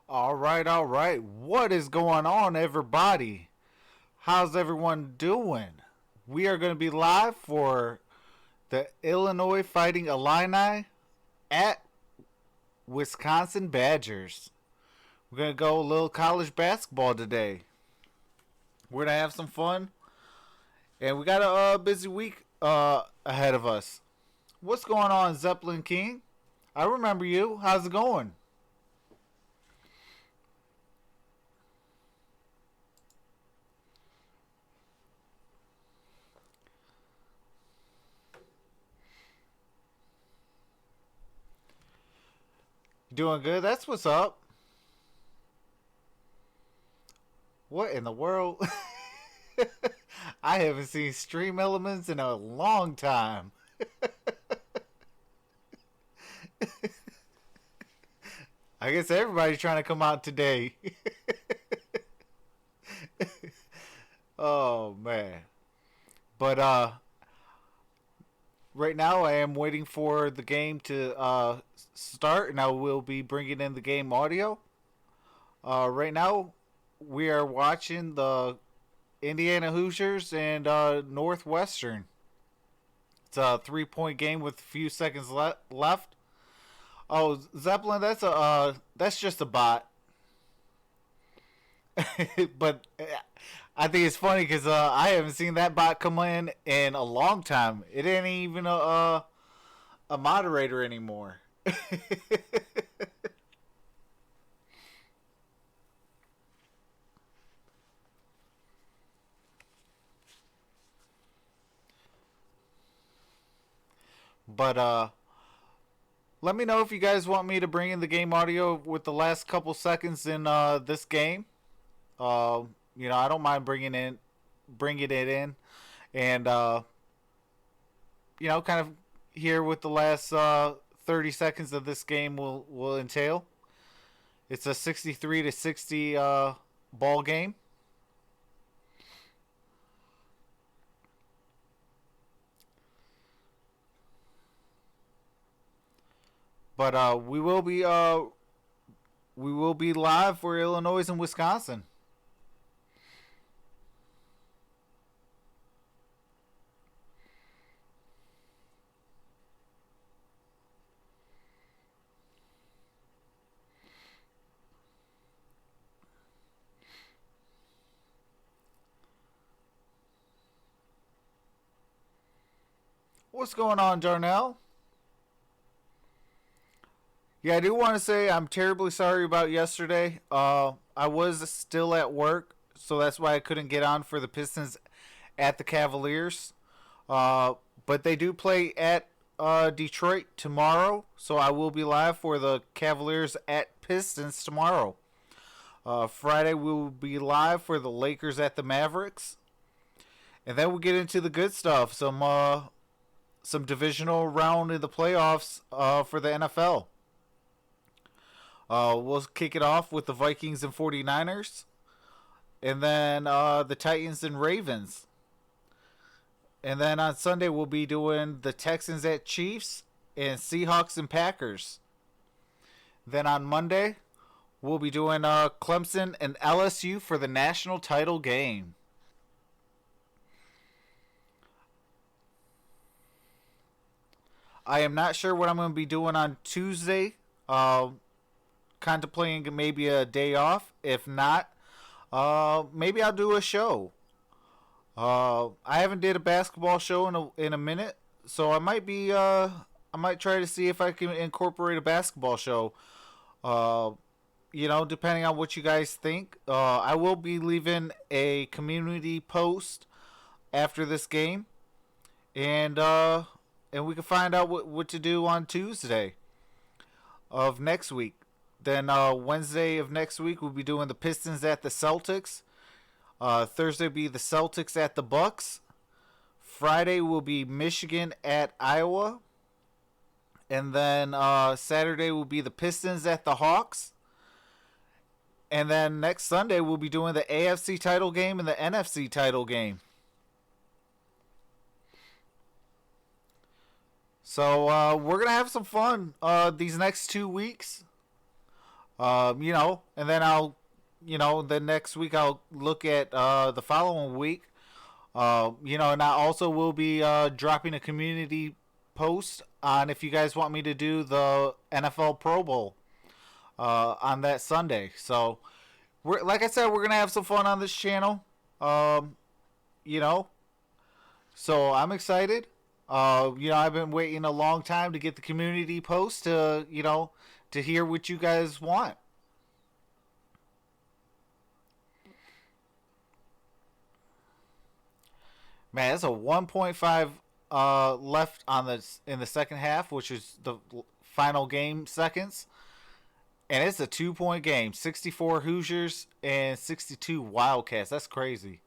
All right, all right. What is going on, everybody? How's everyone doing? We are going to be live for the Illinois Fighting Illini at Wisconsin Badgers. We're going to go a little college basketball today. We're going to have some fun, and we got a busy week ahead of us. What's going on, Zeppelin King? I remember you. How's it going? Doing good? That's what's up. What in the world? I haven't seen Stream Elements in a long time. I guess everybody's trying to come out today. Oh man. But right now I am waiting for the game to start, and I will be bringing in the game audio. Right now we are watching the Indiana Hoosiers and Northwestern. It's a 3-point game with a few seconds left. Oh, Zeppelin, that's just a bot. But I think it's funny because I haven't seen that bot come in a long time. It ain't even a moderator anymore. But let me know if you guys want me to bring in the game audio with the last couple seconds in this game. I don't mind bringing it in, and kind of hear what the last 30 seconds of this game will entail. It's a 63-60 ball game. But we will be live for Illinois and Wisconsin. What's going on, Darnell? Yeah, I do want to say I'm terribly sorry about yesterday. I was still at work, so that's why I couldn't get on for the Pistons at the Cavaliers. But they do play at Detroit tomorrow, so I will be live for the Cavaliers at Pistons tomorrow. Friday we will be live for the Lakers at the Mavericks, and then we'll get into the good stuff. Some divisional round in the playoffs for the NFL. We'll kick it off with the Vikings and 49ers. And then the Titans and Ravens. And then on Sunday, we'll be doing the Texans at Chiefs and Seahawks and Packers. Then on Monday, we'll be doing Clemson and LSU for the national title game. I am not sure what I'm going to be doing on Tuesday. Contemplating maybe a day off. If not, maybe I'll do a show. I haven't did a basketball show in a minute, so I might try to see if I can incorporate a basketball show. Depending on what you guys think. I will be leaving a community post after this game, and we can find out what to do on Tuesday of next week. Then Wednesday of next week we'll be doing the Pistons at the Celtics. Thursday will be the Celtics at the Bucks. Friday will be Michigan at Iowa. And then Saturday will be the Pistons at the Hawks. And then next Sunday we'll be doing the AFC title game and the NFC title game. So we're going to have some fun these next 2 weeks. And then the next week I'll look at the following week. And I also will be dropping a community post on if you guys want me to do the NFL Pro Bowl on that Sunday. So, like I said, we're gonna have some fun on this channel. Um, you know, so I'm excited. I've been waiting a long time to get the community post to hear what you guys want. Man, that's a 1.5 left on the in the second half, which is the final game seconds, and it's a 2 point game. 64 Hoosiers and 62 Wildcats. That's crazy.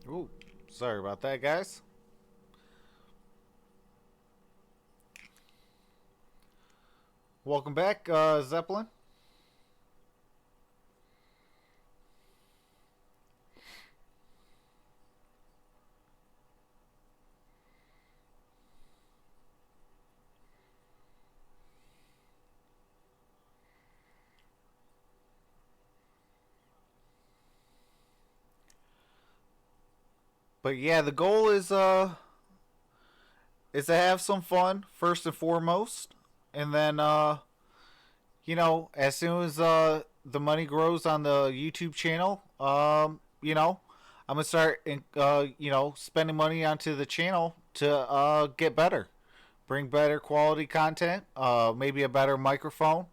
Ooh, sorry about that, guys. Welcome back, Zeppelin. But yeah, the goal is to have some fun first and foremost, and then as soon as the money grows on the YouTube channel, I'm gonna start spending money onto the channel to get better, bring better quality content, maybe a better microphone,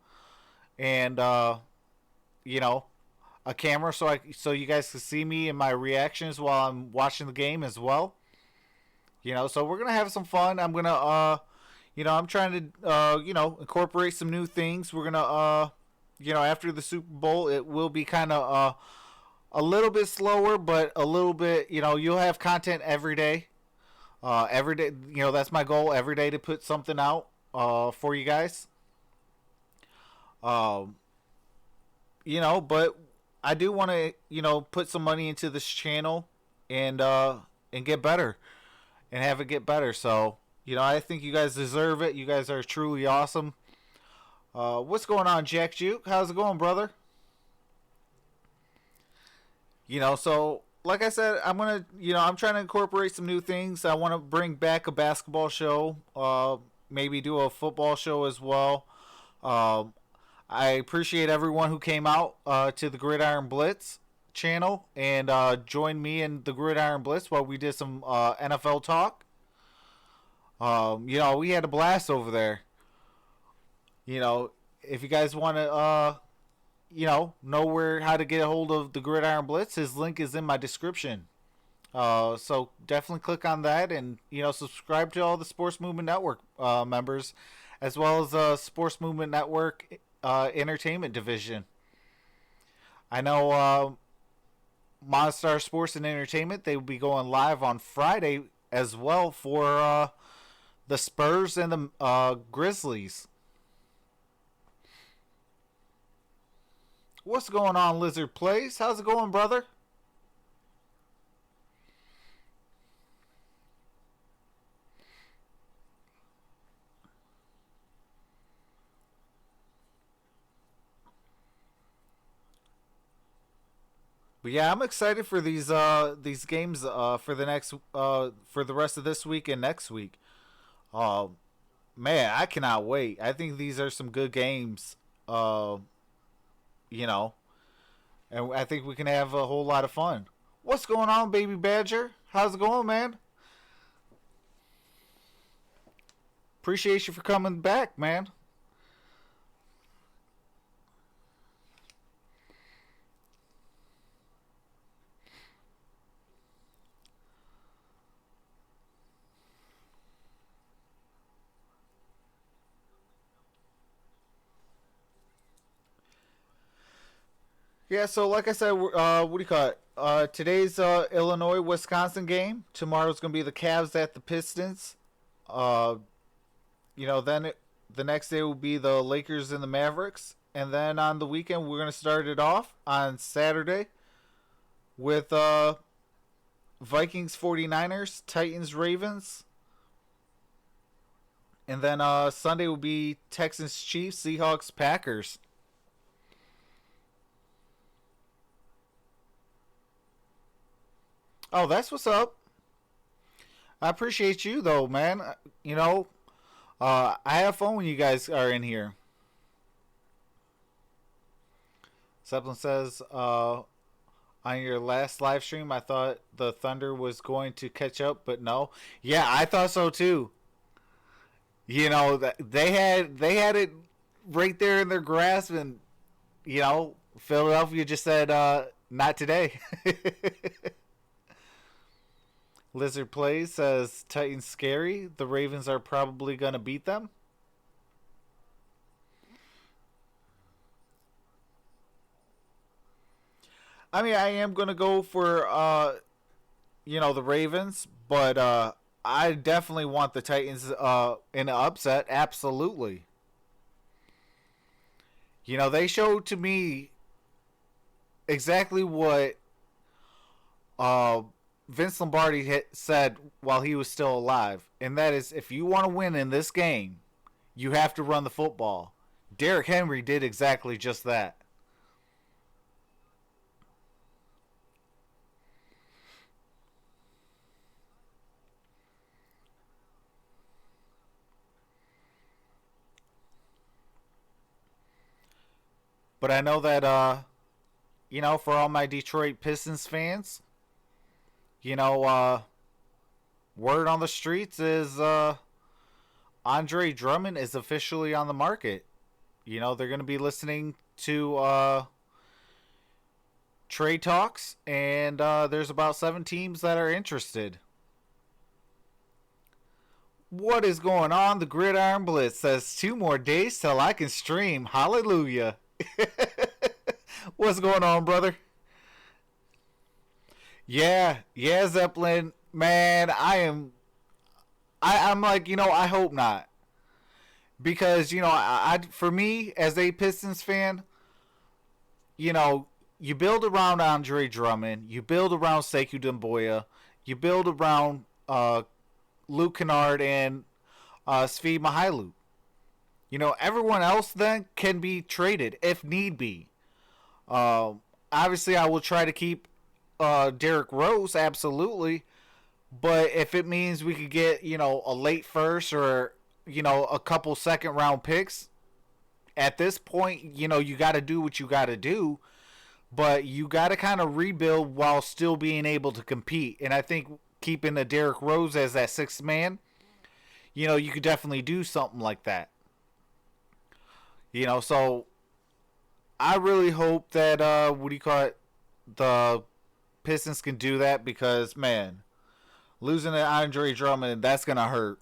and you know a camera so you guys can see me and my reactions while I'm watching the game as well. So we're gonna have some fun. I'm gonna I'm trying to incorporate some new things. We're gonna after the Super Bowl, it will be kind of a little bit slower, but a little bit. You'll have content every day. Every day, that's my goal. Every day to put something out for you guys. Um, but I do want to put some money into this channel and get better and have it get better. So I think you guys deserve it. You guys are truly awesome. What's going on, Jack Juke? How's it going, brother? So like I said, I'm trying to incorporate some new things. I want to bring back a basketball show. Maybe do a football show as well. Um, I appreciate everyone who came out to the Gridiron Blitz channel and joined me in the Gridiron Blitz while we did some NFL talk. We had a blast over there. If you guys want to, know where how to get a hold of the Gridiron Blitz, his link is in my description. So definitely click on that and subscribe to all the Sports Movement Network members, as well as Sports Movement Network Entertainment Division. I know MonStar Sports and Entertainment, they will be going live on Friday as well for the Spurs and the Grizzlies. What's going on, Lizard Plays? How's it going, brother? But yeah, I'm excited for these games for the rest of this week and next week. Uh, Man, I cannot wait. I think these are some good games. Uh, you know, and I think we can have a whole lot of fun. What's going on, baby Badger? How's it going, man? Appreciate you for coming back, man. Yeah, so like I said, what do you call it? Today's Illinois-Wisconsin game. Tomorrow's going to be the Cavs at the Pistons. Uh, the next day will be the Lakers and the Mavericks. And then on the weekend, we're going to start it off on Saturday with Vikings 49ers, Titans Ravens. And then Sunday will be Texans Chiefs, Seahawks Packers. Oh, that's what's up. I appreciate you though, man. I have fun when you guys are in here. Zeppelin says, on your last live stream, I thought the Thunder was going to catch up, but no. Yeah, I thought so too. That they had it right there in their grasp, and Philadelphia just said, not today. Lizard Plays says Titans scary. The Ravens are probably gonna beat them. I mean, I am gonna go for the Ravens, but I definitely want the Titans in an upset. Absolutely. They showed to me exactly what Vince Lombardi said while he was still alive, and that is, if you want to win in this game, you have to run the football. Derrick Henry did exactly just that. But I know that, for all my Detroit Pistons fans, word on the streets is Andre Drummond is officially on the market. They're going to be listening to trade talks, and there's about 7 teams that are interested. What is going on? The Gridiron Blitz says 2 more days till I can stream. Hallelujah. What's going on, brother? Yeah, Zeppelin, man, I'm like, I hope not. Because, for me, as a Pistons fan, you build around Andre Drummond, you build around Sekou Doumbouya, you build around Luke Kennard and Svi Mykhailiuk. Everyone else then can be traded if need be. Obviously, I will try to keep Derrick Rose, absolutely. But if it means we could get, a late first or, a couple second round picks, at this point, you got to do what you got to do. But you got to kind of rebuild while still being able to compete. And I think keeping a Derrick Rose as that 6th man, you could definitely do something like that. So I really hope that, the Pistons can do that, because, man, losing to Andre Drummond, that's going to hurt.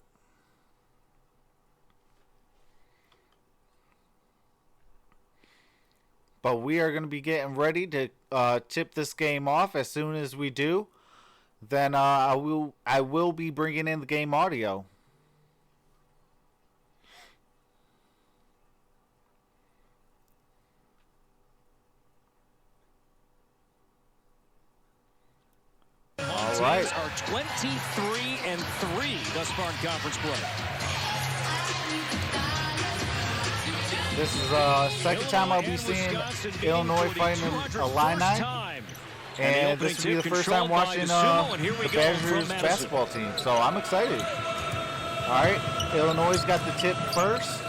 But we are going to be getting ready to tip this game off. As soon as we do, then I will be bringing in the game audio. All right. Are 23-3 thus far in conference play. This is the second time I'll be seeing Illinois fighting Illini. And this will be the first time watching the Badgers basketball team. So I'm excited. All right. Illinois got the tip first.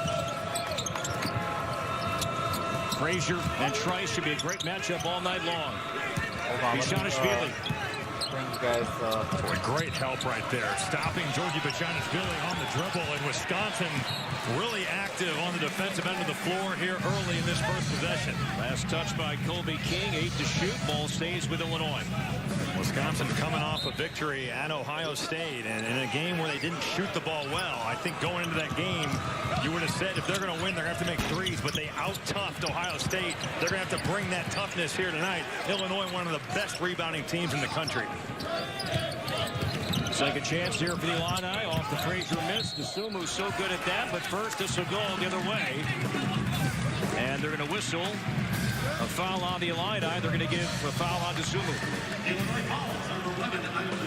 Frazier and Trice should be a great matchup all night long. Bishonishvili. Guys, boy, great help right there. Stopping Georgi Bishonishvili on the dribble, and Wisconsin really active on the defensive end of the floor here early in this first possession. Last touch by Colby King, 8 to shoot. Ball stays with Illinois. Wisconsin coming off a victory at Ohio State, and in a game where they didn't shoot the ball well. I think going into that game, you would have said if they're going to win, they're going to have to make threes, but they out-toughed Ohio State. They're going to have to bring that toughness here tonight. Illinois, one of the best rebounding teams in the country. Second chance here for the Illini off the Frazier miss. DeSumu's so good at that, but first this will go the other way. And they're going to whistle a foul on the Illini. They're going to give a foul on DeSumo.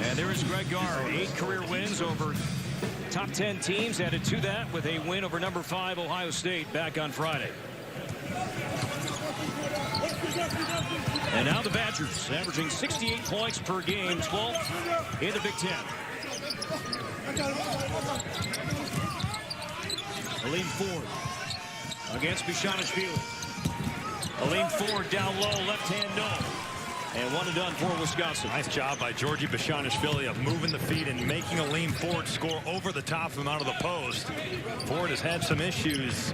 And there is Greg Gard. 8 career wins over top 10 teams. Added to that with a win over number 5 Ohio State back on Friday. And now the Badgers averaging 68 points per game, 12th in the Big Ten. Aleem Ford against Bishanishvili. Aleem Ford down low, left hand no. And one and done for Wisconsin. Nice job by Georgie Bishanishvili of moving the feet and making Aleem Ford score over the top of him out of the post. Ford has had some issues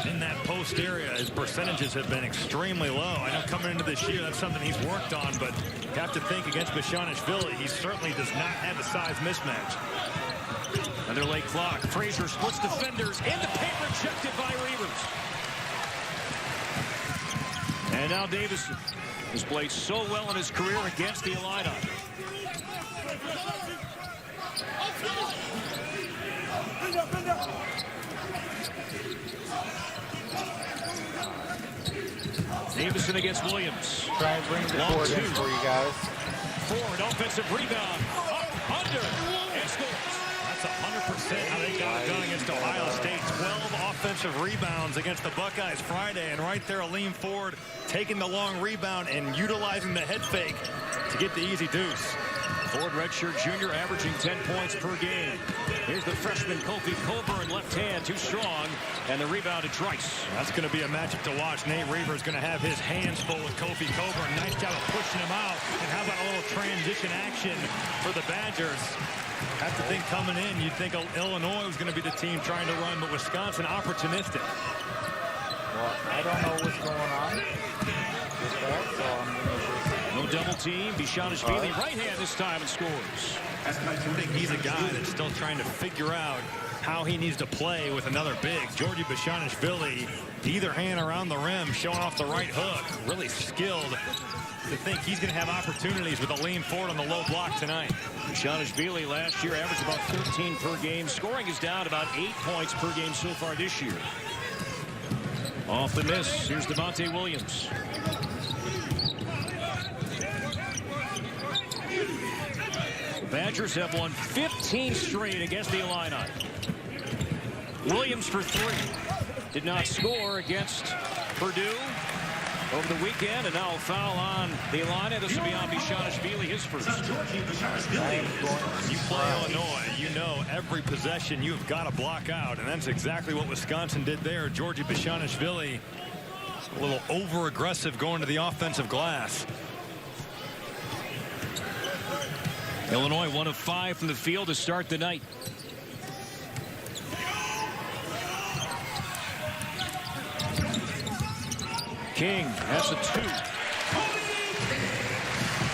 in that post area. His percentages have been extremely low. I know coming into this year, that's something he's worked on, but you have to think against Bishanishvili, he certainly does not have the size mismatch. Another late clock. Frazier splits defenders in the paint, rejected by Reavers. And now Davison has played so well in his career against the Illini. Davison against Williams. Try and bring the board in for you guys. Ford, offensive rebound. Up, under, and scores. That's 100% how they got it done against Ohio State. 12 offensive rebounds against the Buckeyes Friday. And right there, Aleem Ford taking the long rebound and utilizing the head fake to get the easy deuce. Ford, redshirt junior, averaging 10 points per game. Here's the freshman Kofi Coburn, left hand, too strong, and the rebound to Trice. That's going to be a matchup to watch. Nate Reaver is going to have his hands full with Kofi Coburn. Nice job of pushing him out. And how about a little transition action for the Badgers? Have to think coming in, you'd think Illinois was going to be the team trying to run, but Wisconsin opportunistic. Well, I don't know what's going on with that, so I'm going to just... No double team. Bishanishvili right hand this time and scores. I think he's a guy that's still trying to figure out how he needs to play with another big. Georgie Bishanishvili, either hand around the rim, showing off the right hook. Really skilled. To think he's going to have opportunities with Aleem Ford on the low block tonight. Bishanishvili last year averaged about 13 per game. Scoring is down about 8 points per game so far this year. Off the miss, here's Devontae Williams. The Badgers have won 15 straight against the Illini. Williams for 3. Did not score against Purdue over the weekend, and now a foul on the Illini. This will be on Bishanishvili, his first. You play Illinois, you know every possession you've got to block out, and that's exactly what Wisconsin did there. Georgie Bishanishvili, a little over-aggressive going to the offensive glass. Illinois 1 of 5 from the field to start the night. King has a 2.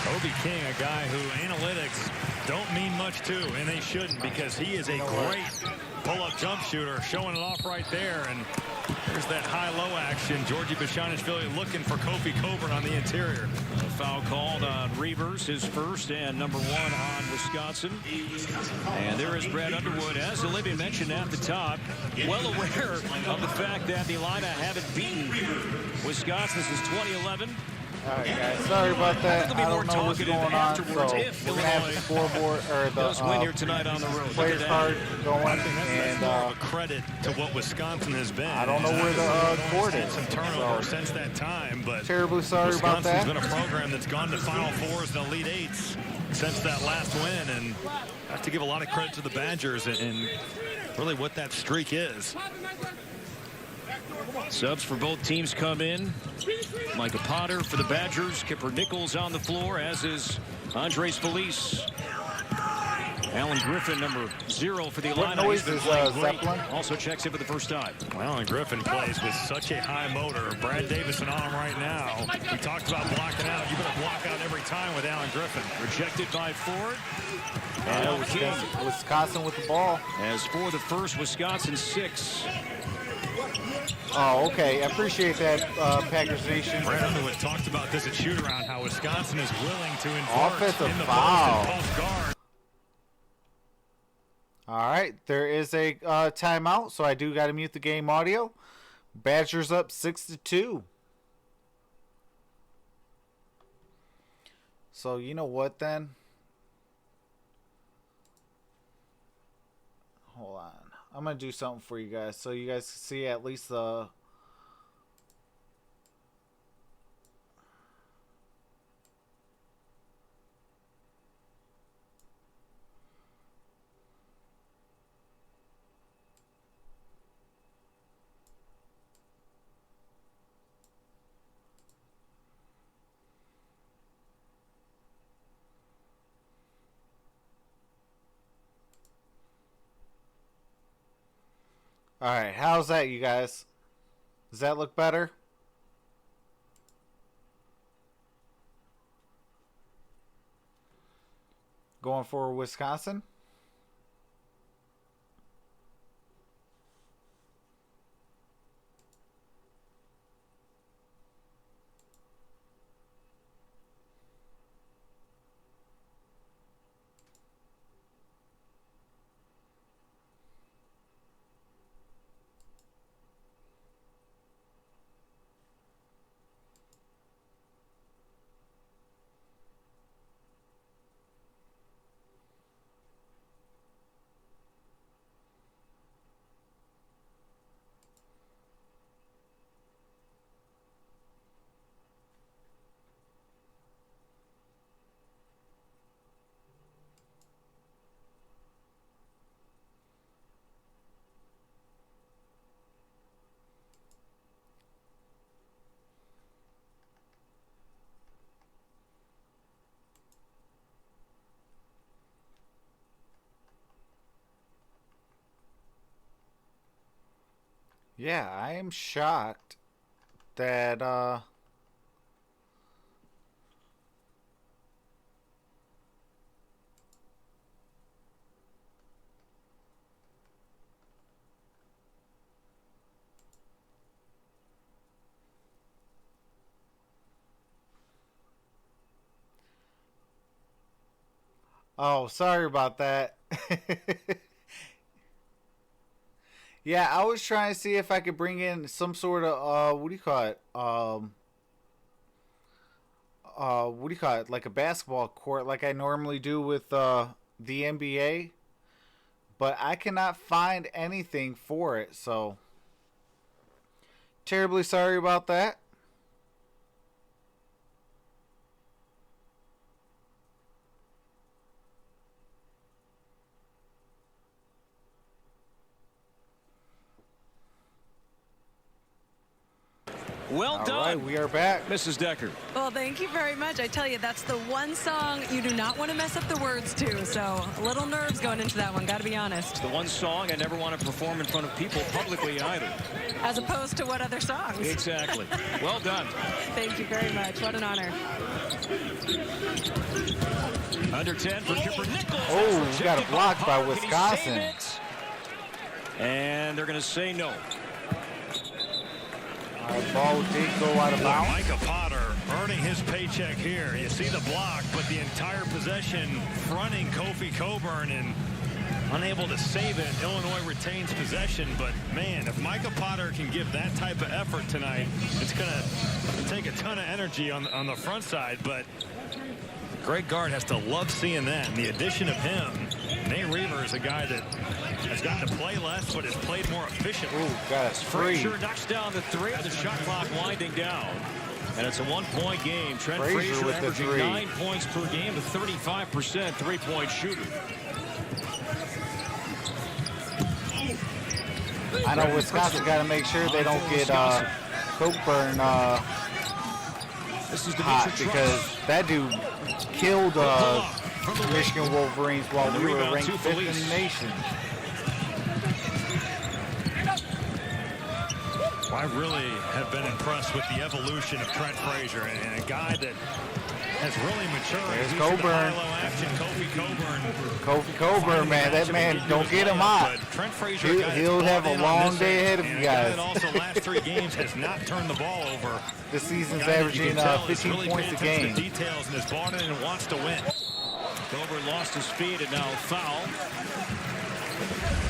Kobe King, a guy who analytics don't mean much to, and they shouldn't, because he is a great pull-up jump shooter, showing it off right there. And there's that high-low action. Georgie Bishanishvili looking for Kofi Coburn on the interior. A foul called on Reavers, his first, and number 1 on Wisconsin. And there is Brad Underwood, as Olivia mentioned at the top, well aware of the fact that the Illini haven't beaten Wisconsin since 2011. All right, guys. Sorry about that. I don't know what's going on, so we're going to have the scoreboard or the win here tonight on the road. players card going. I think that's and more of a credit to what Wisconsin has been. I don't know where the board is. Some turnover since that time, but terribly sorry about that. Wisconsin's been a program that's gone to Final Fours and Elite Eights since that last win, and I have to give a lot of credit to the Badgers and really what that streak is. Subs for both teams come in. Micah Potter for the Badgers. Kipper Nichols on the floor, as is Andres Felice. Alan Griffin, number 0 for the Illini. What noise is Zeppelin? Also checks in for the first time. Well, Alan Griffin plays with such a high motor. Brad Davison on him right now. We talked about blocking out. You better block out every time with Alan Griffin. Rejected by Ford. And Wisconsin with the ball. As for the first, Wisconsin 6. Oh, okay. I appreciate that, Packers Nation. Brad Underwood talked about this at shoot-around, how Wisconsin is willing to enforce offensive in the foul. post and post guard. All right, there is a timeout, so I do got to mute the game audio. Badgers up 6-2. So you know what then? Hold on. I'm going to do something for you guys so you guys can see at least the... All right, how's that, you guys? Does that look better? Going for Wisconsin? Yeah, I am shocked that oh, sorry about that. Yeah, I was trying to see if I could bring in some sort of what do you call it? What do you call it? Like a basketball court, like I normally do with the NBA, but I cannot find anything for it. So, terribly sorry about that. Well done. All right, we are back. Mrs. Decker. Well, thank you very much. I tell you, that's the one song you do not want to mess up the words to. So a little nerves going into that one, got to be honest. It's the one song I never want to perform in front of people publicly either. As opposed to what other songs? Exactly. Well done. Thank you very much. What an honor. Under 10 for Kipper Nichols. Oh, we got a block by Wisconsin. And they're going to say no. Ball did go out of bounds. Micah Potter earning his paycheck here. You see the block, but the entire possession fronting Kofi Coburn and unable to save it. Illinois retains possession, but man, if Micah Potter can give that type of effort tonight, it's going to take a ton of energy on the front side, but Greg Gard has to love seeing that. And the addition of him, Nate Reaver is a guy that has gotten to play less, but has played more efficiently. Ooh, got us free. Frazier knocks down the 3. The shot clock winding down. And it's a one-point game. Trent Frazier with the averaging 3. 9 points per game, a 35% three-point shooter. I know Wisconsin got to make sure they don't get Coburn This is hot because that dude killed Michigan Wolverines while we were ranked 5th in the nation. I really have been impressed with the evolution of Trent Frazier, and a guy that has really matured. There's Coburn. Kofi Coburn, man. That man, don't get him out. Trent Frazier, he'll have a long day ahead of you guys. Also, last 3 games has not turned the ball over. This season's averaging 15 really points a game. The details and is bought in and wants to win. Coburn lost his speed and now foul.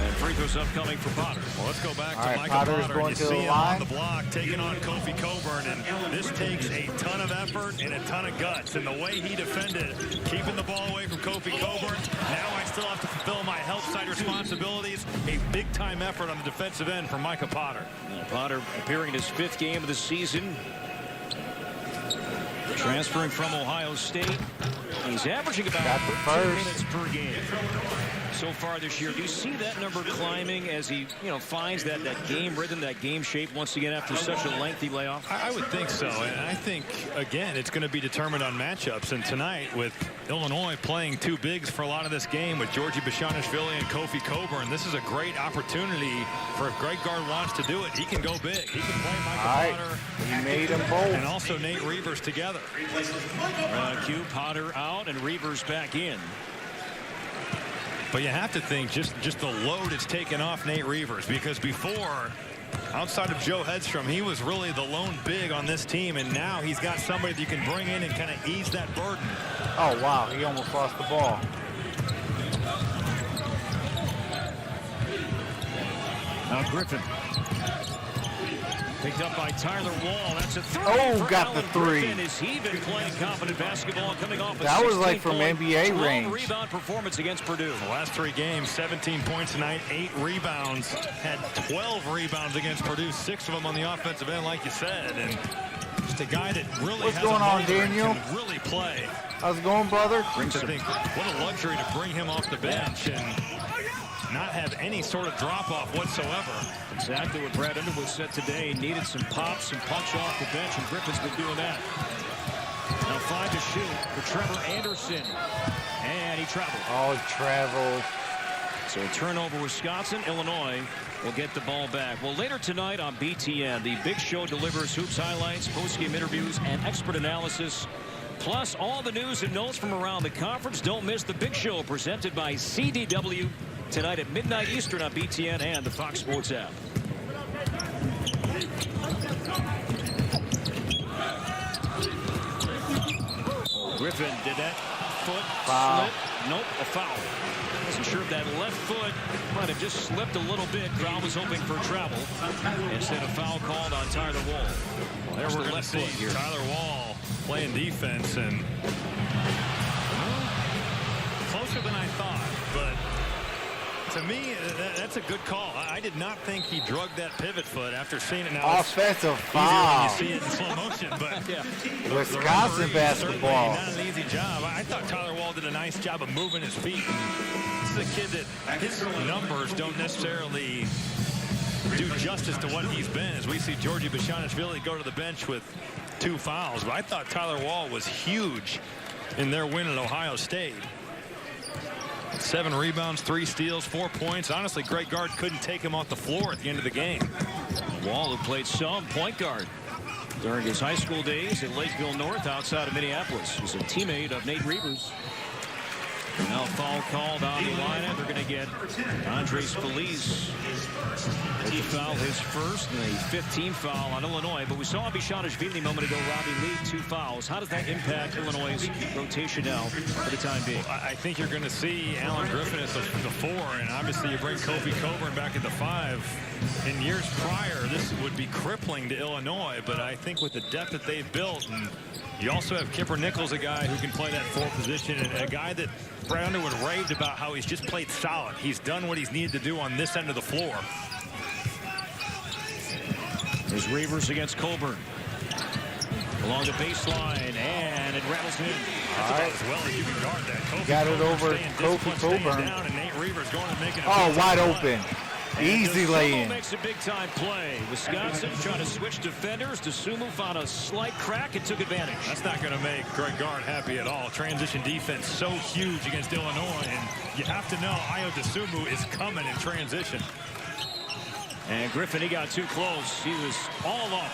And free throws upcoming for Potter. Well, let's go back to right, Micah Potter is Potter. going You to see the him line. on the block, taking on Kofi Coburn, and this takes a ton of effort and a ton of guts. And the way he defended, keeping the ball away from Kofi Coburn, now I still have to fulfill my help side responsibilities. A big-time effort on the defensive end from Micah Potter. Potter appearing in his 5th game of the season. Transferring from Ohio State. He's averaging about 2 minutes per game so far this year. Do you see that number climbing as he, finds that game rhythm, that game shape once again after such a lengthy layoff? I would think so, and I think, again, it's going to be determined on matchups. And tonight, with Illinois playing 2 bigs for a lot of this game with Georgie Bashonishvili and Kofi Coburn, this is a great opportunity for if Greg Gard wants to do it. He can go big. He can play Micah Potter. He made them both. And also Nate Reavers together. Q, Potter out and Reavers back in. But you have to think just the load it's taken off Nate Reavers, because before, outside of Joe Hedstrom, he was really the lone big on this team, and now he's got somebody that you can bring in and kind of ease that burden. Oh, wow. He almost lost the ball. Now Griffin. Picked up by Tyler Wall. That's a 3. Oh, got the 3. Has he been playing confident basketball coming off that was like from NBA range. Rebound performance against Purdue. The last 3 games, 17 points tonight, 8 rebounds. Had 12 rebounds against Purdue, 6 of them on the offensive end, like you said. And just a guy that really What's has going a on, motor and Daniel? can really play. How's it going, brother? I think what a luxury to bring him off the bench and not have any sort of drop-off whatsoever. Exactly what Brad Underwood said today. Needed some pop, some punch off the bench, and Griffin's been doing that. Now 5 to shoot for Trevor Anderson. And he traveled. Oh, he traveled. So a turnover, Wisconsin. Illinois will get the ball back. Well, later tonight on BTN, the Big Show delivers hoops highlights, post-game interviews, and expert analysis. Plus, all the news and notes from around the conference. Don't miss the Big Show presented by CDW tonight at midnight Eastern on BTN and the Fox Sports app. Griffin did that foot slip. Nope, a foul. Wasn't sure if that left foot might have just slipped a little bit. Brown was hoping for travel. Instead, a foul called on Tyler Wall. Well, there we're going to see here. Tyler Wall playing defense, and closer than I thought, but to me, that's a good call. I did not think he drugged that pivot foot after seeing it. Now offensive foul. You see it in slow motion, but yeah. Wisconsin basketball. Not an easy job. I thought Tyler Wall did a nice job of moving his feet. This is a kid that his numbers don't necessarily do justice to what he's been, as we see Georgie Bashonishvili go to the bench with 2 fouls. But I thought Tyler Wall was huge in their win at Ohio State. 7 rebounds, 3 steals, 4 points. Honestly, Greg Gard couldn't take him off the floor at the end of the game. Wall, who played some point guard during his high school days at Lakeville North outside of Minneapolis. He's a teammate of Nate Reavers. Now foul called on the lineup. They're going to get Andres Feliz with the foul, his first, and a 15th foul on Illinois. But we saw Bashonishvili a moment ago, Robbie, lead 2 fouls. How does that impact Illinois' rotation now for the time being? I think you're going to see Alan Griffin as the 4, and obviously you bring Kofi Coburn back at the 5. In years prior, this would be crippling to Illinois, but I think with the depth that they've built, and you also have Kipper Nichols, a guy who can play that 4 position, and a guy that Brad Underwood raved about how he's just played solid. He's done what he's needed to do on this end of the floor. There's Reavers against Coburn. Along the baseline, and it rattles in. That's about as well as you can guard that. Kofi got it Coburn over Kofi Coburn. Down, and Nate Reavers going and making wide open. Easy DeSumo lay-in. makes a big-time play. Wisconsin trying to switch defenders. DeSumo found a slight crack and took advantage. That's not going to make Greg Gard happy at all. Transition defense so huge against Illinois, and you have to know Ayo DeSumo is coming in transition. And Griffin, he got too close. He was all up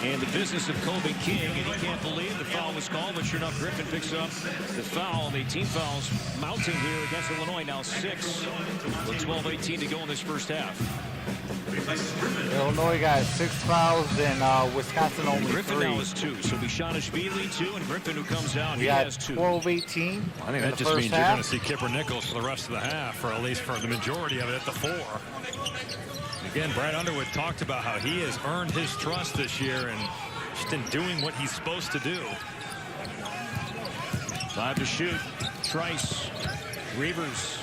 in the business of Kobe King, and he can't believe the foul was called, but sure enough, Griffin picks up the foul. The team fouls mounting here against Illinois, now 6 with 12:18 to go in this first half. Illinois got 6 fouls and Wisconsin only Griffin 3. now is 2, so Bishanishvili 2, and Griffin who comes out, We he got has 2. 12-18. I think that just means you're going to see Kipper Nichols for the rest of the half, or at least for the majority of it at the 4. Again, Brad Underwood talked about how he has earned his trust this year and just in doing what he's supposed to do. 5 to shoot. Trice. Reavers.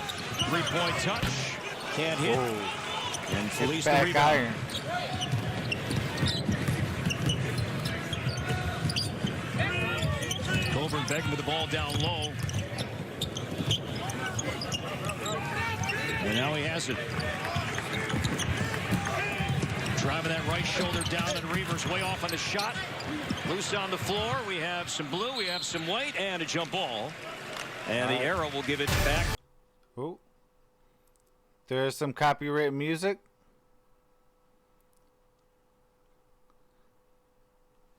3-point touch. Can't hit. Oh. And Felice the Back rebound. iron. Coburn begging with the ball down low. And now he has it. Driving that right shoulder down, and Reavers way off on the shot. Loose on the floor. We have some blue, we have some white, and a jump ball. And the arrow will give it back. Oh. There's some copyrighted music.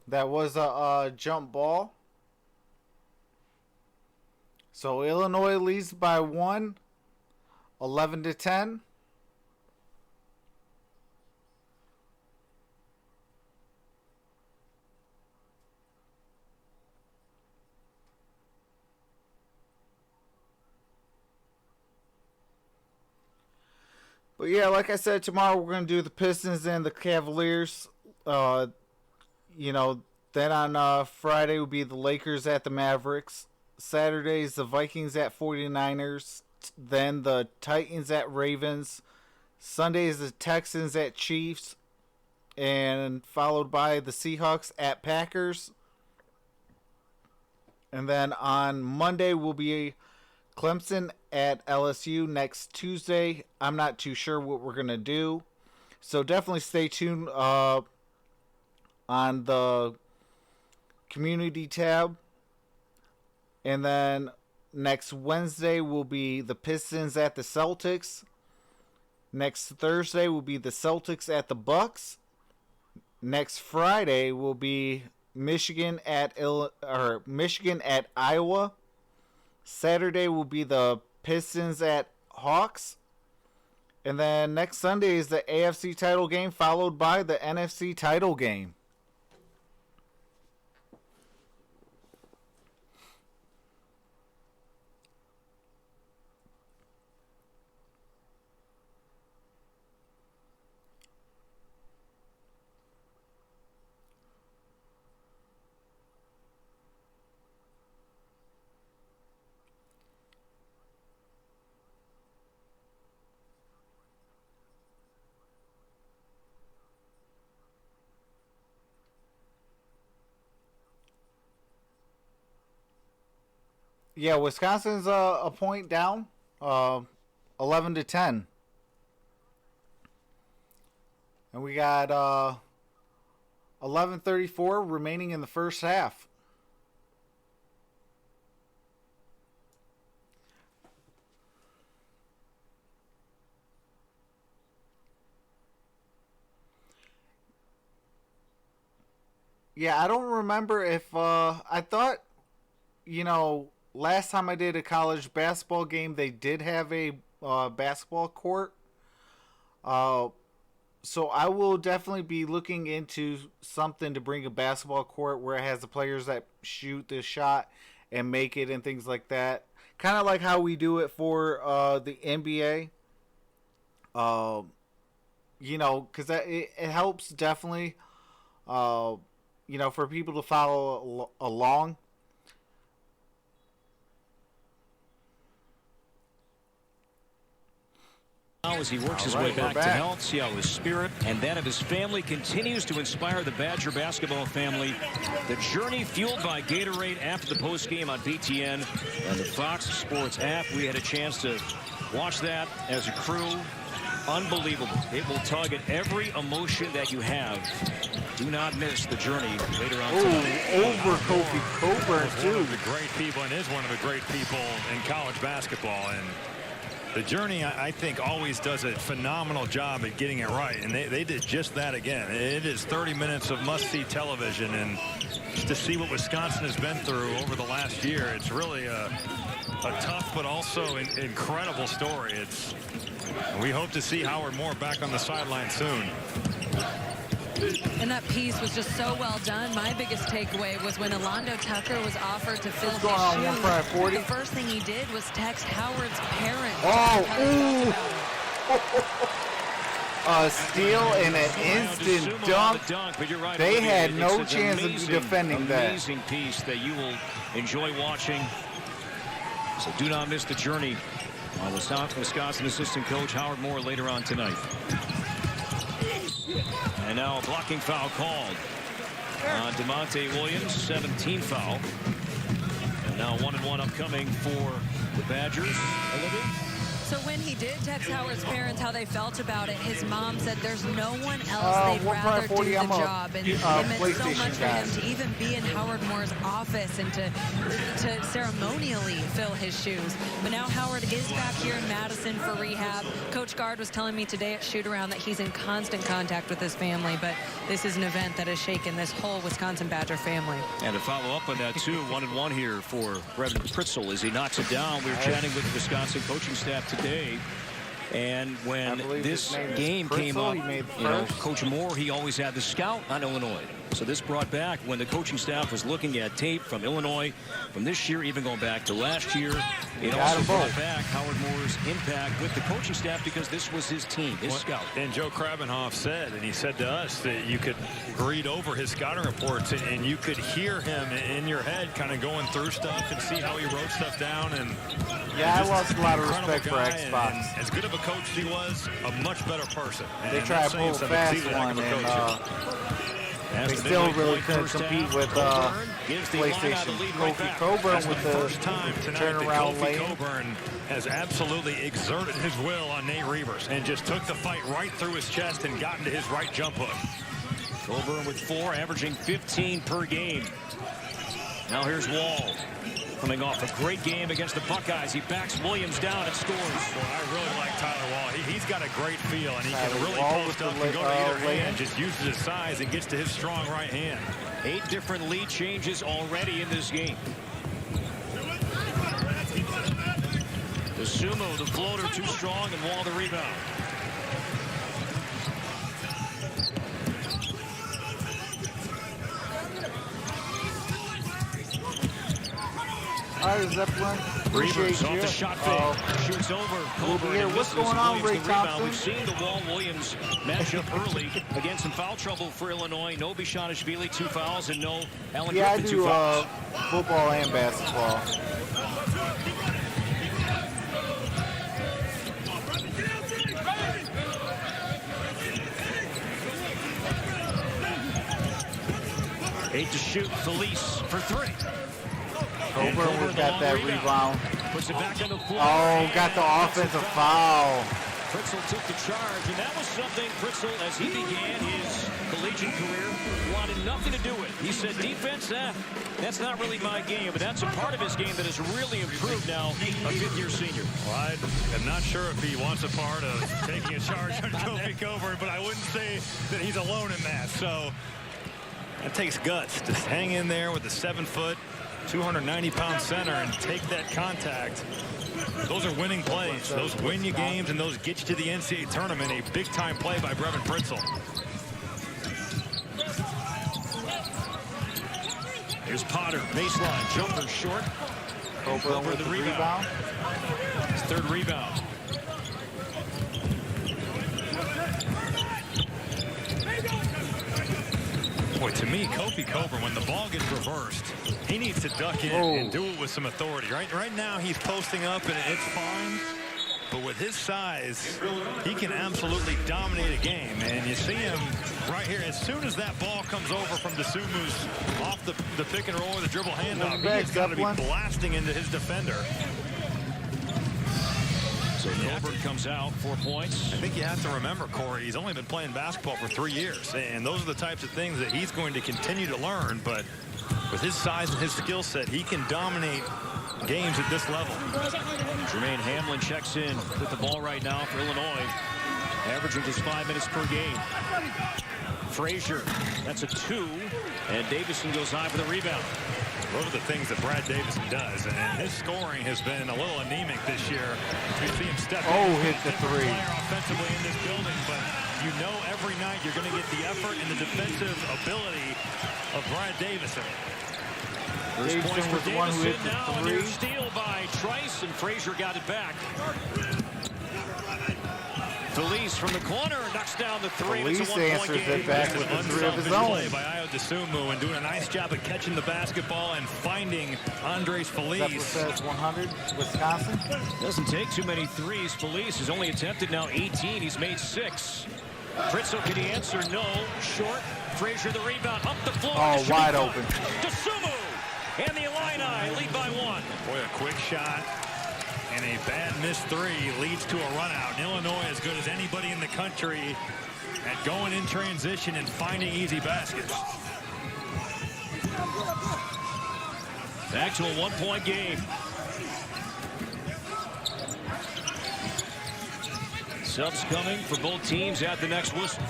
That was a jump ball. So Illinois leads by 1, 11-10. But yeah, like I said, tomorrow we're going to do the Pistons and the Cavaliers. You know, then on Friday will be the Lakers at the Mavericks. Saturday's the Vikings at 49ers. Then the Titans at Ravens. Sunday is the Texans at Chiefs. And followed by the Seahawks at Packers. And then on Monday will be Clemson at LSU next Tuesday. I'm not too sure what we're going to do. So definitely stay tuned on the community tab. And then next Wednesday will be the Pistons at the Celtics. Next Thursday will be the Celtics at the Bucks. Next Friday will be Michigan at Iowa. Saturday will be the Pistons at Hawks. And then next Sunday is the AFC title game, followed by the NFC title game. Yeah, Wisconsin's a point down, 11-10, and we got 11:34 remaining in the first half. Yeah, I don't remember if I thought, you know, last time I did a college basketball game, they did have a basketball court. So I will definitely be looking into something to bring a basketball court where it has the players that shoot the shot and make it and things like that. Kind of like how we do it for the NBA. You know, because it helps definitely, you know, for people to follow along. Now as he works his way back to health, see how his spirit and that of his family continues to inspire the Badger basketball family. The journey fueled by Gatorade after the postgame on BTN and the Fox Sports app. We had a chance to watch that as a crew unbelievable. It will tug at every emotion that you have. Do not miss the journey later on tonight. Over Kofi Coburn, too. One of the great people, and is one of the great people in college basketball. And the journey, I think, always does a phenomenal job at getting it right. And they did just that again. It is 30 minutes of must-see television. And just to see what Wisconsin has been through over the last year, it's really a tough but also incredible story. We hope to see Howard Moore back on the sideline soon. And that piece was just so well done. My biggest takeaway was when Alondo Tucker was offered to fill his shoes. The first thing he did was text Howard's parents. A steal and an instant dunk. Right, they had no chance of defending that. Amazing piece that you will enjoy watching. So do not miss the journey. Wisconsin assistant coach Howard Moore later on tonight. And now a blocking foul called on DeMonte Williams, 17th foul. And now 1-and-1 upcoming for the Badgers. Olivia? So when he did text Howard's parents how they felt about it, his mom said there's no one else they'd rather do the job. And it meant so much for him to even be in Howard Moore's office and to ceremonially fill his shoes. But now Howard is back here in Madison for rehab. Coach Gard was telling me today at shoot-around that he's in constant contact with his family, but this is an event that has shaken this whole Wisconsin Badger family. And to follow up on that, too, 1-and-1 here for Reverend Pritzel as he knocks it down. We were chatting with the Wisconsin coaching staff today, and when this game came up, Coach Moore, he always had the scout on Illinois. So this brought back when the coaching staff was looking at tape from Illinois from this year, even going back to last year. It also brought back Howard Moore's impact with the coaching staff because this was his team, his scout. And Joe Krabenhoff said, and he said to us that you could read over his scouting reports and you could hear him in your head kind of going through stuff and see how he wrote stuff down. And I lost a lot of respect for Xbox. And as good of a coach as he was, a much better person. They tried to pull a fast one, and they still really couldn't compete with PlayStation. Kofi Coburn with the first time tonight turnaround lane. Coburn has absolutely exerted his will on Nate Reavers and just took the fight right through his chest and got into his right jump hook. Coburn with 4, averaging 15 per game. Now here's Wall. Coming off a great game against the Buckeyes. He backs Williams down and scores. Well, I really like Tyler Wall. He's got a great feel, and he can really post up and go to either hand. Just uses his size and gets to his strong right hand. 8 different lead changes already in this game. The Sumo, the floater, too strong, and Wall the rebound. All right, Zeppelin. Reavers off the shot fake. Shoots over. Coburn. What's going on, Ray Thompson? We've seen the Wall-Williams matchup early. Again, some foul trouble for Illinois. No Bishanishvili, 2 fouls, and no Allen Griffin, 2 fouls. Football and basketball. Eight to shoot. Felice for 3. Coburn got that rebound. Puts it back on the floor. Oh, got the offensive foul. Pritzel took the charge, and that was something Pritzel, as he began his collegiate career, wanted nothing to do with. He said, defense, that's not really my game, but that's a part of his game that has really improved now, a 5th-year senior. Well, I am not sure if he wants a part of taking a charge on Kofi Coburn, but I wouldn't say that he's alone in that. So it takes guts to hang in there with the 7-foot, 290-pound center and take that contact. Those are winning plays. Those win you games, and those get you to the NCAA tournament. A big-time play by Brevin Pritzel. Here's Potter, baseline, jumper short. Coburn with the rebound. His 3rd rebound. Boy, to me, Kofi Coburn, when the ball gets reversed, he needs to duck in and do it with some authority. Right now, he's posting up, and it's fine. But with his size, he can absolutely dominate a game. And you see him right here. As soon as that ball comes over from DeSumu's off the pick and roll or the dribble handoff, he's got to be blasting into his defender. So Gilbert comes out, 4 points. I think you have to remember, Corey, he's only been playing basketball for 3 years, and those are the types of things that he's going to continue to learn. But with his size and his skill set, he can dominate games at this level. Jermaine Hamlin checks in with the ball right now for Illinois, averaging just 5 minutes per game. Frazier, that's a 2, and Davison goes high for the rebound. Those are the things that Brad Davison does, and his scoring has been a little anemic this year. We see him step in. Hit the 3. Player offensively in this building, but you know every night you're going to get the effort and the defensive ability of Brad Davison. First points for was the one who hit Davison now, the 3. steal by Trice, and Frazier got it back. Felice from the corner knocks down the 3. Felice answers it back with a 3 of his own. Play by Ayo Dosunmu and doing a nice job of catching the basketball and finding Andres Felice. That says 100, Wisconsin. Doesn't take too many threes. Felice has only attempted now 18. He's made 6. Pritzel, can he answer? No. Short. Frazier the rebound. Up the floor. Oh, wide open. Dosunmu. And the Illini lead by 1. Boy, a quick shot. And a bad missed 3 leads to a run out. And Illinois as good as anybody in the country at going in transition and finding easy baskets. Back to a 1-point game. Subs coming for both teams at the next whistle.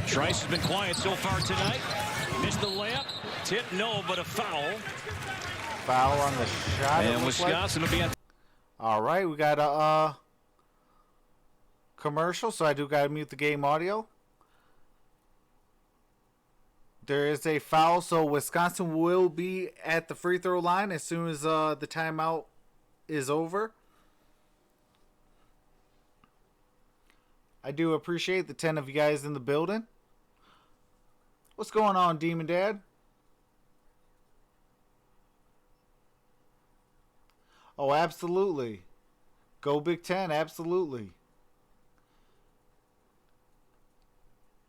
Trice has been quiet so far tonight. Missed the layup. Tip, no, but a foul. Foul on the shot. And Wisconsin will be at. All right, we got a commercial, so I do got to mute the game audio. There is a foul, so Wisconsin will be at the free throw line as soon as the timeout is over. I do appreciate the 10 of you guys in the building. What's going on, Demon Dad? Oh, absolutely. Go Big Ten, absolutely.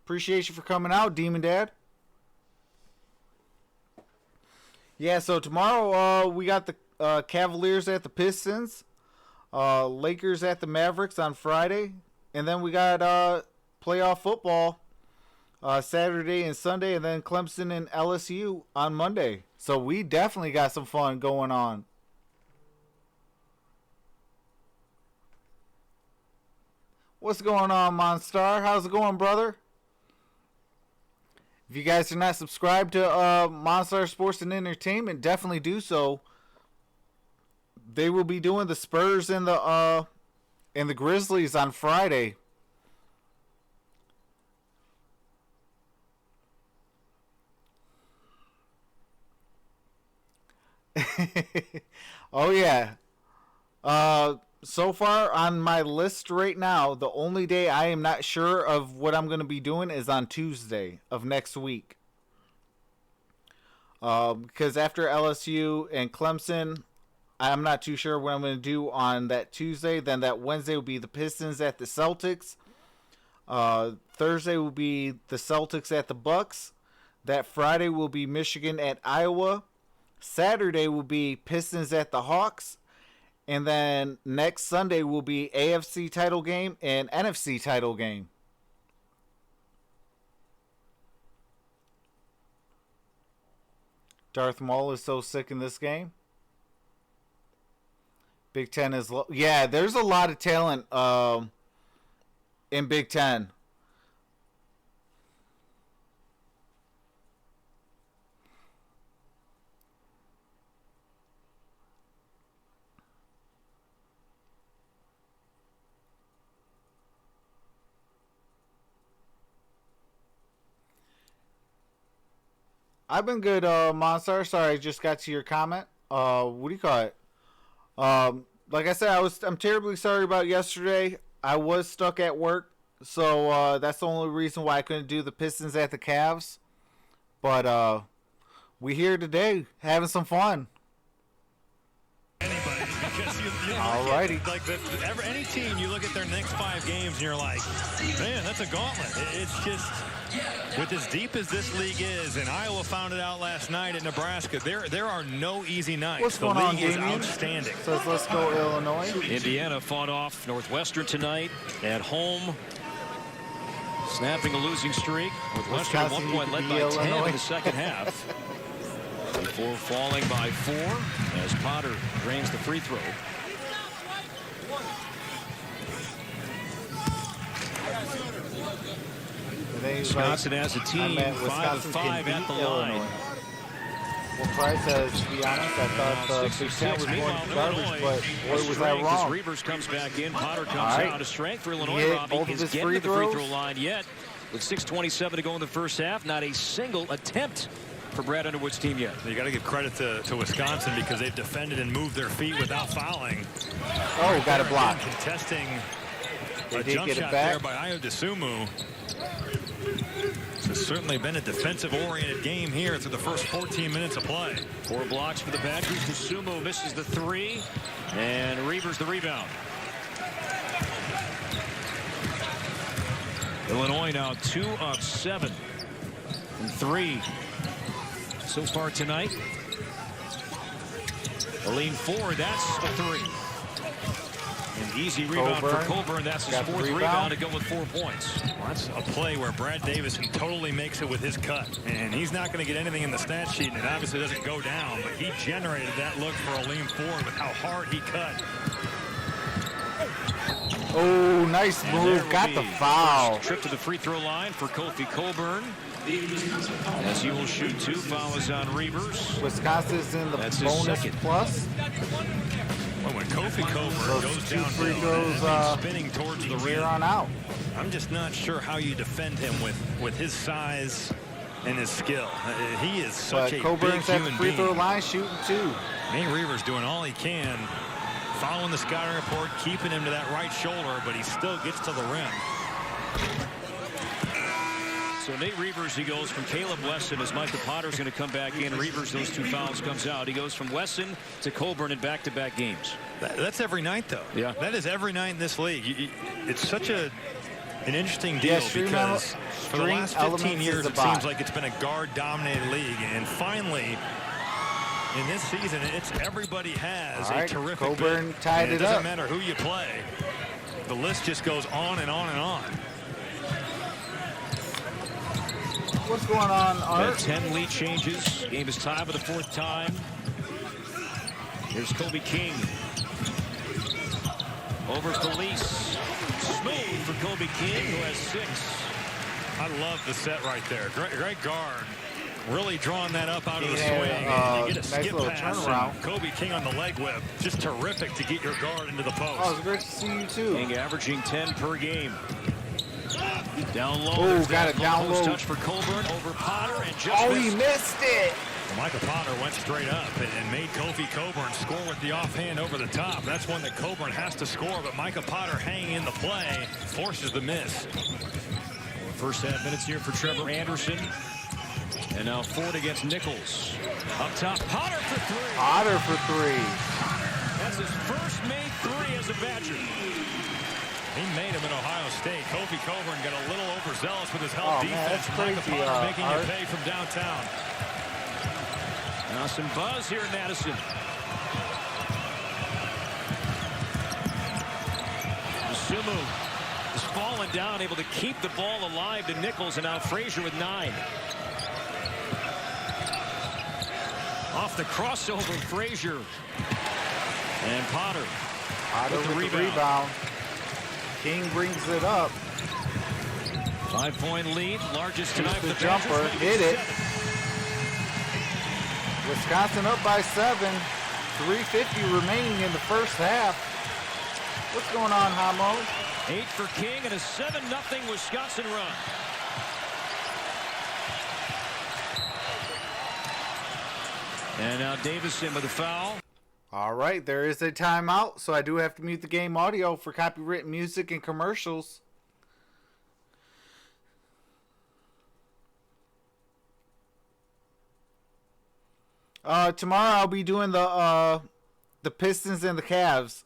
Appreciate you for coming out, Demon Dad. Yeah, so tomorrow we got the Cavaliers at the Pistons, Lakers at the Mavericks on Friday, and then we got playoff football Saturday and Sunday, and then Clemson and LSU on Monday. So we definitely got some fun going on. What's going on, MonStar? How's it going, brother? If you guys are not subscribed to MonStar Sports and Entertainment, definitely do so. They will be doing the Spurs and the Grizzlies on Friday. Oh yeah. So far on my list right now, the only day I am not sure of what I'm going to be doing is on Tuesday of next week. Because after LSU and Clemson, I'm not too sure what I'm going to do on that Tuesday. Then that Wednesday will be the Pistons at the Celtics. Thursday will be the Celtics at the Bucks. That Friday will be Michigan at Iowa. Saturday will be Pistons at the Hawks. And then next Sunday will be AFC title game and NFC title game. Darth Maul is so sick in this game. Big Ten is low. Yeah, there's a lot of talent in Big Ten. I've been good, MonStar. Sorry, I just got to your comment. What do you call it? Like I said, I'm terribly sorry about yesterday. I was stuck at work, so that's the only reason why I couldn't do the Pistons at the Cavs. But we here today having some fun. Anybody, because you Alrighty. Like any team, you look at their next 5 games and you're like, man, that's a gauntlet. It's just, with as deep as this league is, and Iowa found it out last night at Nebraska, there are no easy nights. What's going on, the league is Damien? outstanding. Says let's go Illinois. Indiana fought off Northwestern tonight at home, snapping a losing streak. Northwestern at one point led by 10 in the second half before falling by 4 as Potter drains the free throw. Wisconsin as a team 5 of 5 at the line. Well, Price says, to be honest, I thought the Big Ten was more garbage, but boy, was I wrong. Reavers comes back in. Potter comes out. A strength for Illinois. Robbie is getting to the free throw line yet. With 6:27 to go in the first half, not a single attempt for Brad Underwood's team yet. You got to give credit to Wisconsin because they've defended and moved their feet without fouling. Oh, got a block. Contesting a did jump get it shot back. there by Ayo DeSumo. It's certainly been a defensive-oriented game here through the first 14 minutes of play. 4 blocks for the Badgers. DeSumo misses the 3, and Reavers the rebound. Illinois now 2 of 7 from 3 so far tonight. A lean forward, that's a 3. An easy rebound for Coburn. That's his 4th rebound to go with 4 points. Well, that's a play where Brad Davison totally makes it with his cut. And he's not going to get anything in the stat sheet, and it obviously doesn't go down. But he generated that look for a lean forward with how hard he cut. Oh, nice move. Got the foul. Trip to the free throw line for Kofi Coburn. As he will shoot 2. Foul is on Reavers. Wisconsin's in the bonus plus. Well, when Kofi Coburn goes down free throws spinning towards the here rim on out. I'm just not sure how you defend him with his size and his skill. He is such a Coburn's big at the human free being. throw line shooting 2. Nate Reavers doing all he can, following the scouting report, keeping him to that right shoulder, but he still gets to the rim. So Nate Reavers, he goes from Caleb Wesson as Michael Potter's going to come back in. Reavers, those 2 fouls comes out. He goes from Wesson to Coburn in back-to-back games. That's every night, though. Yeah. That is every night in this league. It's such an interesting deal because for the last 15 years, it seems like it's been a guard-dominated league. And finally, in this season, it's everybody has a terrific Coburn tied it up. It doesn't matter who you play. The list just goes on and on and on. What's going on, Art? 10 lead changes. Game is tied for the 4th time. Here's Kobe King. Over Felice. Smooth for Kobe King, who has 6. I love the set right there. Great guard. Really drawing that up out of the swing. And you get a nice skip pass. Turnaround. Kobe King on the leg whip. Just terrific to get your guard into the post. Oh, it's great to see you, too. King averaging 10 per game. Down low. Oh, got it down low. Touch for Coburn over Potter and just he missed it. Well, Michael Potter went straight up and made Kofi Coburn score with the offhand over the top. That's one that Coburn has to score, but Michael Potter hanging in the play forces the miss. First half minutes here for Trevor Anderson. And now Ford against Nichols. Up top, Potter for 3. Potter for 3. That's his first made 3 as a Badger. He made him in Ohio State. Kofi Coburn got a little overzealous with his help defense. Man, Michael Potter making you pay from downtown. Now some buzz here in Madison. DeSumo is falling down, able to keep the ball alive to Nichols, and now Frazier with 9. Off the crossover, Frazier. And Potter. Potter with the rebound. King brings it up. 5-point lead, largest tonight for the jumper. Hit it. Wisconsin up by 7. 3:50 remaining in the first half. What's going on, Hamo? 8 for King and a 7-0 Wisconsin run. And now Davison with a foul. All right, there is a timeout, so I do have to mute the game audio for copyright music and commercials. Tomorrow I'll be doing the Pistons and the Cavs.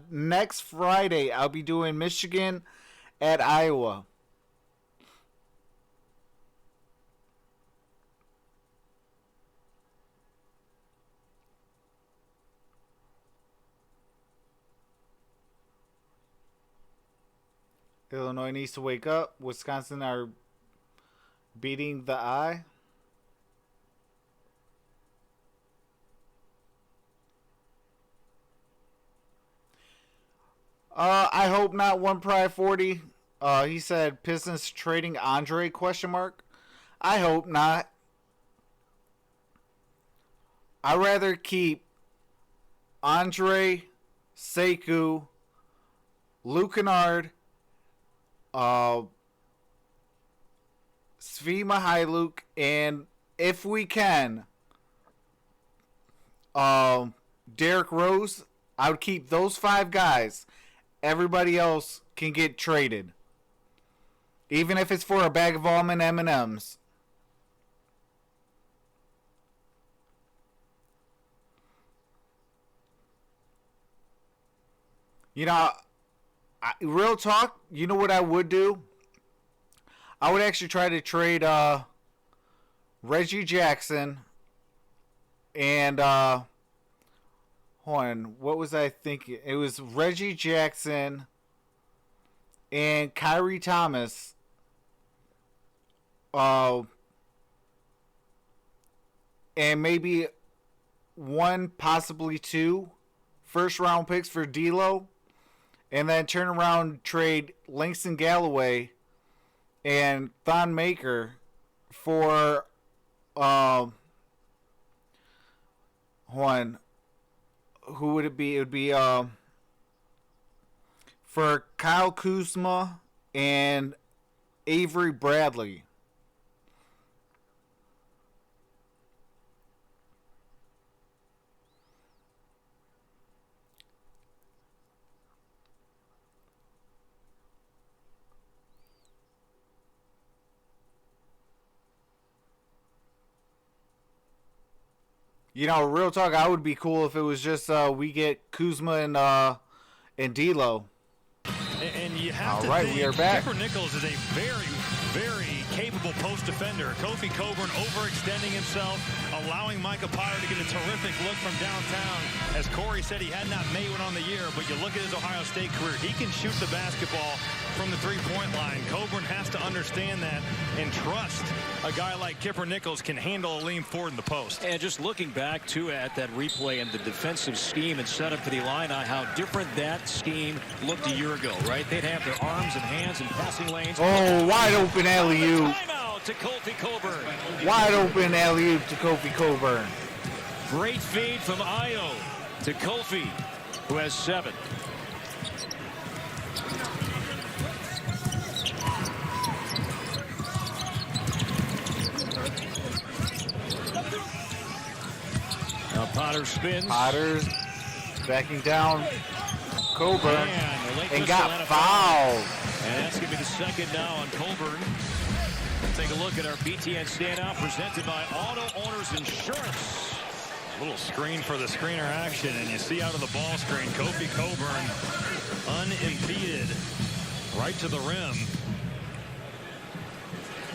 next Friday, I'll be doing Michigan at Iowa. Illinois needs to wake up. Wisconsin are beating the eye. I hope not. One Pride 40. He said Pistons trading Andre ? I hope not. I'd rather keep Andre, Sekou, Luke Kennard, Svi Mihailuk, and if we can, Derrick Rose. I would keep those 5 guys. Everybody else can get traded, even if it's for a bag of almond M&Ms. You know, real talk, you know what I would do? I would actually try to trade Reggie Jackson and hold on, what was I thinking? It was Reggie Jackson and Kyrie Thomas. And maybe 1, possibly 2 first-round picks for D'Lo. And then turn around, trade Langston Galloway and Thon Maker for one. Who would it be? It would be for Kyle Kuzma and Avery Bradley. You know, real talk, I would be cool if it was just we get Kuzma and D'Lo. And you have to think, we are back. Kipper Nichols is a very, very capable post defender. Kofi Coburn overextending himself, allowing Micah Potter to get a terrific look from downtown. As Corey said, he had not made one on the year, but you look at his Ohio State career, he can shoot the basketball from the three-point line. Coburn has to understand that and trust a guy like Kipper Nichols can handle a lean forward in the post. And just looking back, too, at that replay and the defensive scheme and setup for the Illini, how different that scheme looked a year ago, right? They'd have their arms and hands and passing lanes. Oh, wide open alley-oop. Timeout to Kofi Coburn. Wide open alley-oop to Kofi Coburn. Great feed from Ayo to Kofi, who has 7. Now Potter spins. Potter's backing down Coburn and got fouled. And that's going to be the second now on Coburn. Take a look at our BTN standout presented by Auto Owners Insurance. A little screen for the screener action, and you see out of the ball screen, Kofi Coburn unimpeded right to the rim.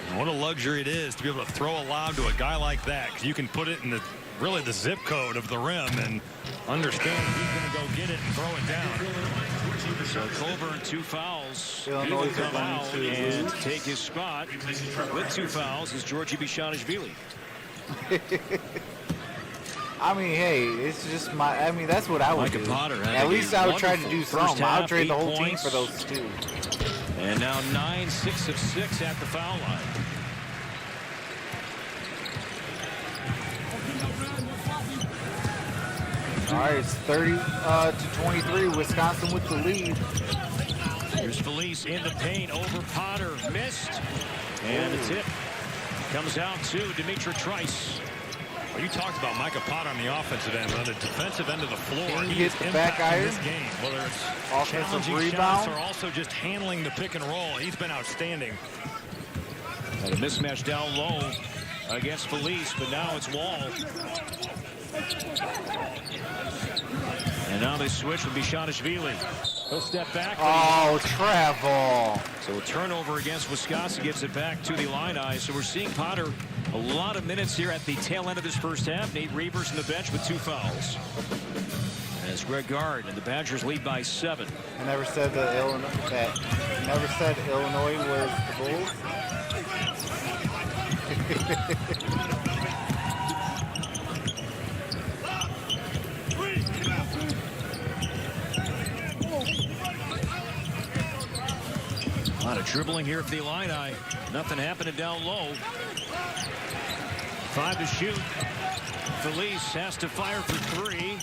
And what a luxury it is to be able to throw a lob to a guy like that, because you can put it in the really the zip code of the rim and understand he's going to go get it and throw it down. So Coburn, 2 fouls. Illinois He will come out and take his spot with 2 fouls is Georgi Bishanishvili. I mean, hey, it's just I mean, that's what I would do. Potter At least I would try to do something. I would trade the whole team for those 2. And now 9, 6 of 6 at the foul line. All right, it's 30 to 23. Wisconsin with the lead. Here's Felice in the paint over Potter. Missed. And the tip comes out to Dimitri Trice. Well, you talked about Micah Potter on the offensive end, but on the defensive end of the floor, he hits the back iron. This game, whether it's offensive challenging rebound shots or also just handling the pick and roll, he's been outstanding. And a mismatch down low against Felice, but now it's Wall. And now they switch with Bishanishvili. He'll step back. Oh, travel. So a turnover against Wisconsin gives it back to the Illini. So we're seeing Potter a lot of minutes here at the tail end of this first half. Nate Reavers on the bench with 2 fouls. As Greg Gard and the Badgers lead by 7. I never said that Illinois was the Bulls. A lot of dribbling here for the Illini. Nothing happening down low. 5 to shoot. Felice has to fire for 3.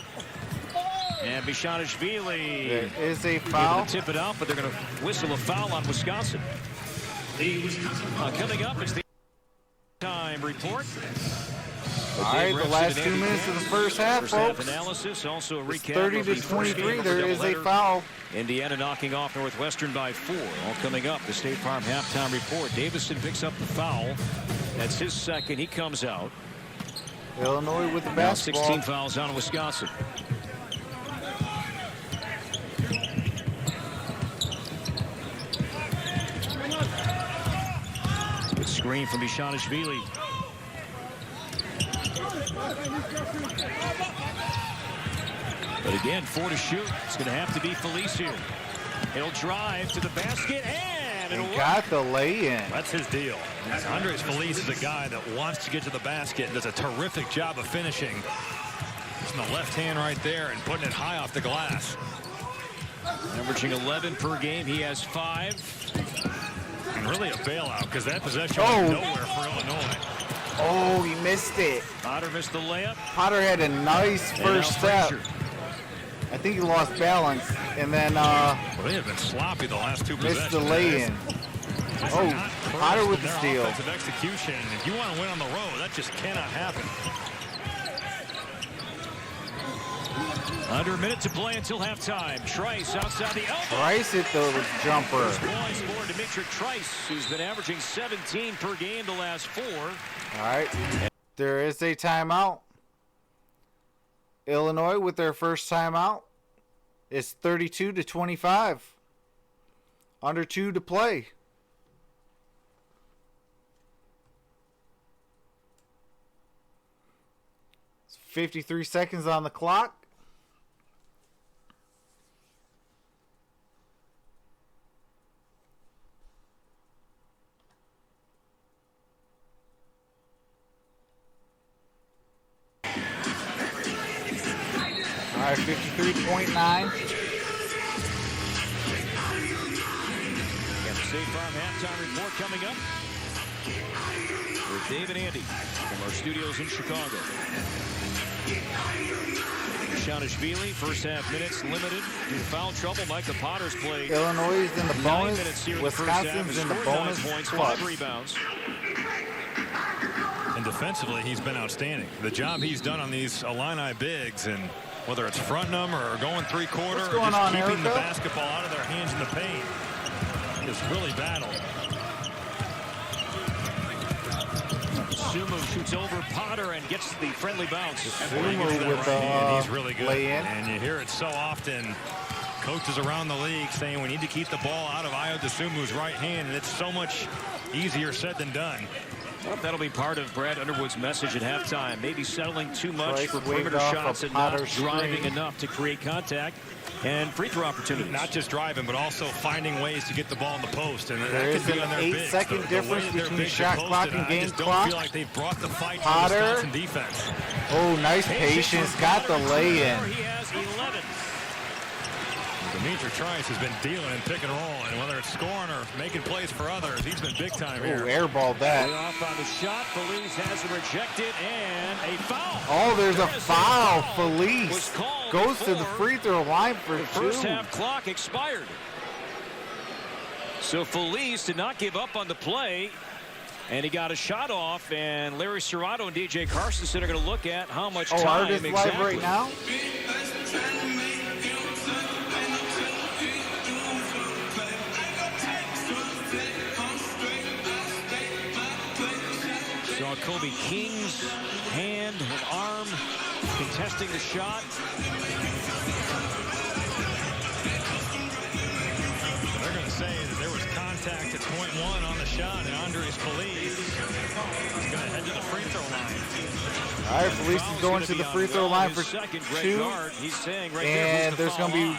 And Bishanishvili. There is a foul. Tip it out, but they're going to whistle a foul on Wisconsin. Coming up, it's the time report. All right, the last 2 minutes of the first half, folks. Analysis, also a recap. 30 to 23. There is a foul. Indiana knocking off Northwestern by 4. All coming up, the State Farm halftime report. Davison picks up the foul. That's his second. He comes out. Illinois with the basketball. 16 fouls on Wisconsin. Good screen from Bishanishvili. But again, 4 to shoot. It's going to have to be Felice here. He'll drive to the basket and it'll got the lay-in. That's his deal. Andres Felice is a guy that wants to get to the basket and does a terrific job of finishing. Using the left hand right there and putting it high off the glass. Averaging 11 per game. He has 5. And really a bailout because that possession went nowhere for Illinois. Oh, he missed it. Potter missed the layup. Potter had a nice first step. I think he lost balance, and then well, they have been sloppy the last 2 possessions. missed the lay-in. Oh, Potter with the steal. Offensive execution. If you want to win on the road, that just cannot happen. Under a minute to play until halftime. Trice outside the elbow. Trice hit the jumper. First points for Dimitri Trice, who's been averaging 17 per game the last 4. All right. There is a timeout. Illinois with their first timeout. It's 32 to 25. Under 2 to play. It's 53 seconds on the clock. All right, 53.9. State Farm halftime report coming up with Dave and Andy from our studios in Chicago. Bishanishvili, first half minutes limited due to foul trouble. Micah Potter's played. Illinois is in the bonus. Wisconsin's in the bonus. Points, 5 rebounds. And defensively, he's been outstanding. The job he's done on these Illini bigs, and whether it's fronting them or going 3-quarter or just keeping the basketball out of their hands in the paint, is really battled. Sumo shoots over Potter and gets the friendly bounce. Sumo with he's really good. And you hear it so often. Coaches around the league saying we need to keep the ball out of Ayo Dosunmu's right hand, and it's so much easier said than done. Well, that'll be part of Brad Underwood's message at halftime. Maybe settling too much for perimeter off shots and not driving enough to create contact and free throw opportunities. Not just driving, but also finding ways to get the ball in the post. And there is an 8-second difference between shot clock and game clock. I feel like they've brought the fight to Potter. Wisconsin defense. Oh, nice patience. Got the lay-in. He has 11. Dimitri Trice has been dealing in pick and roll, and whether it's scoring or making plays for others, he's been big time here. Airballed that. Off on the shot. Felice has it rejected, and a foul. Oh, there's a foul. Felice goes to the free throw line for 2. First half clock expired. So Felice did not give up on the play, and he got a shot off, and Larry Serrato and DJ Carstensen are going to look at how much time Artist exactly. Live right now? Saw Kobe King's hand and arm contesting the shot. They're going to say that there was contact at point one on the shot, and Andres Feliz is going to head to the free throw line. All right, Feliz is going to the free throw line for two, He's saying right and there, there's going to be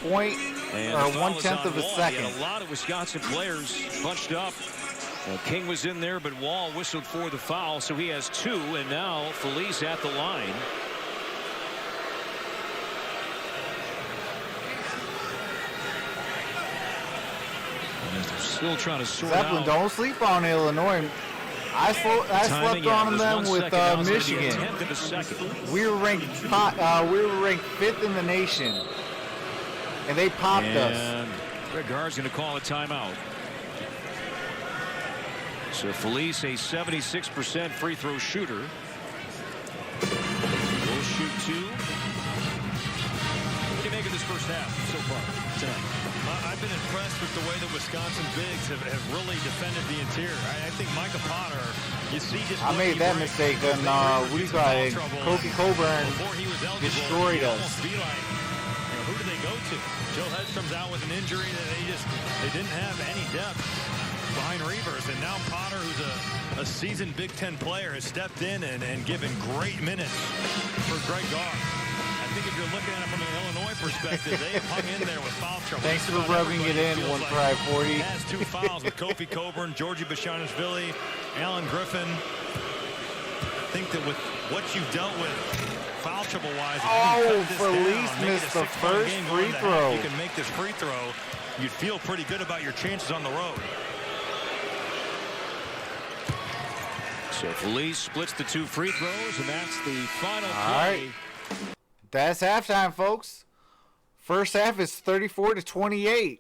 point or 1/10 of a second. A lot of Wisconsin players bunched up. King was in there, but Wall whistled for the foul, so he has two, and now Feliz at the line. And they're still trying to sort Zeppelin, out. don't sleep on Illinois. I slept on them with Michigan. We were ranked 5th in the nation, and they popped us. Greg Gard's going to call a timeout. So Feliz, a 76% free throw shooter, will shoot two. What do you make of this first half so far tonight? I've been impressed with the way that Wisconsin bigs have really defended the interior. I think Micah Potter, you see just I made that mistake, and we got Kofi Coburn destroyed us. Who do they go to? Joe Hedstrom's out with an injury that they didn't have any depth behind Reavers, and now Potter, who's a seasoned Big Ten player, has stepped in and given great minutes for Greg Gard. I think if you're looking at it from an Illinois perspective, they hung in there with foul trouble. Thanks for rubbing it in, 1-5-40. Has two fouls with Kofi Coburn, Georgie Bashanishvili, Alan Griffin. I think that with what you've dealt with foul trouble wise, Feliz missed the first free throw. You can make this free throw, you'd feel pretty good about your chances on the road. So Feliz splits the two free throws, and that's the final play. All right. That's halftime, folks. First half is 34-28.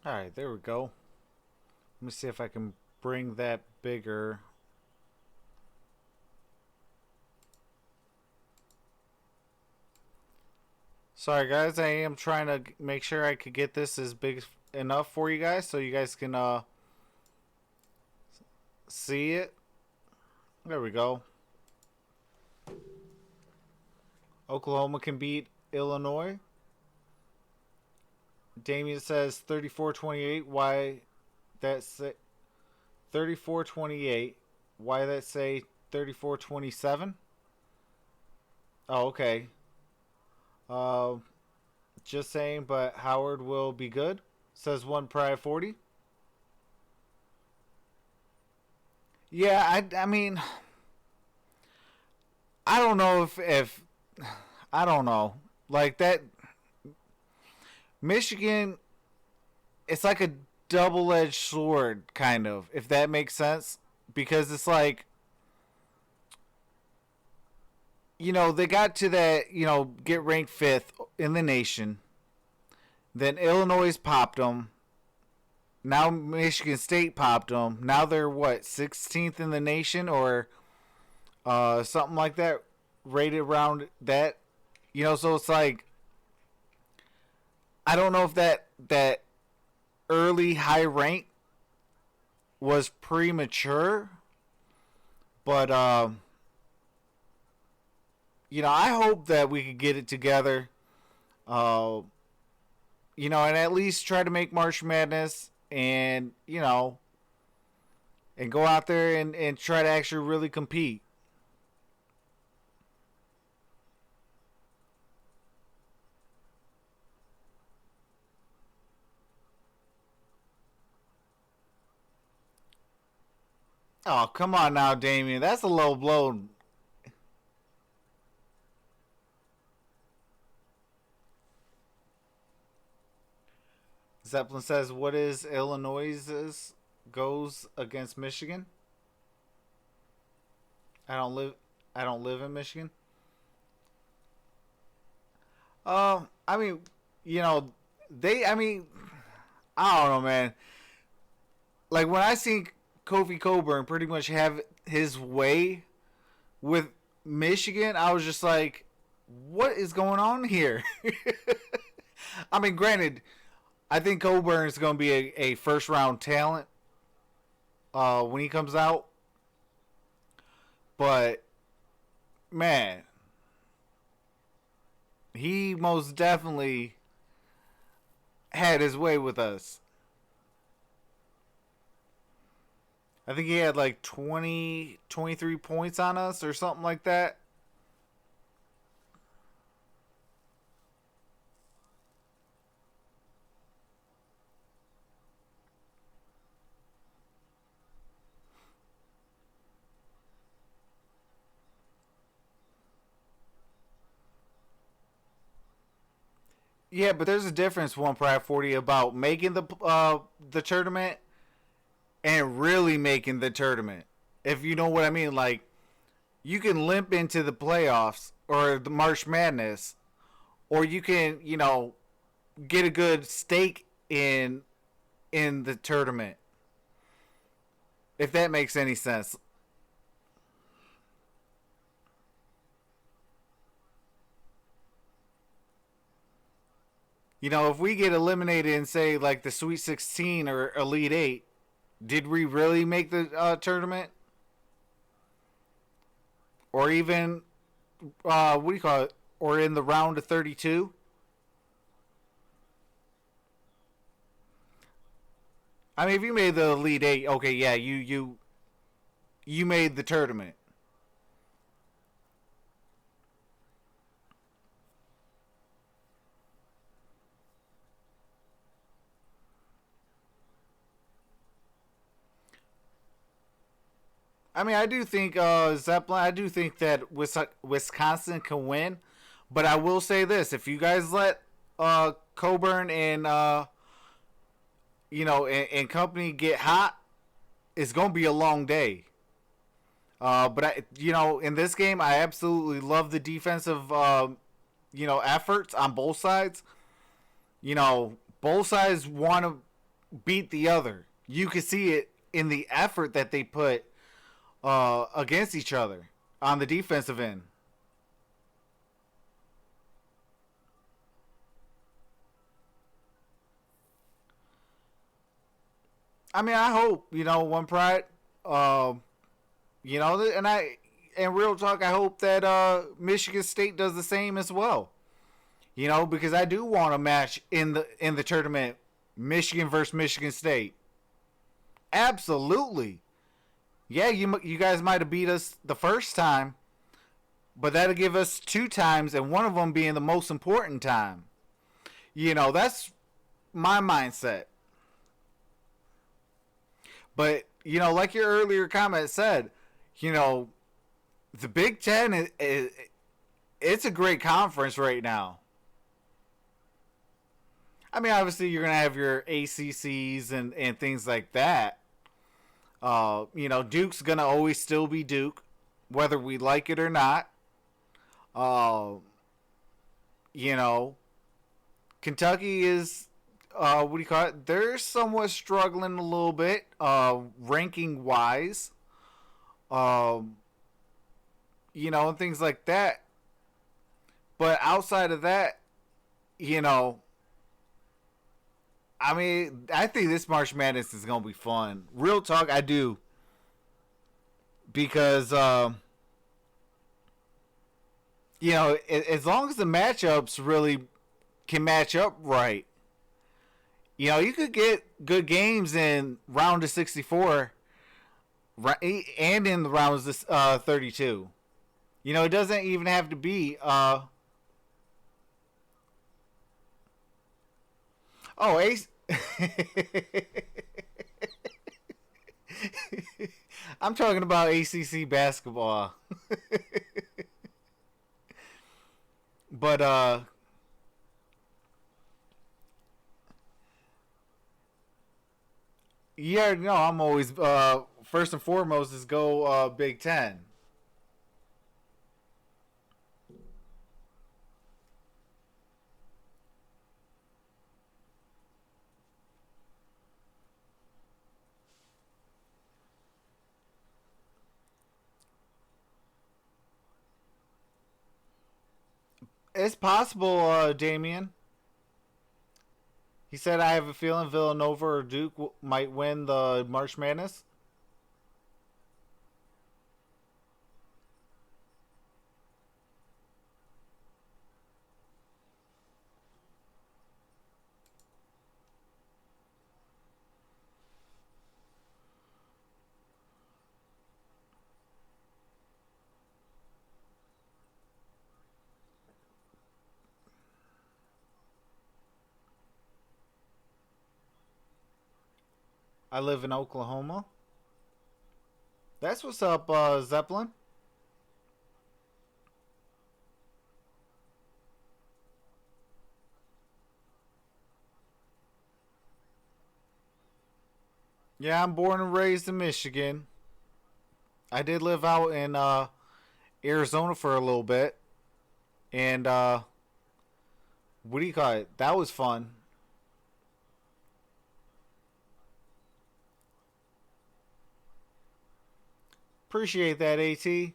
All right, there we go. Let me see if I can bring that bigger. Sorry, guys. I am trying to make sure I could get this as big enough for you guys so you guys can see it. There we go. Oklahoma can beat Illinois. Damien says 34-28. Why that say 34-28? Why that say 34-27? Oh, okay. Just saying, but Howard will be good. Says 1-Pride-40. Yeah, I mean, I don't know if I don't know. Like that Michigan, it's like a double-edged sword, kind of, if that makes sense. Because it's like, you know, they got to that, you know, get ranked 5th in the nation. Then Illinois popped them. Now Michigan State popped them. Now they're, what, 16th in the nation or something like that, rated around that. You know, so it's like, I don't know if that early high rank was premature, but you know, I hope that we could get it together. You and at least try to make March Madness and, and go out there and try to actually really compete. Oh, come on now, Damien. That's a low blow. Zeppelin says, what is Illinois's goes against Michigan? I don't live in Michigan. I mean, I don't know, man. Like, when I see Kofi Cockburn pretty much have his way with Michigan, I was just like, what is going on here? I mean, granted, I think Cockburn is going to be a first-round talent when he comes out. But, man, he most definitely had his way with us. I think he had like 23 points on us or something like that. Yeah, but there's a difference, One Pride 40, about making the tournament and really making the tournament. If you know what I mean, like, you can limp into the playoffs or the March Madness, or you can, get a good stake in the tournament. If that makes any sense. If we get eliminated in, say, like the Sweet 16 or Elite 8, did we really make the tournament? Or even, what do you call it? Or in the round of 32? I mean, if you made the Elite 8, okay, yeah, you made the tournament. I mean, I do think Zeppelin. I do think that Wisconsin can win, but I will say this: if you guys let Cockburn and and company get hot, it's gonna be a long day. But in this game, I absolutely love the defensive efforts on both sides. Both sides want to beat the other. You can see it in the effort that they put against each other on the defensive end. I mean, I hope, One Pride, and real talk, I hope that Michigan State does the same as well. Because I do want a match in the tournament, Michigan versus Michigan State. Absolutely. Yeah, you guys might have beat us the first time, but that'll give us 2 times, and one of them being the most important time. That's my mindset. But, like your earlier comment said, the Big Ten, it's a great conference right now. I mean, obviously, you're going to have your ACCs and things like that. Duke's going to always still be Duke, whether we like it or not. Kentucky is, what do you call it? They're somewhat struggling a little bit, ranking wise. And things like that. But outside of that, I mean, I think this March Madness is going to be fun. Real talk, I do. Because, as long as the matchups really can match up right, You could get good games in round of 64 and in the rounds of 32. It doesn't even have to be. Ace. I'm talking about ACC basketball. But yeah, no, I'm always first and foremost is go Big Ten. It's possible, Damien. He said, I have a feeling Villanova or Duke might win the March Madness. I live in Oklahoma. That's what's up, Zeppelin. Yeah, I'm born and raised in Michigan. I did live out in Arizona for a little bit. And what do you call it? That was fun. Appreciate that, AT.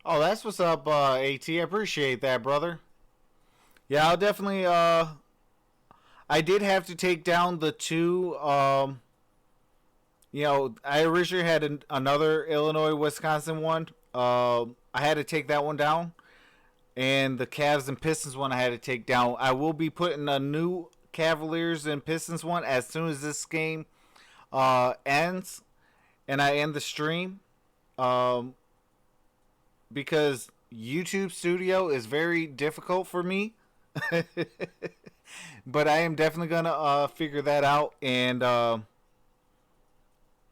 Oh, that's what's up, AT. I appreciate that, brother. Yeah, I'll definitely. I did have to take down the two. I originally had another Illinois Wisconsin one. I had to take that one down, and the Cavs and Pistons one I had to take down. I will be putting a new Cavaliers and Pistons one as soon as this game ends, and I end the stream. Because YouTube Studio is very difficult for me. But I am definitely going to figure that out, and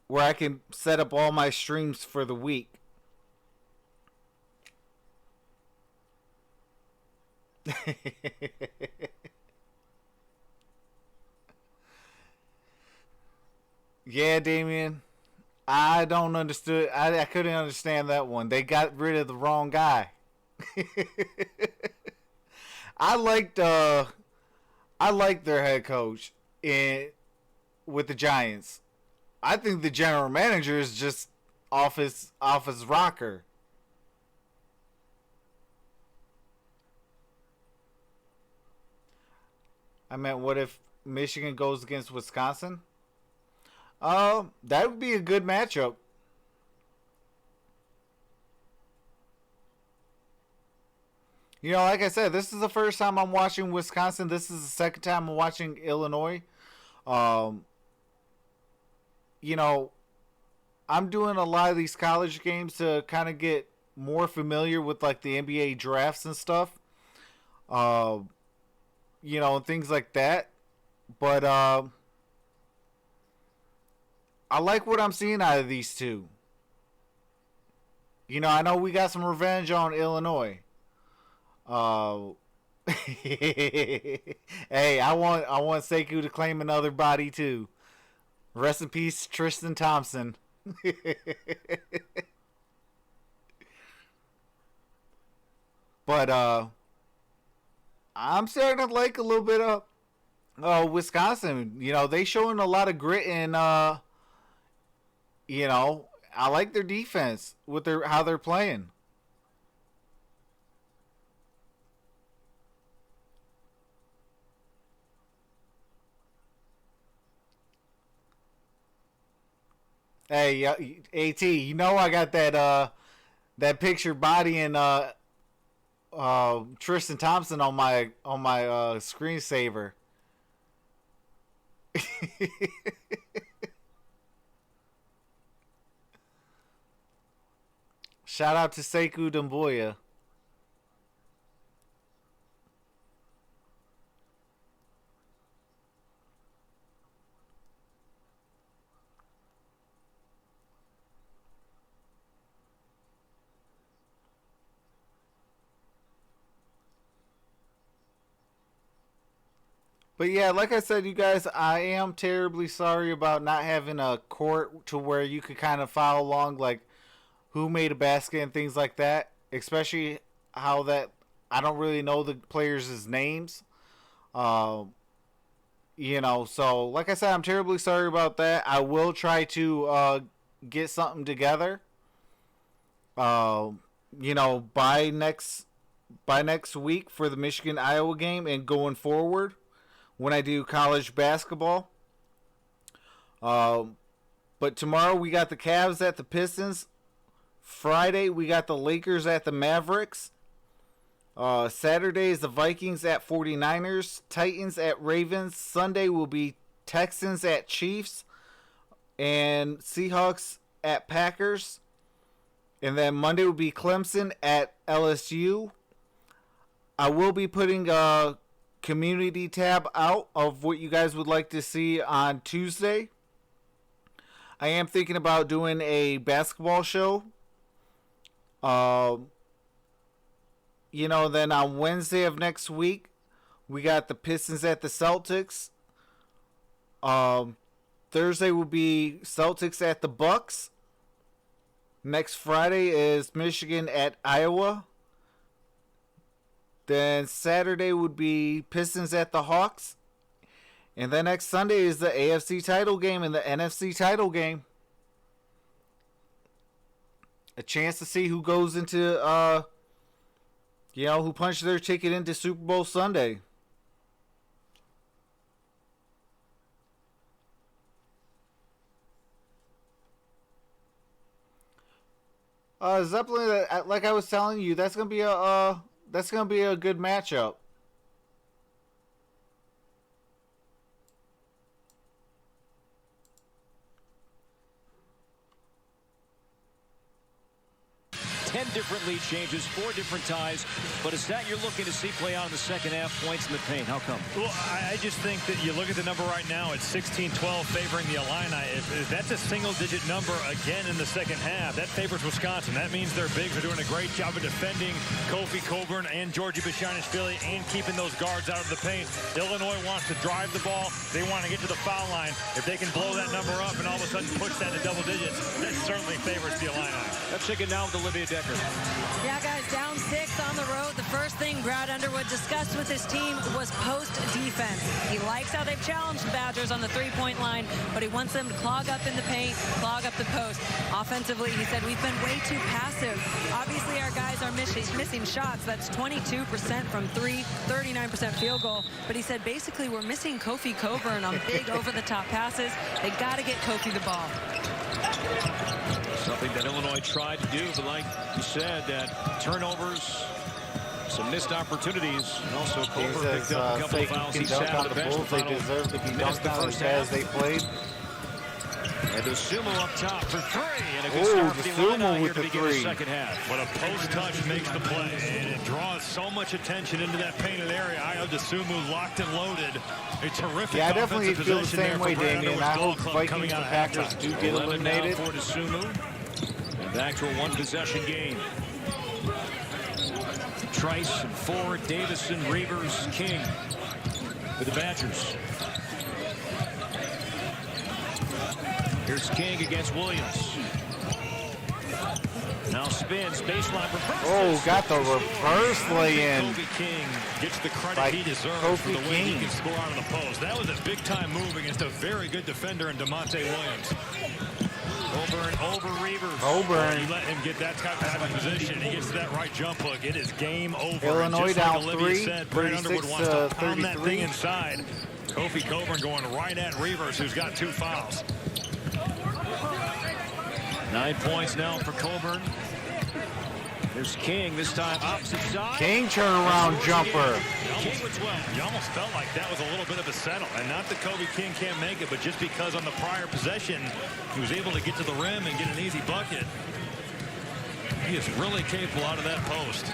where I can set up all my streams for the week. Yeah, Damien. I don't understood. I couldn't understand that one. They got rid of the wrong guy. I liked their head coach with the Giants. I think the general manager is just off his rocker. I meant, what if Michigan goes against Wisconsin? That would be a good matchup. Like I said, this is the first time I'm watching Wisconsin. This is the second time I'm watching Illinois. Um, I'm doing a lot of these college games to kind of get more familiar with like the NBA drafts and stuff. Uh, and things like that. But I like what I'm seeing out of these two. I know we got some revenge on Illinois. Hey, I want Sekou to claim another body too. Rest in peace, Tristan Thompson. But I'm starting to like a little bit of Wisconsin. You know, they showing a lot of grit and you know, I like their defense with how they're playing. Hey, AT, you know I got that picture bodying Tristan Thompson on my screensaver. Shout out to Sekou Doumbouya. But yeah, like I said, you guys, I am terribly sorry about not having a court to where you could kind of follow along, like who made a basket and things like that. Especially how that I don't really know the players' names. You know, so like I said, I'm terribly sorry about that. I will try to get something together. You know, by next week for the Michigan Iowa game and going forward when I do college basketball. But tomorrow we got the Cavs at the Pistons. Friday we got the Lakers at the Mavericks. Saturday is the Vikings at 49ers. Titans at Ravens. Sunday will be Texans at Chiefs. And Seahawks at Packers. And then Monday will be Clemson at LSU. I will be putting a community tab out of what you guys would like to see on Tuesday. I am thinking about doing a basketball show. You know, then on Wednesday of next week, we got the Pistons at the Celtics. Thursday will be Celtics at the Bucks. Next Friday is Michigan at Iowa. Then Saturday would be Pistons at the Hawks. And then next Sunday is the AFC title game and the NFC title game. A chance to see who goes into, you know, who punched their ticket into Super Bowl Sunday. Zeppelin, like I was telling you, that's gonna be a good matchup. Different lead changes, 4 different ties, but is that you're looking to see play out in the second half, points in the paint? How come? Well, I just think that you look at the number right now, it's 16-12 favoring the Illini. If that's a single-digit number again in the second half, that favors Wisconsin. That means their bigs are doing a great job of defending Kofi Coburn and Georgie Bishanishvili and keeping those guards out of the paint. Illinois wants to drive the ball. They want to get to the foul line. If they can blow that number up and all of a sudden push that to double digits, that certainly favors the Illini. Let's check it now with Olivia Decker. Yeah, guys, down 6 on the road. The first thing Brad Underwood discussed with his team was post defense. He likes how they've challenged the Badgers on the three-point line, but he wants them to clog up in the paint, clog up the post. Offensively, he said, we've been way too passive. Obviously, our guys are missing shots. That's 22% from 3, 39% field goal. But he said, basically, we're missing Kofi Coburn on big over-the-top passes. They got to get Kofi the ball. Something that Illinois tried to do, but like you said, that turnovers, some missed opportunities, and also Coburn picked up a couple of fouls. He sat on the bench. They deserve to be dunked on as bad as they played. And the Sumo up top for 3, and a good start for the Illini here to begin the second half. But a post touch makes the play, and it draws so much attention into that painted area. Ayo Dosunmu locked and loaded. A terrific I definitely offensive feel the possession same way, Damien. I hope Vikings and Packers do get 11 eliminated. now for Dosunmu. And back to a one-possession game. Trice and Ford, Davison, Reavers, King for the Badgers. Here's King against Williams. Now spins, baseline reverse. Oh, got the reverse lay-in. Kobe King gets the credit he deserves for the way he can score out of the post. That was a big-time move against a very good defender in DeMonte Williams. Coburn over Reavers. Coburn. You let him get that type of position. He gets to that right jump hook. It is game over. Illinois just like down Olivia 3, said, Brad Underwood wants to pound that 33. thing inside. Kofi Coburn going right at Reavers, who's got 2 fouls. 9 points now for Coburn. There's King, this time opposite side. King turnaround jumper. King with 12. You almost felt like that was a little bit of a settle. And not that Kobe King can't make it, but just because on the prior possession, he was able to get to the rim and get an easy bucket. He is really capable out of that post.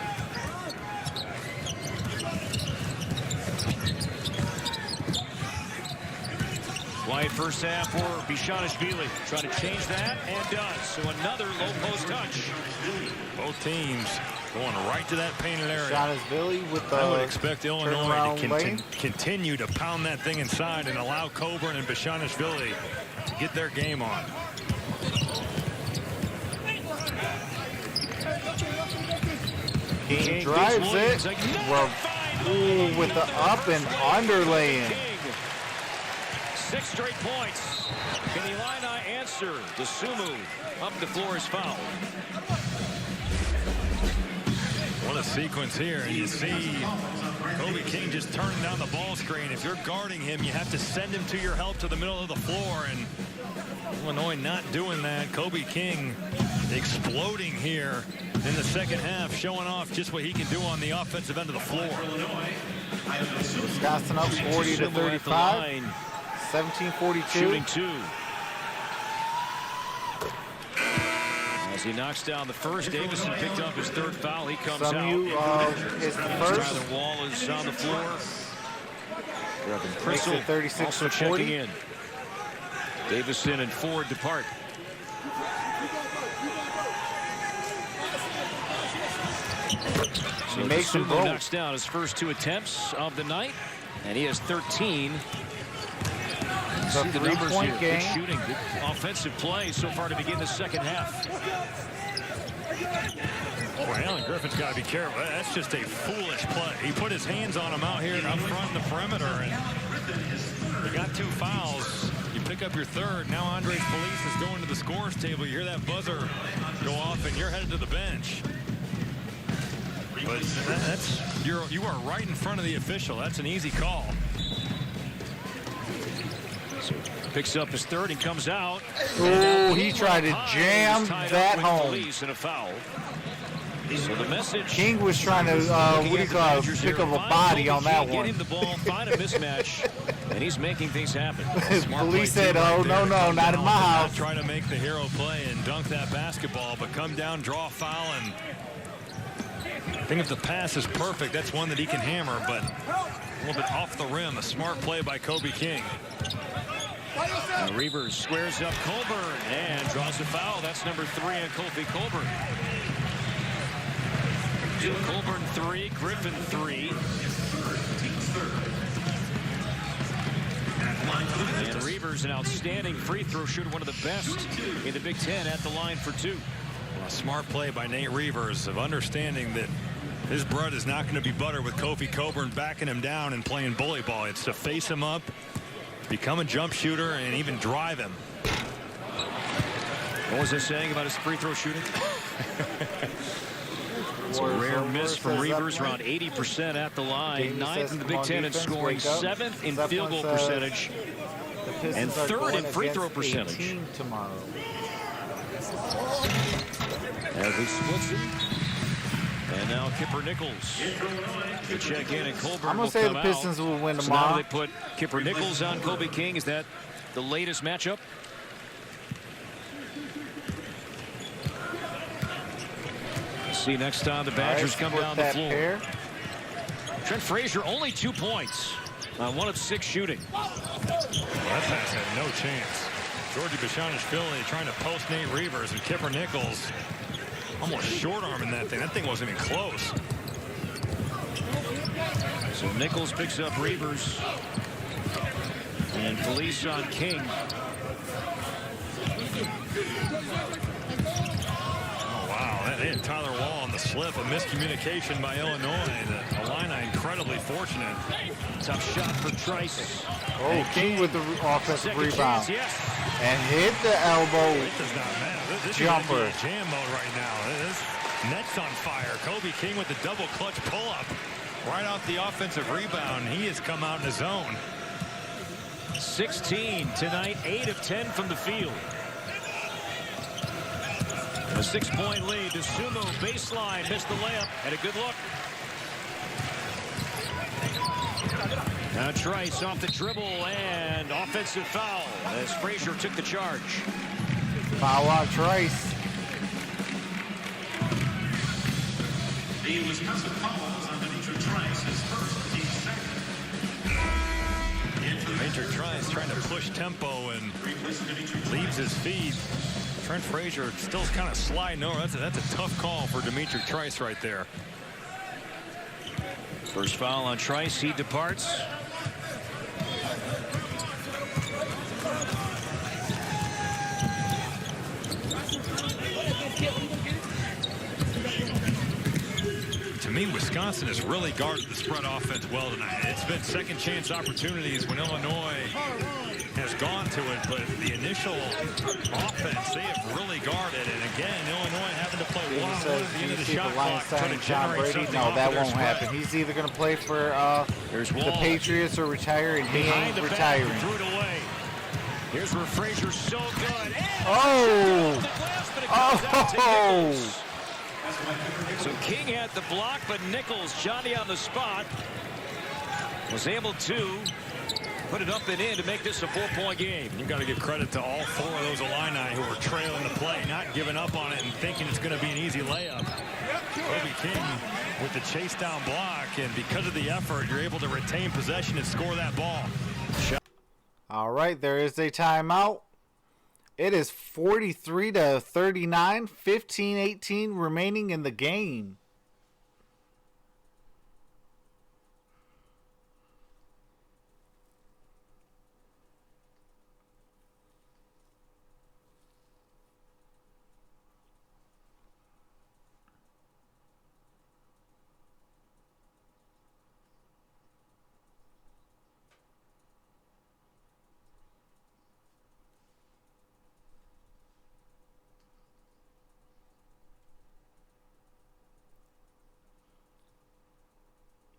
Wide first half for Bishanishvili. Trying to change that and does. So another low post touch. Both teams going right to that painted area. Bishanishvili with the I would expect Illinois to turnaround continue to pound that thing inside and allow Coburn and Bishanishvili to get their game on. King drives it. Ooh, with the up and under lay-in. 6 straight points. Can the Illini answer? The Sumu up the floor is fouled. What a sequence here. And you see Kobe King just turning down the ball screen. If you're guarding him, you have to send him to your help to the middle of the floor. And Illinois not doing that. Kobe King exploding here in the second half, showing off just what he can do on the offensive end of the floor. Wisconsin up 40-35. 17-42. Shooting 2. As he knocks down the first, Davison picked up his 3rd foul. He comes out. Is the first. Tyler Wall is on the floor. Makes it 36 also to 40. checking in. Davison and Ford depart. So he makes them both. Knocks down his first 2 attempts of the night, and he has 13. It's a 3-point game. Good shooting, good offensive play so far to begin the second half. Boy, Alan Griffin's got to be careful. That's just a foolish play. He put his hands on him out here up front in the perimeter, and you got 2 fouls. You pick up your 3rd. Now Andres Feliz is going to the scorer's table. You hear that buzzer go off, and you're headed to the bench. But you are right in front of the official. That's an easy call. Picks up his 3rd and comes out. Oh, he tried to jam that home. And a foul. So the message. King was trying to, pick up a body on that one. Get him the ball, find a mismatch, and he's making things happen. Police said, oh, no, not in my house. Try to make the hero play and dunk that basketball, but come down, draw a foul, and I think if the pass is perfect, that's one that he can hammer, but a little bit off the rim. A smart play by Kobe King. Reavers squares up Coburn and draws a foul. That's number 3 on Kofi Coburn. Coburn 3, Griffin 3. And Reavers, an outstanding free throw shooter, one of the best in the Big Ten at the line for 2. A smart play by Nate Reavers of understanding that his bread is not going to be butter with Kofi Coburn backing him down and playing bully ball. It's to face him up, become a jump shooter, and even drive him. What was I saying about his free throw shooting? It's a rare miss from Reavers, around 80% at the line. 9th in the Big Ten in scoring, 7th in field goal percentage, and 3rd in free throw percentage. Tomorrow. As he splits it. And now Kipper Nichols to check in, and Colburn I'm going to say the Pistons will win tomorrow. So now they put Kipper Nichols on Kobe King. Is that the latest matchup? See next time the Badgers come down the floor. Pair. Trent Frazier only 2 points on 1 of 6 shooting. That pass had no chance. Georgie Bishanishvili trying to post Nate Reavers, and Kipper Nichols almost short arming that thing. That thing wasn't even close. So Nichols picks up Reavers. And Felice on King. Oh, wow. They had Tyler Wall on the slip. A miscommunication by Illinois. The Illini incredibly fortunate. Tough shot for Trice. Oh, King with the offensive rebound. Chance, yes. And hit the elbow. It does not matter. This Jumper. is jam mode right now. This net's on fire. Kobe King with the double clutch pull-up. Right off the offensive rebound. He has come out in his zone. 16 tonight, 8 of 10 from the field. A 6-point lead. The Sumo baseline missed the layup. Had a good look. Now Trice off the dribble and offensive foul as Frazier took the charge. Foul on Trice. The Wisconsin foul was on Demetric Trice, his first, team second. Major Trice trying to push tempo and leaves his feet. Trent Frazier still kind of sliding over. That's a tough call for Demetric Trice right there. First foul on Trice. He departs. To me, Wisconsin has really guarded the spread offense well tonight. It's been second chance opportunities when Illinois has gone to it, but the initial offense, they have really guarded. And again, Illinois having to play one at the end of the shot clock, trying to generate something. No, that won't spread. happen. He's either going to play for the Patriots or retire, and he Behind ain't the retiring. back, threw it away. Here's where Frazier's so good. And Oh! the glass, but it comes out to Oh! Nichols. So King had the block, but Nichols, Johnny on the spot, was able to put it up and in to make this a 4-point game. You've got to give credit to all four of those Illini who were trailing the play, not giving up on it and thinking it's going to be an easy layup. Kobe King with the chase down block, and because of the effort, you're able to retain possession and score that ball. All right, there is a timeout. It is 43-39, 15-18 remaining in the game.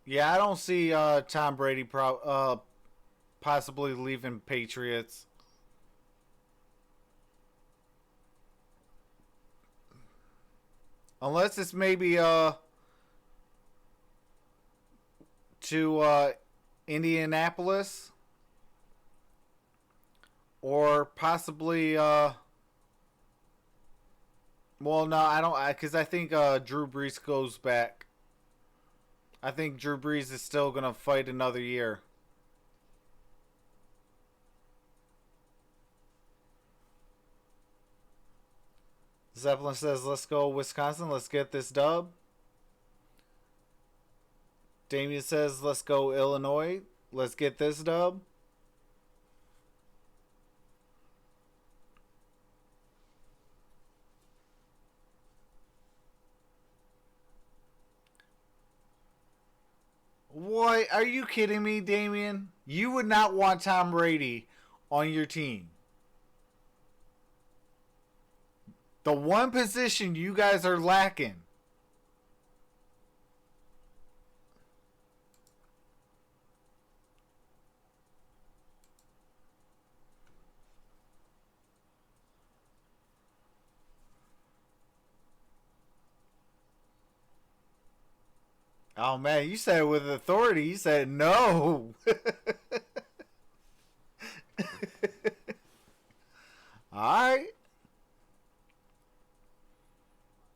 Yeah, I don't see Tom Brady possibly leaving Patriots. Unless it's maybe to Indianapolis. Or possibly well, no, I don't, because I think Drew Brees goes back. I think Drew Brees is still going to fight another year. Zeppelin says, let's go Wisconsin. Let's get this dub. Damien says, let's go Illinois. Let's get this dub. What? Are you kidding me, Damien? You would not want Tom Brady on your team. The one position you guys are lacking. Oh, man, you said it with authority. You said no. All right.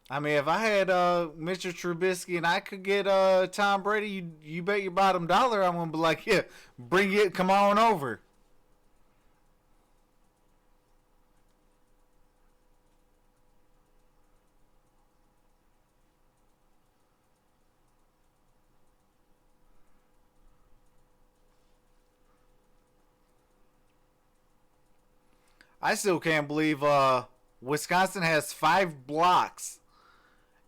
I mean, if I had Mr. Trubisky and I could get Tom Brady, you bet your bottom dollar I'm going to be like, yeah, bring it, come on over. I still can't believe Wisconsin has 5 blocks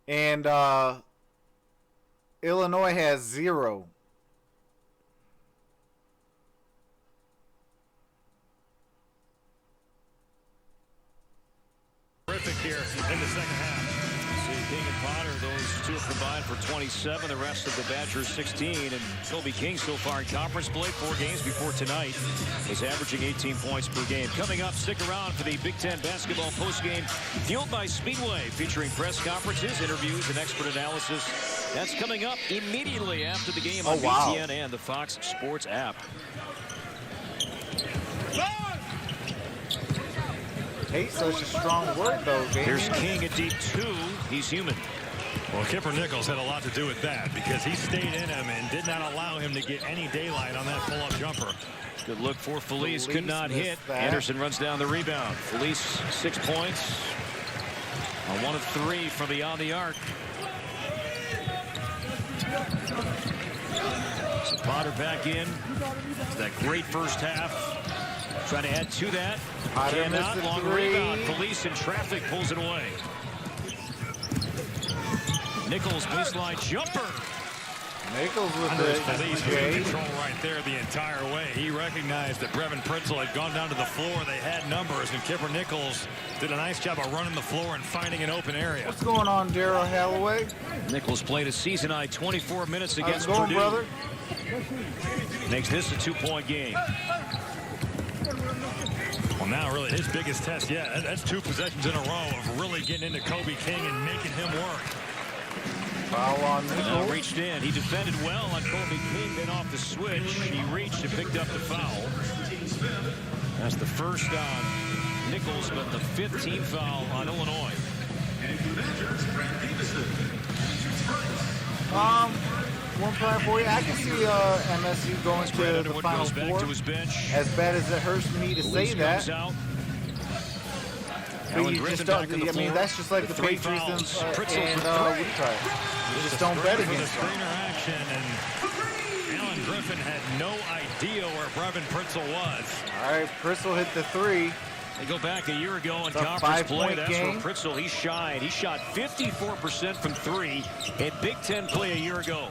and Illinois has 0. Terrific here in the second half. King and Potter, those two have combined for 27. The rest of the Badgers 16. And Kobe King so far in conference play 4 games before tonight is averaging 18 points per game. Coming up, stick around for the Big Ten basketball postgame fueled by Speedway, featuring press conferences, interviews, and expert analysis. That's coming up immediately after the game on BTN and the Fox Sports app. Hate's such a strong word, though, Damien. Here's King at deep 2. He's human. Well, Kipper Nichols had a lot to do with that because he stayed in him and did not allow him to get any daylight on that pull-up jumper. Good look for Felice. Could not hit. Anderson runs down the rebound. Felice 6 points. On 1 of 3 from beyond the arc. So Potter back in. That great first half. Trying to add to that. Cannot. Long rebound. Felice in traffic pulls it away. Nichols baseline jumper. Nichols with the Felice was in control right there the entire way. He recognized that Brevin Pritzel had gone down to the floor. They had numbers, and Kipper Nichols did a nice job of running the floor and finding an open area. What's going on, Darryl Halloway? Nichols played a season-high 24 minutes against How's it going, Purdue. brother? Makes this a 2-point game. Well, now really his biggest test yet. That's 2 possessions in a row of really getting into Kobe King and making him work. Foul on Nichols. Reached in. He defended well on Kobe King. Then off the switch, he reached and picked up the foul. That's the first on Nichols, but the 15th foul on Illinois. One plan for you. I can see MSU going to the Final Four. To his bench. As bad as it hurts me to say that. But you just don't, I mean, that's just like the Patriots and Utah. You just don't bet against them. Screener action, and Alan Griffin had no idea where Brevin Pritzel was. All right, Pritzel hit the 3. They go back a year ago in conference play. That's where Pritzel, he shined. He shot 54% from 3 in Big Ten play a year ago.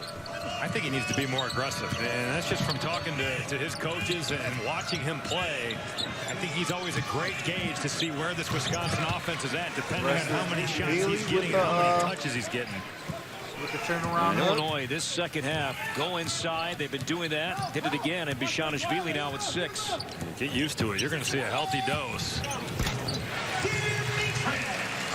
I think he needs to be more aggressive, and that's just from talking to his coaches and watching him play. I think he's always a great gauge to see where this Wisconsin offense is at, depending on how many shots he's getting and how many touches he's getting. With the turnaround. Illinois, this second half, go inside. They've been doing that. Did it again, and Bishanishvili now with 6. Get used to it. You're going to see a healthy dose.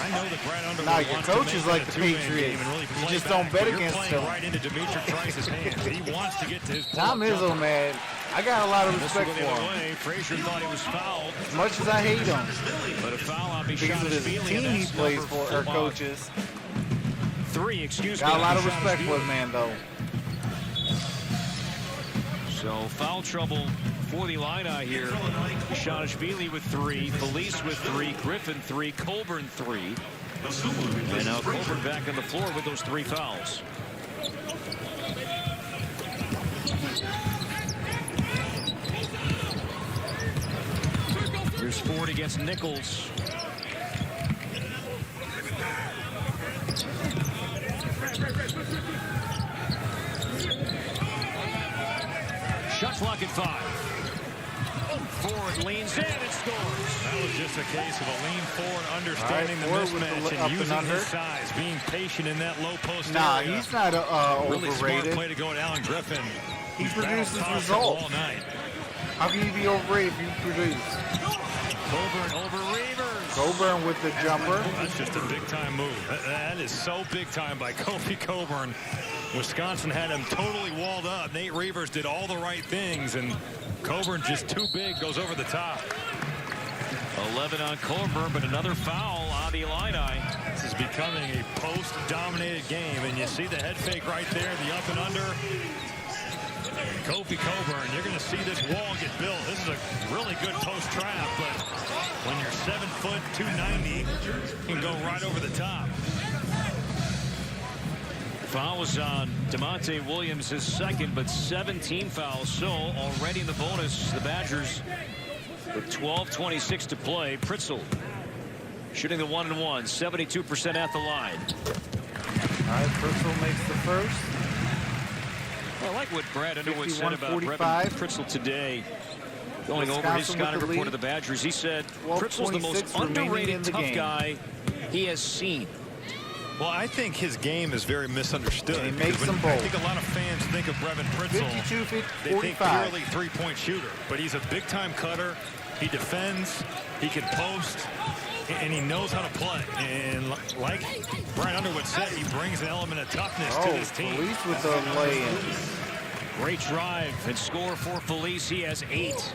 I know that Brad Underwood now your coach is like the Patriots. Really you just don't bet against him. Right into Dimitri Trice's hands. He wants to get to his Tom Izzo, man. I got a lot of respect for him. Frazier thought he was fouled. As much as I hate him. But a foul on because of his team he plays for, or coaches. 3, excuse me. Got a lot of respect for the man, though. So foul trouble for the Illini here. Bishanishvili with 3, Felice with 3, Griffin 3, Colburn 3. And now Colburn back on the floor with those 3 fouls. Here's Ford against Nichols. Shot clock at 5. Ford leans in and scores. That was just a case of a lean forward, understanding the mismatch and using his size, being patient in that low post area. Nah, he's not really overrated. Smart play to go at Alan Griffin. He produces results. All night. How can you be overrated if you produce? Colburn over Reavers. Colburn with the jumper. That's just a big-time move. That is so big-time by Kofi Colburn. Wisconsin had him totally walled up. Nate Reavers did all the right things, and Colburn just too big, goes over the top. 11 on Colburn, but another foul on the Illini. This is becoming a post-dominated game, and you see the head fake right there, the up and under. Kofi Colburn, you're going to see this wall get built. This is a really good post trap, but when you're 7 foot, 290, you can go right over the top. Foul was on DeMonte Williams, his second, but 17 fouls. So already in the bonus, the Badgers With 12:26 to play, Troxel shooting the 1-1, 72% at the line. All right, Troxel makes the first. I like what Brad Underwood said about Troxel today. Going over his scouting report of the Badgers, he said Troxel's the most underrated tough guy he has seen. Well, I think his game is very misunderstood. And he makes them both. I think a lot of fans think of Brevin Troxel. 52-45. They think purely three-point shooter, but he's a big-time cutter. He defends, he can post, and he knows how to play. And like Brad Underwood said, he brings an element of toughness to this team. Felice with the lay-in. Great drive and score for Felice. He has 8.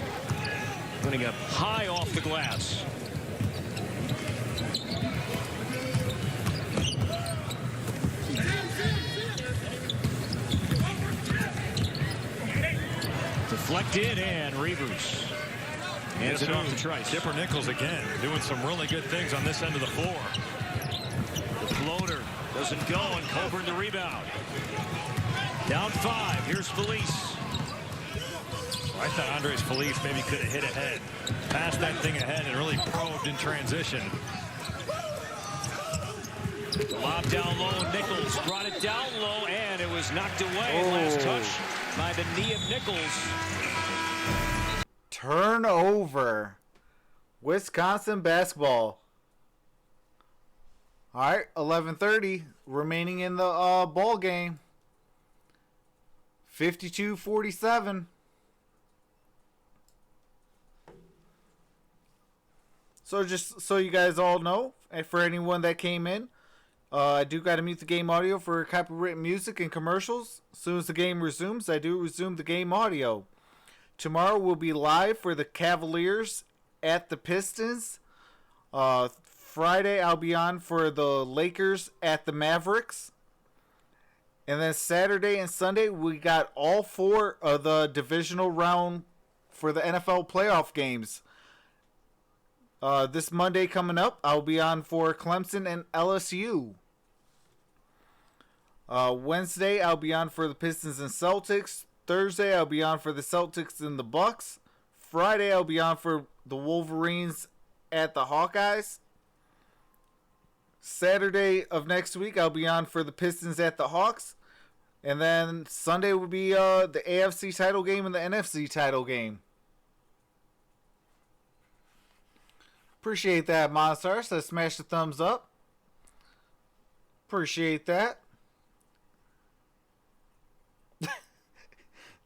Putting up high off the glass. Deflected, and Reavers hands it off to Trice. Dipper Nichols again doing some really good things on this end of the floor. The floater doesn't go, and Coburn the rebound. Down 5. Here's Felice. I thought Andres Felice maybe could have hit ahead, passed that thing ahead, and really probed in transition. The lob down low. Nichols brought it down low, and it was knocked away. Last touch by the knee of Nichols. Turnover. Wisconsin basketball. All right, 11:30 remaining in the ball game. 52-47. So just so you guys all know, and for anyone that came in, I do got to mute the game audio for copyrighted music and commercials. As soon as the game resumes, I do resume the game audio. Tomorrow we'll be live for the Cavaliers at the Pistons. Friday I'll be on for the Lakers at the Mavericks. And then Saturday and Sunday we got all 4 of the divisional round for the NFL playoff games. This Monday coming up, I'll be on for Clemson and LSU. Wednesday, I'll be on for the Pistons and Celtics. Thursday, I'll be on for the Celtics and the Bucks. Friday, I'll be on for the Wolverines at the Hawkeyes. Saturday of next week, I'll be on for the Pistons at the Hawks. And then Sunday will be the AFC title game and the NFC title game. Appreciate that, MonStar. So smash the thumbs up. Appreciate that.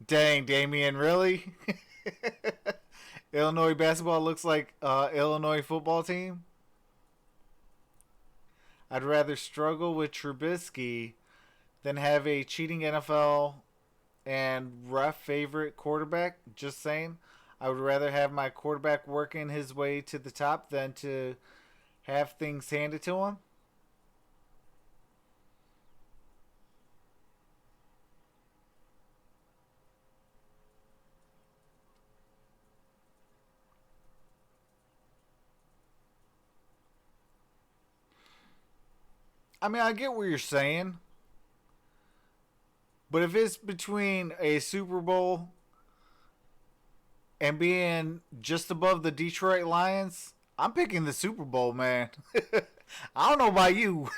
Dang, Damien, really? Illinois basketball looks like Illinois football team. I'd rather struggle with Trubisky than have a cheating NFL and ref favorite quarterback. Just saying. I would rather have my quarterback working his way to the top than to have things handed to him. I mean, I get what you're saying. But if it's between a Super Bowl and being just above the Detroit Lions, I'm picking the Super Bowl, man. I don't know about you.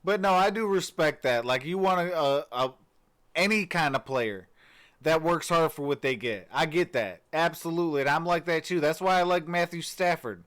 But no, I do respect that. Like, you want any kind of player that works hard for what they get. I get that. Absolutely. And I'm like that too. That's why I like Matthew Stafford.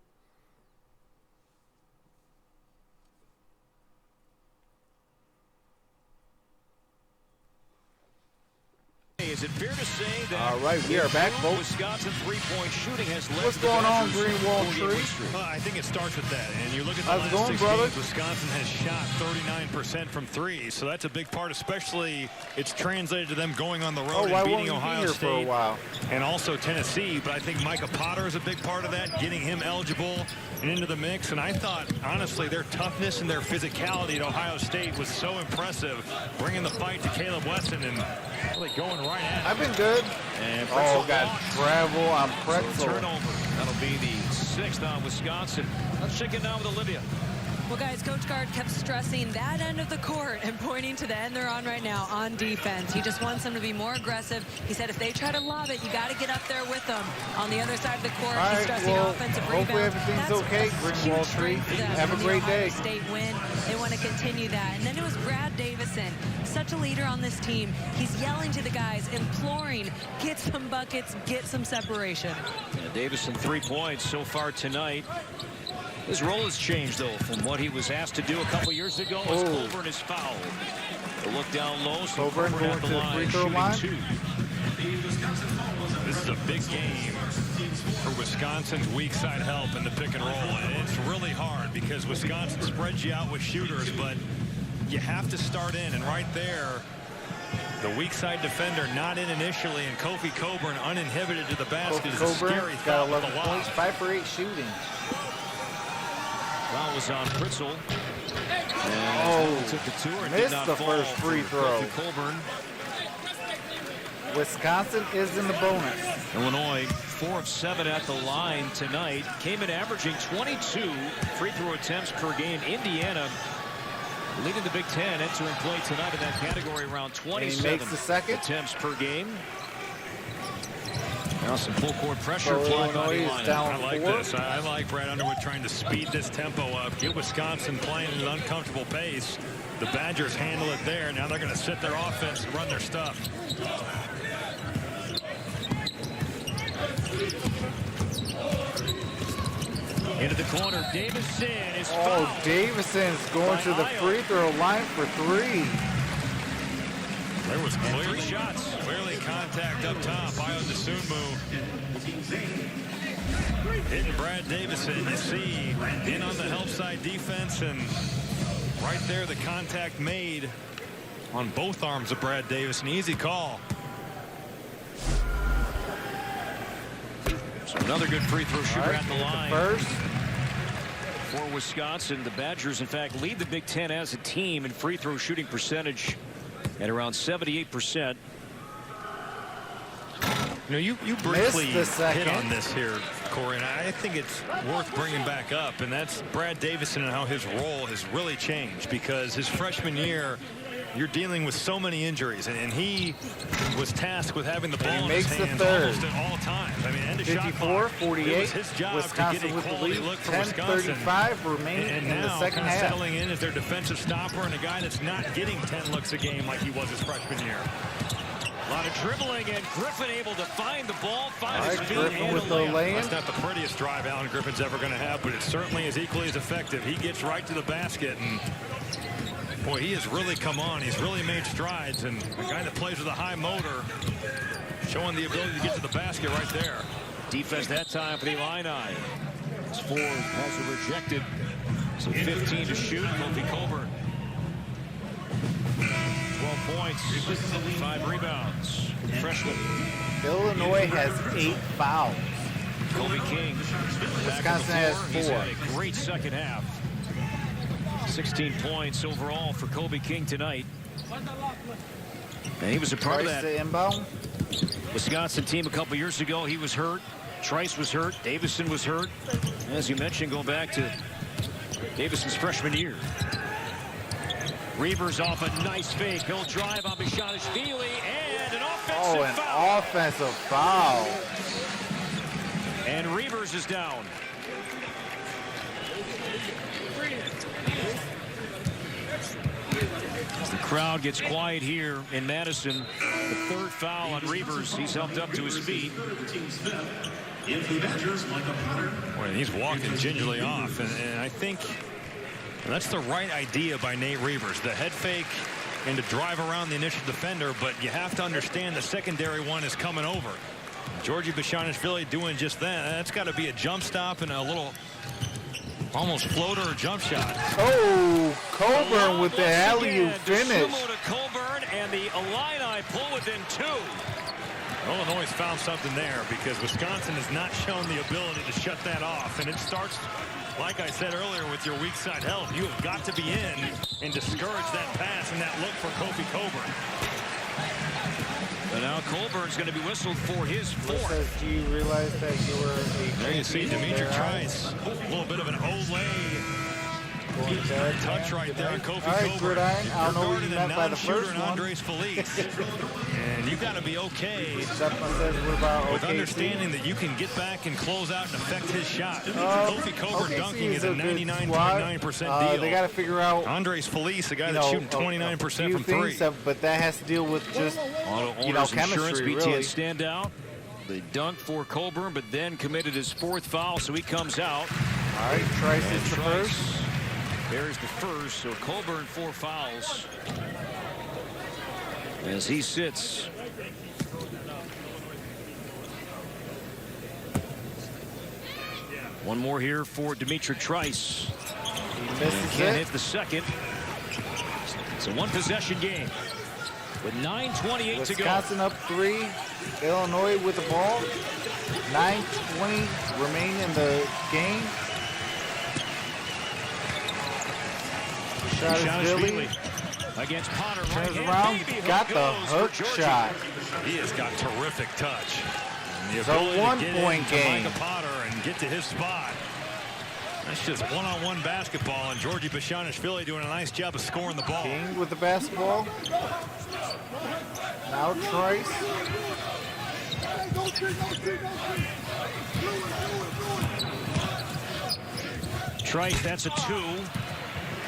Is it fair to say that all right, we are back, folks. Wisconsin three-point shooting has led What's going on, Greenwald Tree? I think it starts with that. And you look at the How's last it going, 6 brother? games, Wisconsin has shot 39% from 3. So that's a big part, especially it's translated to them going on the road and beating Ohio State for a while? And also Tennessee. But I think Micah Potter is a big part of that, getting him eligible and into the mix. And I thought, honestly, their toughness and their physicality at Ohio State was so impressive, bringing the fight to Caleb Wesson and really going right I've been good. And Oh, got travel on Pretzel. So turnover. That'll be the 6th on Wisconsin. Let's check it now with Olivia. Well, guys, Coach Guard kept stressing that end of the court and pointing to the end they're on right now on defense. He just wants them to be more aggressive. He said if they try to lob it, you got to get up there with them. On the other side of the court, All he's right, stressing well, offensive hopefully rebounds. everything's That's okay, a Greenwald huge strength Tree. for them. Have a In the great Ohio day. State win. They want to continue that. And then it was Brad Davison, such a leader on this team. He's yelling to the guys, imploring, get some buckets, get some separation. Yeah, Davison 3 points so far tonight. His role has changed, though, from what he was asked to do a couple years ago as Colburn is fouled. The look down low, so Colburn going at the to the line, free throw shooting line. 2. This is a big game for Wisconsin's weak side help in the pick and roll. And it's really hard because Wisconsin spreads you out with shooters, but you have to start in. And right there, the weak side defender not in initially, and Kofi Coburn uninhibited to the basket. Is a scary Coburn thought got with 11 the points, lob. 5 for 8 shooting. Foul was on Pritzel. Oh, Took the tour and missed did not the fall first free for throw. Kofi Coburn. Wisconsin is in the bonus. Illinois 4 of 7 at the line tonight. Came in averaging 22 free throw attempts per game. Indiana leading the Big Ten, entering play tonight in that category around 27 makes the second. attempts per game. Now some full court pressure So applied by the Illinois is line. down I like 4. this. I like Brad Underwood trying to speed this tempo up, get Wisconsin playing at an uncomfortable pace. The Badgers handle it there. Now they're going to sit their offense and run their stuff. Into the corner, Davison is Oh, fouled. Davison's going to the free throw line for 3. There was And 3 clearly shots. Clearly contact up top. Ayo Dosunmu hitting Brad Davison. You see in on the help side defense, and right there the contact made on both arms of Brad Davison. Easy call. So another good free throw shooter Right, at the line. First. For Wisconsin, the Badgers, in fact, lead the Big Ten as a team in free throw shooting percentage at around 78%. You know, you briefly Missed the second. hit on this here, Corey, and I think it's worth bringing back up, and that's Brad Davison and how his role has really changed, because his freshman year, you're dealing with so many injuries, and he was tasked with having the ball in his makes the hands third. almost at all times. I mean, end of shot 54, clock. 48. It was his job Wisconsin to get a with the quality lead. look for Wisconsin. 10:35 remaining And in now, the second kind of half. settling in as their defensive stopper and a guy that's not getting 10 looks a game like he was his freshman year. A lot of dribbling, and Griffin able to find the ball, find All his right, feet, Griffin and with a the layup. lay-in. That's not the prettiest drive Alan Griffin's ever going to have, but it certainly is equally as effective. He gets right to the basket, and boy, he has really come on. He's really made strides, and a guy that plays with a high motor, showing the ability to get to the basket right there. Defense that time for the Illini. His forward has it rejected. So 15 to shoot. Kofi Coburn. 12 points, 5 rebounds. Freshman. Illinois has 8 fouls. Kobe King. Wisconsin has 4. He's had a great second half. 16 points overall for Kobe King tonight. And he was a part of Trice that to inbound. Wisconsin team a couple years ago. He was hurt. Trice was hurt. Davison was hurt. As you mentioned, going back to Davison's freshman year. Reavers off a nice fake. He'll drive on Bishanishvili, and an offensive Oh, an foul. offensive foul. And Reavers is down. As the crowd gets quiet here in Madison, the 3rd foul on Reavers. He's helped up to his feet. Boy, he's walking gingerly off, and I think that's the right idea by Nate Reavers. The head fake and to drive around the initial defender, but you have to understand the secondary one is coming over. Georgie Bishanishvili doing just that. That's got to be a jump stop and a little almost floater or jump shot. Oh, Coburn with the alley-oop finish. Sumo to Coburn, and the Illini pull within 2. Illinois found something there because Wisconsin has not shown the ability to shut that off, and it starts, like I said earlier, with your weak side help. You have got to be in and discourage that pass and that look for Kofi Coburn. An And now Colburn's going to be whistled for his It fourth. says, do you realize that you were a There you see Dimitri Trice. A little bit of an Olay touch right there on Kofi All right, Coburn. Gridiron. I don't know what you Regarded meant a by the non-shooter first in one. Andres Feliz. And you got to be okay Zeppelin says, what about with OKC? understanding that you can get back and close out and affect his shot. Kofi Coburn OKC dunking is a good 99.9% squad. deal. They got to figure out, Andres Feliz, the guy that's shooting 29% from three. but that has to deal with just, Auto you know, Owners Insurance chemistry, BTN really. standout. They dunked for Colburn, but then committed his fourth foul, so he comes out. All right, Trice And is the Trice, first. there's the first, so Colburn 4 fouls. As he sits. One more here for Dimitri Trice. He misses Can't it. hit the second. It's a one-possession game with 9:28 to go. Wisconsin up 3. Illinois with the ball. 9:20 remain in the game. Shot is Billy. Against Potter. Turns Right around. hand, Got baby, the goes for hook Georgia. shot. He has got terrific touch. And the So ability to 1 get point into game. Micah Potter and get to his spot. That's just one-on-one basketball, and Georgie Bishanishvili doing a nice job of scoring the ball. King with the basketball. Now Trice. Trice, that's a 2.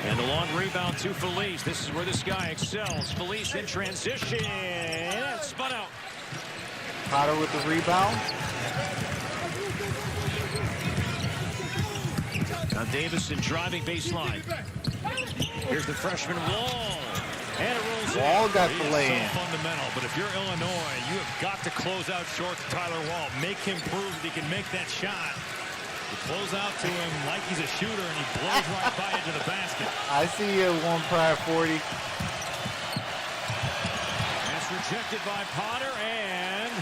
And the long rebound to Feliz. This is where this guy excels. Feliz in transition. And spun out. Potter with the rebound. Now Davison driving baseline. Here's the freshman Wall. And it rolls Wall in. got He the is lay-in. so fundamental, but if you're Illinois, you have got to close out short to Tyler Wall. Make him prove that he can make that shot. You close out to him like he's a shooter, and he blows right by into the basket. I see you at 1 prior 40. That's rejected by Potter and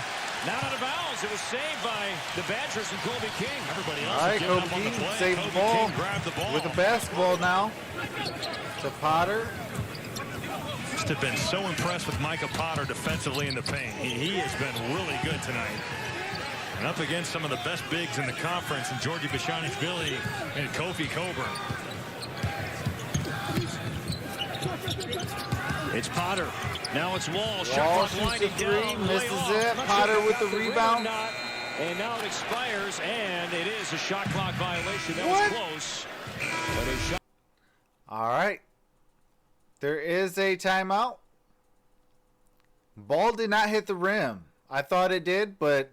not out of bounds. It was saved by the Badgers and Kobe King. Everybody All else right, is giving Kobe up on the King play. saved the Kobe ball. King grabbed the ball. With the basketball now. To Potter. Just have been so impressed with Micah Potter defensively in the paint. He has been really good tonight. And up against some of the best bigs in the conference, and Georgie Bishanishvili and Kofi Coburn. It's Potter. Now it's Wall. Wall Shot shoots clock winding a 3, down. misses Way it. off. Potter Not sure with the if he got rim or rebound. not. And now it expires, and it is a shot clock violation. That What? was close. But a shot. All right. There is a timeout. Ball did not hit the rim. I thought it did, but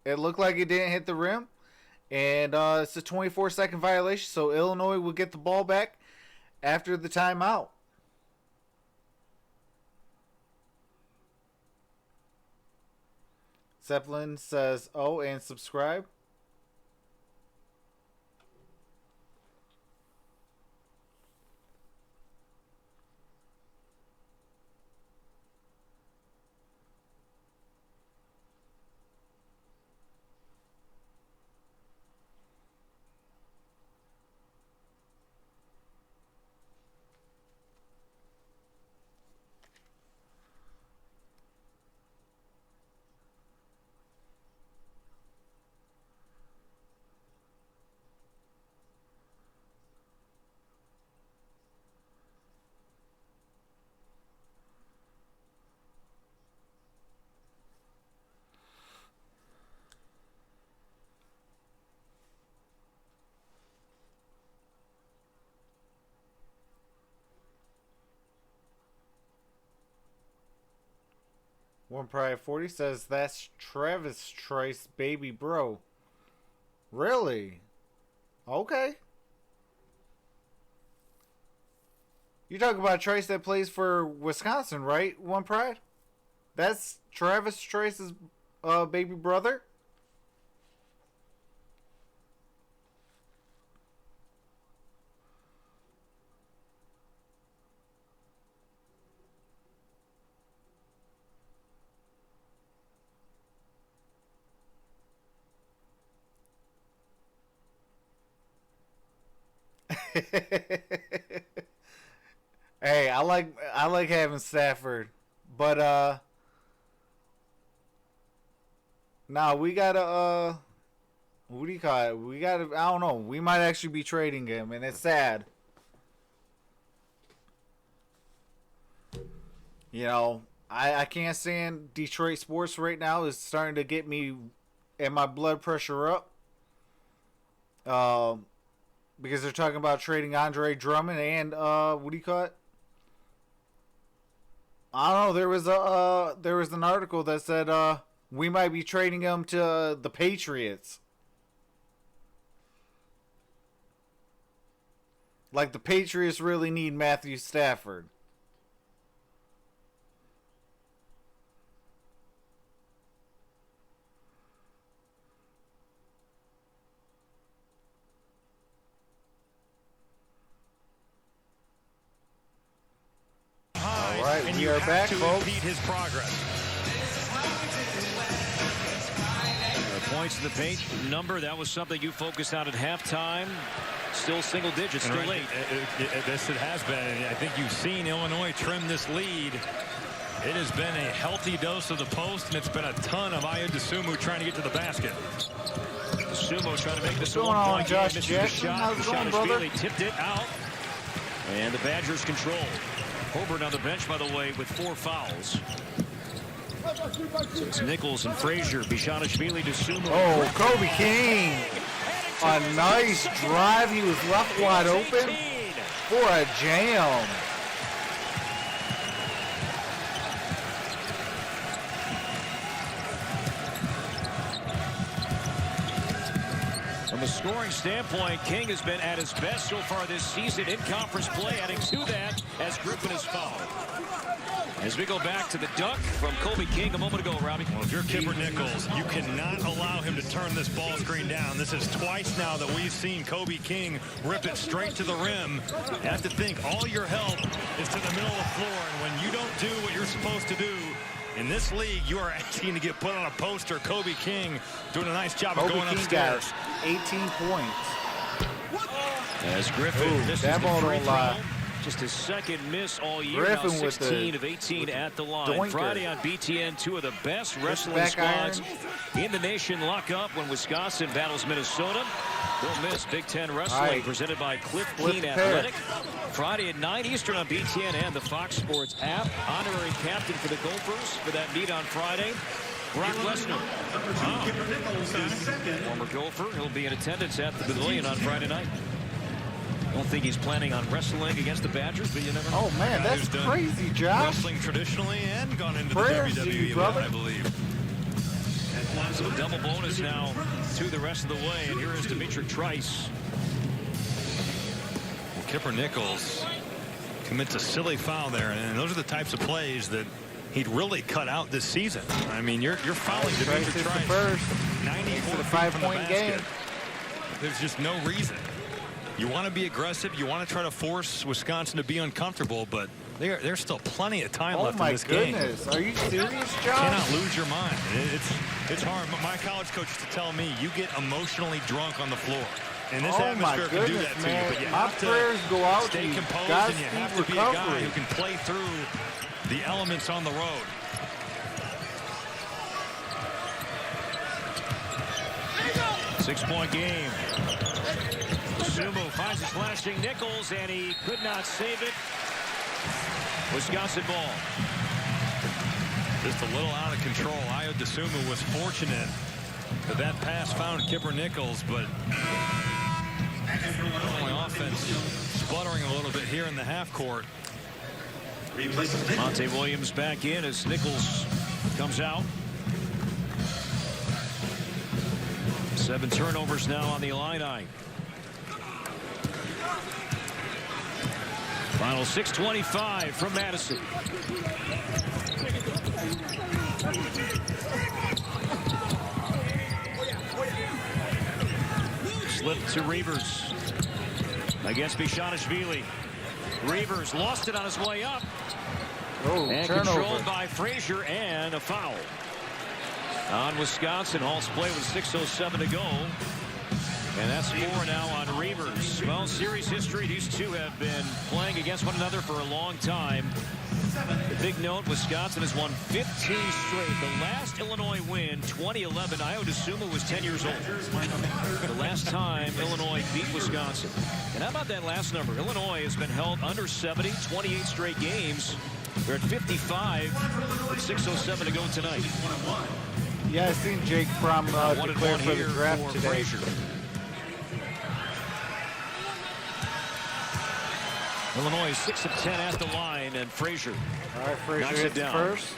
it looked like it didn't hit the rim. And it's a 24-second violation, so Illinois will get the ball back after the timeout. Zeppelin says, oh, and subscribe. One Pride 40 says that's Travis Trice, baby bro. Really? Okay. You talking about Trice that plays for Wisconsin, right? One Pride? That's Travis Trice's baby brother? Hey, I like having Stafford, but Nah, we gotta, what do you call it? We gotta, I don't know. We might actually be trading him, and it's sad. You know, I can't stand Detroit sports right now. It's starting to get me and my blood pressure up. Because they're talking about trading Andre Drummond and what do you call it? I don't know. There was an article that said we might be trading him to the Patriots. Like the Patriots really need Matthew Stafford. All right, we are back, folks. His progress. Points in the paint number, that was something you focused on at halftime. Still single digits, still late. This it has been. And I think you've seen Illinois trim this lead. It has been a healthy dose of the post, and it's been a ton of Ayo Dosunmu trying to get to the basket. Dosunmu trying to make this a What's going on, one-point Josh game. Jackson? How's it going, brother? Tipped it out. And the Badgers control. Hobart on the bench, by the way, with 4 fouls. So it's Nichols and Frazier, Bishanishvili, Dosunmu. Oh, Kobe King. A nice drive. He was left wide open for a jam. From a scoring standpoint, King has been at his best so far this season in conference play, adding to that as Griffin is fouled. As we go back to the dunk from Kobe King a moment ago, Robbie. Well, if you're Kipper Nichols, you cannot allow him to turn this ball screen down. This is twice now that we've seen Kobe King rip it straight to the rim. You have to think all your help is to the middle of the floor, and when you don't do what you're supposed to do in this league, you are asking to get put on a poster. Kobe King doing a nice job of going upstairs. 18 points. As Griffin, this that is ball the free don't throw. lie. Just his second miss all year. Griffin now with 16 of 18 at the line. doinker. Friday on BTN, 2 of the best wrestling back squads in the nation lock up when Wisconsin battles Minnesota. Don't miss Big Ten Wrestling Right. presented by Cliff Flip Keen the Athletic. Friday at 9 Eastern on BTN and the Fox Sports app. Honorary captain for the Gophers for that meet on Friday. Brock Lesnar. Former Gopher. He'll be in attendance at the Pavilion on Friday night. I don't think he's planning on wrestling against the Badgers, but you never know. Oh, man, that's crazy, Josh. Wrestling traditionally and gone into Prayers the to WWE, you, brother. I believe. So double bonus now to the rest of the way, and here is Dimitri Trice. Well, Kipper Nichols commits a silly foul there, and those are the types of plays that he'd really cut out this season. I mean, you're fouling Dimitri Trice. First. 94 for the feet from the 5-point game. basket. There's just no reason. You want to be aggressive. You want to try to force Wisconsin to be uncomfortable, but there's still plenty of time left in this game. Oh, my goodness. Are you serious, Josh? Cannot lose your mind. It's hard. My college coach used to tell me, you get emotionally drunk on the floor. And this atmosphere can do that to you. But you My have prayers go out to stay to you. composed, God's and you have to speed be a guy recovery. who can play through the elements on the road. Six-point game. Sumo finds a slashing Nichols, and he could not save it. Wisconsin ball. Just a little out of control. Ayo Dosunmu was fortunate that pass found Kipper Nichols, but Illinois offense sputtering a little bit here in the half court. Monte Williams back in as Nichols comes out. 7 turnovers now on the Illini. Final 6:25 from Madison. Slip to Reavers against Bishanishvili. Reavers lost it on his way up. Oh, And turnover. controlled by Frazier, and a foul on Wisconsin. Hall's play with 6:07 to go. And that's 4 now on Reavers. Well, series history, these two have been playing against one another for a long time. The big note, Wisconsin has won 15 straight. The last Illinois win, 2011, Io DeSumo was 10 years old. The last time Illinois beat Wisconsin. And how about that last number? Illinois has been held under 70, 28 straight games. They're at 55 with 6:07 to go tonight. Yeah, I seen Jake Fromm declare for the draft today. Frazier. Illinois 6 of 10 at the line, and Frazier. All right, Frazier knocks it hits down. first.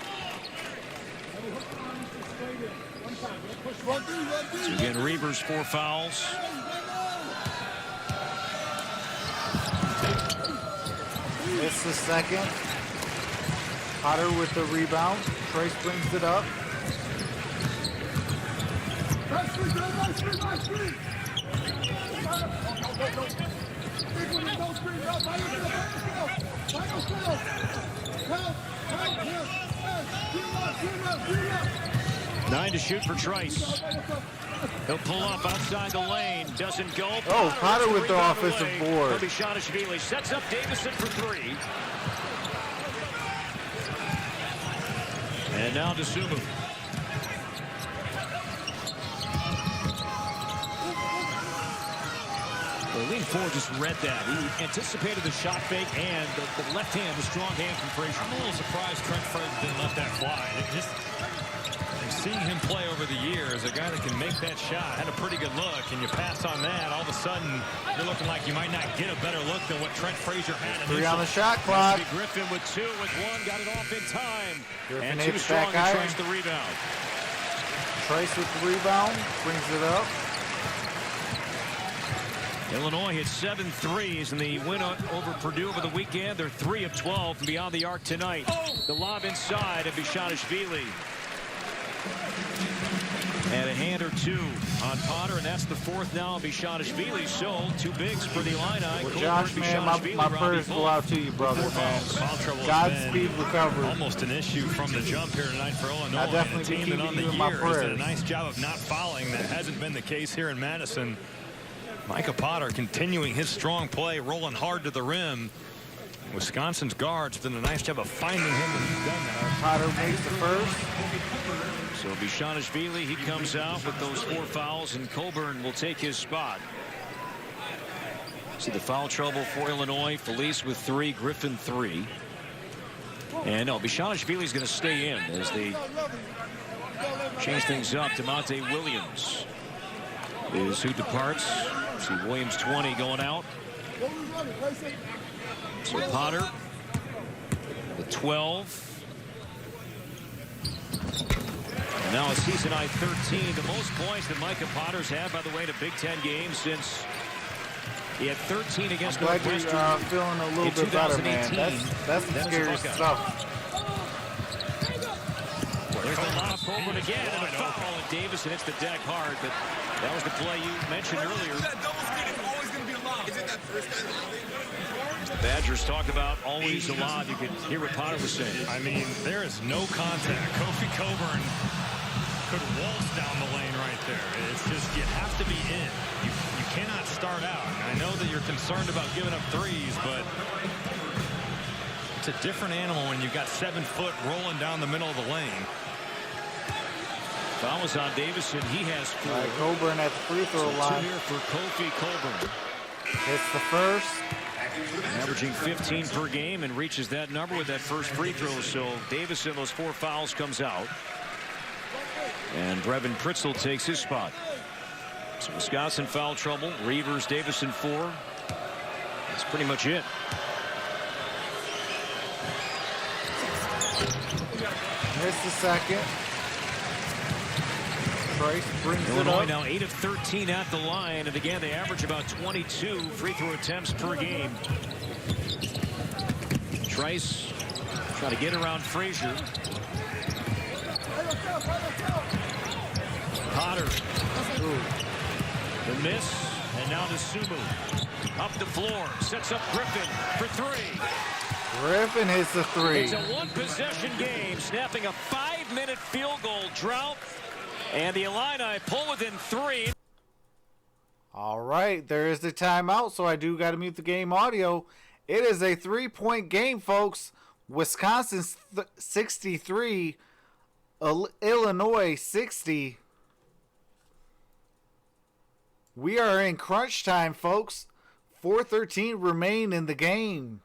So again, Reavers 4 fouls. It's the second. Potter with the rebound. Trace brings it up. Nine to shoot for Trice. He'll pull up outside the lane. Doesn't go. Oh, Potter with the Rebound offensive away. board. Kobe sets up Davison for 3. And now DeSumo. Lean forward just read that. He anticipated the shot fake and the left hand, the strong hand from Frazier. I'm a little surprised Trent Frazier didn't let that fly. Seeing him play over the years, a guy that can make that shot, had a pretty good look, and you pass on that, all of a sudden, you're looking like you might not get a better look than what Trent Frazier had. 3 on the shot clock. Griffin with 2, with 1, got it off in time. Griffin And hits too strong back to iron. Trice the rebound. Trice with the rebound, brings it up. Illinois hit 7 threes in the win over Purdue over the weekend. They're 3 of 12 from beyond the arc tonight. The lob inside of Bishanishvili. And a hand or 2 on Potter, and that's the 4th now of Bishanishvili. So 2 bigs for the Illini. Well, Josh, man, my prayers go out to you, brother, man. Godspeed recovery. Almost an issue from the jump here tonight for Illinois. I definitely and a be team that on the keeping you in my year has done a prayers. nice job of not fouling. That hasn't been the case here in Madison. Micah Potter continuing his strong play, rolling hard to the rim. Wisconsin's guards done a nice job of finding him when he's done that. Potter makes the first. So Bishanishvili, he comes out with those 4 fouls, and Coburn will take his spot. See the foul trouble for Illinois. Felice with 3, Griffin 3. And no, Bishanishvili's going to stay in as they change things up. DeMonte Williams is who departs. See Williams 20 going out. So Potter the 12. And now a season high 13, the most points that Micah Potter's had, by the way, in a Big Ten game since he had 13 against Northwestern. Glad you're feeling a little bit better, man. That's the scary stuff. There's the lob, Coburn again, and a foul, and Davison hits the deck hard, but that was the play you mentioned earlier. The Badgers talk about always a lot. You could hear what Potter was saying. I mean, there is no contact. Kofi Coburn could waltz down the lane right there. It's just, you have to be in. You cannot start out. I know that you're concerned about giving up threes, but it's a different animal when you've got 7 foot rolling down the middle of the lane. Foul was on Davison. He has 4. Right, Coburn at the free throw line. 2 here for Kofi Coburn. It's the first. Averaging 15 per game and reaches that number with that first free throw. So Davison, those 4 fouls, comes out. And Brevin Pritzel takes his spot. So Wisconsin foul trouble. Reavers, Davison 4. That's pretty much it. Missed the second. Trice brings Illinois it up. now 8 of 13 at the line, and again they average about 22 free throw attempts per game. Trice trying to get around Frazier. Potter. The miss, and now DeSumo up the floor, sets up Griffin for 3. Griffin hits the 3. It's a 1-possession game, snapping a 5-minute field goal drought. And the Illini pull within 3. All right, there is the timeout, so I do got to mute the game audio. It is a 3-point game, folks. Wisconsin 63, Illinois 60. We are in crunch time, folks. 4:13 remain in the game.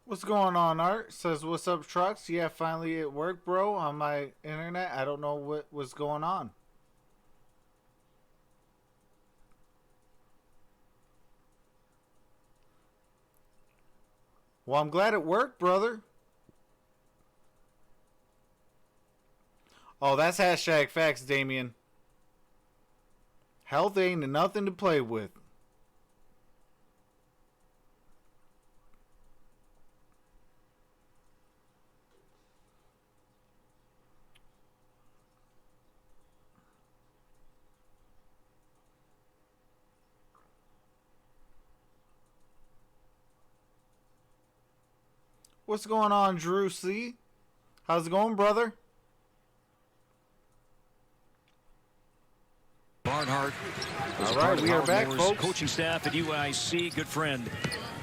What's going on, Art? Says, what's up, Trucks? Yeah, finally it worked, bro, on my internet. I don't know what was going on. Well, I'm glad it worked, brother. Oh, that's hashtag facts, Damien. Health ain't nothing to play with. What's going on, Drew C? How's it going, brother? Barnhart. All right, we are back, folks. Coaching staff at UIC. Good friend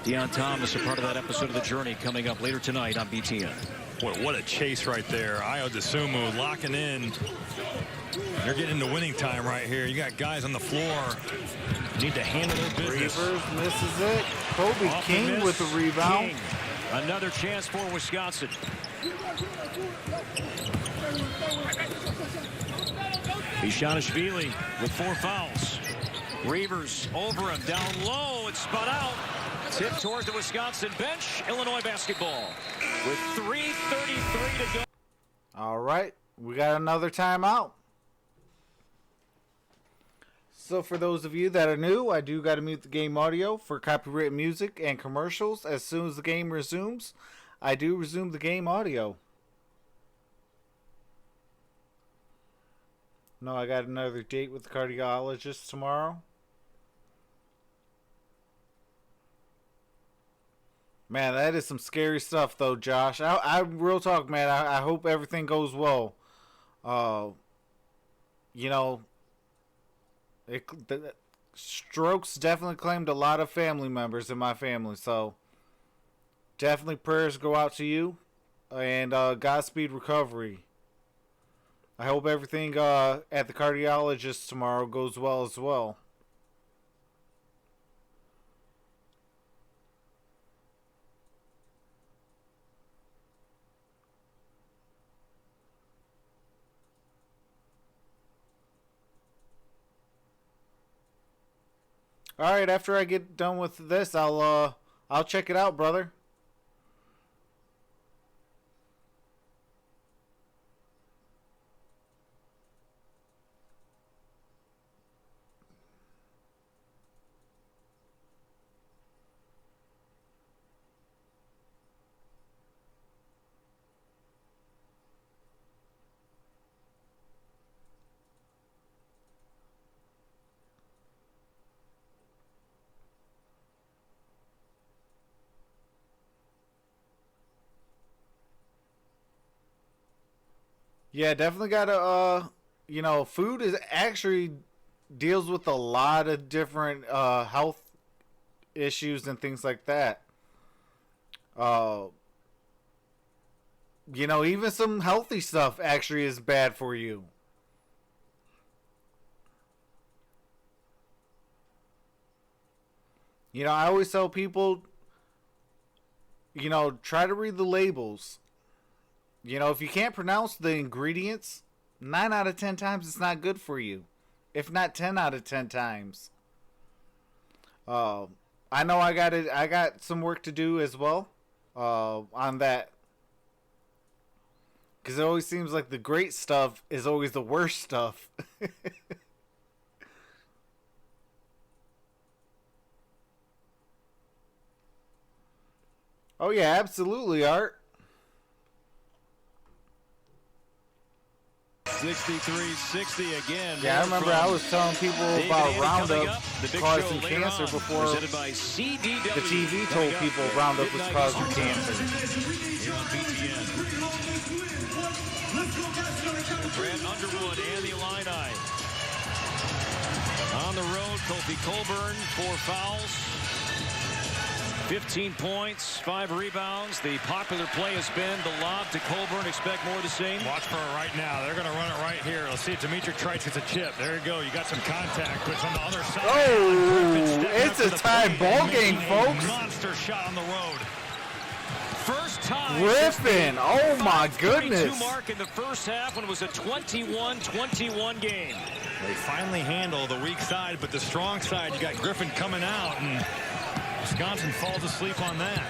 Deion Thomas, a part of that episode of The Journey, coming up later tonight on BTN. Boy, what a chase right there. Ayo DeSumo locking in. They're getting into winning time right here. You got guys on the floor. You need to handle their business. Reavers misses it. Kobe King with the rebound. King. Another chance for Wisconsin. Ishanishvili with 4 fouls. Reavers over him, down low, and spun out. Tip towards the Wisconsin bench. Illinois basketball with 3:33 to go. All right, we got another timeout. So for those of you that are new, I do got to mute the game audio for copyrighted music and commercials. As soon as the game resumes, I do resume the game audio. No, I got another date with the cardiologist tomorrow. Man, that is some scary stuff, though, Josh. I real talk, man. I hope everything goes well. You know, the strokes definitely claimed a lot of family members in my family, so definitely prayers go out to you, and Godspeed recovery. I hope everything at the cardiologist tomorrow goes well as well. All right, after I get done with this, I'll check it out, brother. Yeah, definitely gotta. You know, food is actually deals with a lot of different health issues and things like that. You know, even some healthy stuff actually is bad for you. You know, I always tell people, you know, try to read the labels. You know, if you can't pronounce the ingredients, 9 out of 10 times it's not good for you. If not 10 out of 10 times. I know I got some work to do as well on that. Because it always seems like the great stuff is always the worst stuff. Oh, yeah, absolutely, Art. 63-60 again. Yeah, I remember I was telling people about Roundup causing cancer before the TV told people Roundup was causing cancer. Brad Underwood and the Illini. On the road, Kofi Coburn, 4 fouls. 15 points, 5 rebounds. The popular play has been the lob to Coburn. Expect more the same. Watch for it right now. They're going to run it right here. Let's see if Dimitri Trice gets a chip. There you go. You got some contact, but it's on the other side. Oh, it's a tie ball game, folks. Monster shot on the road. First time. Griffin, oh my goodness. Mark in the first half when it was a 21-21 game. They finally handle the weak side, but the strong side, you got Griffin coming out, and Wisconsin falls asleep on that.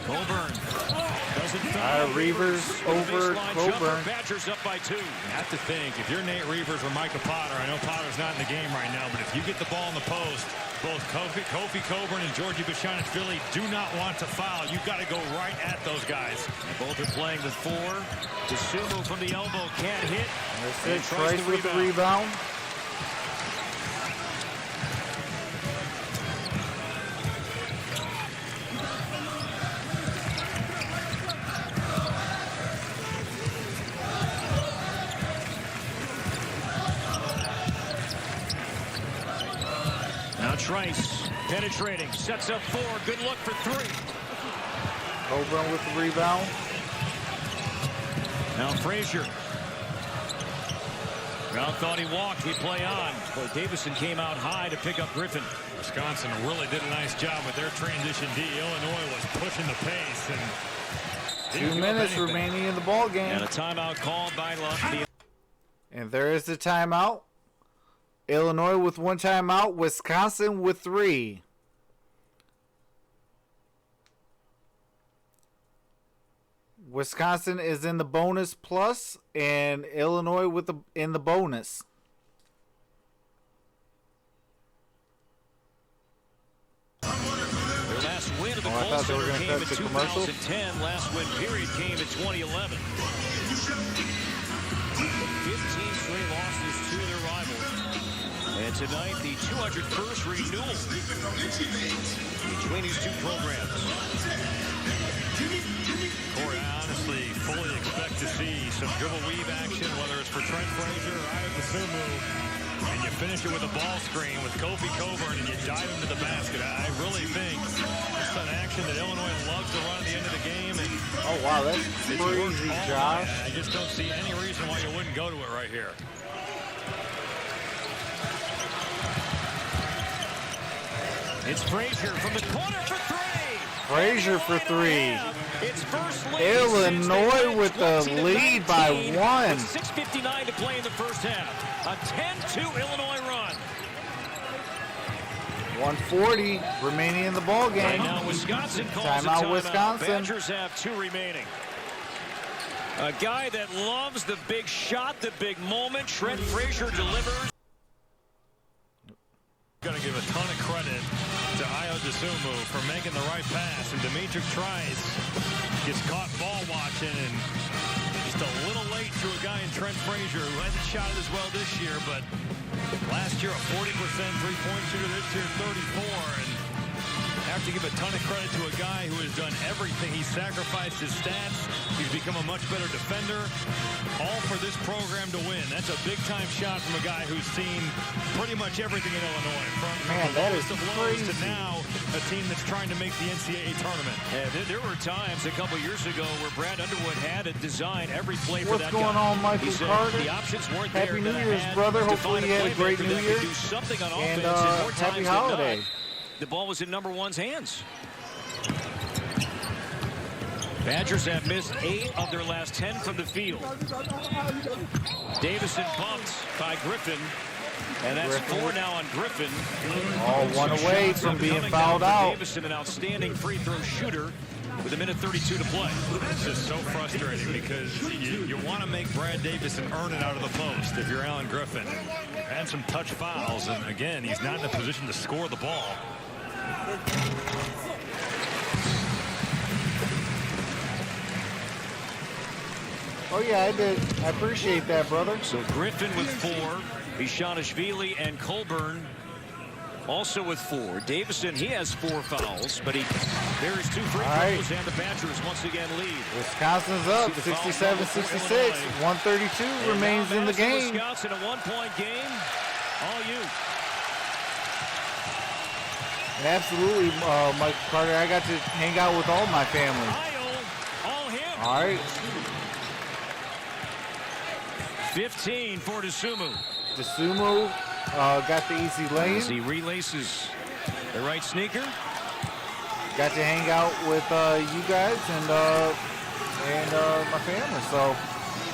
Coburn doesn't Reavers over Coburn. Badgers up by 2. You have to think, if you're Nate Reavers or Micah Potter, I know Potter's not in the game right now, but if you get the ball in the post, both Kofi Coburn and Georgie Bashanichvili do not want to foul. You've got to go right at those guys. Both are playing with 4. DeSumo from the elbow can't hit. That's it. Trice with the rebound. Trice penetrating, sets up 4. Good look for 3. Coburn with the rebound. Now Frazier. Brown thought he walked. We play on. Boy, Davison came out high to pick up Griffin. Wisconsin really did a nice job with their transition D. Illinois was pushing the pace. And 2 minutes remaining in the ball game. And a timeout called by Luck. And there is the timeout. Illinois with 1 timeout. Wisconsin with 3. Wisconsin is in the bonus plus, and Illinois with in the bonus. Their last win of the Cold Center came in 2010. Last win period came in 2011. 15 straight losses to their rivals. And tonight, the 201st renewal between these 2 programs. Corey, I honestly fully expect to see some dribble weave action, whether it's for Trent Frazier or Ayo Dosunmu, and you finish it with a ball screen with Kofi Coburn and you dive into the basket. I really think it's an action that Illinois loves to run at the end of the game. And oh, wow, that's crazy, Josh. I just don't see any reason why you wouldn't go to it right here. It's Frazier from the corner for 3. Frazier for 3. It's first Illinois with the lead by 1. 6:59 to play in the first half. A 10-2 Illinois run. 1:40 remaining in the ball game. Right now, Wisconsin calls timeout. a timeout. Wisconsin. Badgers have 2 remaining. A guy that loves the big shot, the big moment. Trent Frazier delivers. Got to give a ton of credit to Ayo Dosunmu for making the right pass, and Dimitri Trice gets caught ball watching and just a little late to a guy in Trent Frazier who hasn't shot it as well this year, but last year a 40% three-point shooter, this year 34, and have to give a ton of credit to a guy who has done everything. He sacrificed his stats. He's become a much better defender, all for this program to win. That's a big-time shot from a guy who's seen pretty much everything in Illinois. From that is of crazy. to now, a team that's trying to make the NCAA tournament. Yeah, there were times a couple years ago where Brad Underwood had to design every play for that guy. What's going on, Michael He said Carter? the options weren't Happy there. New Year's, brother. Hopefully you had a great New Year. Do something on And offense, and more happy times holiday. than not, the ball was in number one's hands. Badgers have missed 8 of their last 10 from the field. Davison bumped by Griffin. And that's 4 now on Griffin. All one away from being fouled out. Davison, an outstanding free throw shooter with 1:32 to play. It's just so frustrating because you want to make Brad Davison earn it out of the post if you're Alan Griffin. Had some touch fouls, and again, he's not in a position to score the ball. Oh, yeah, I did. I appreciate that, brother. So Griffin with 4. Ishanishvili and Colburn also with 4. Davison, he has 4 fouls, but there is 2 free throws, and the Badgers once again lead. Wisconsin's up 67-66. 132 remains in the game. Wisconsin, a 1-point game. All you. Absolutely, Mike Carter. I got to hang out with all my family. All him. All right. 15 for Dosunmu. Dosunmu got the easy lane. As he relaces the right sneaker. Got to hang out with you guys and my family. So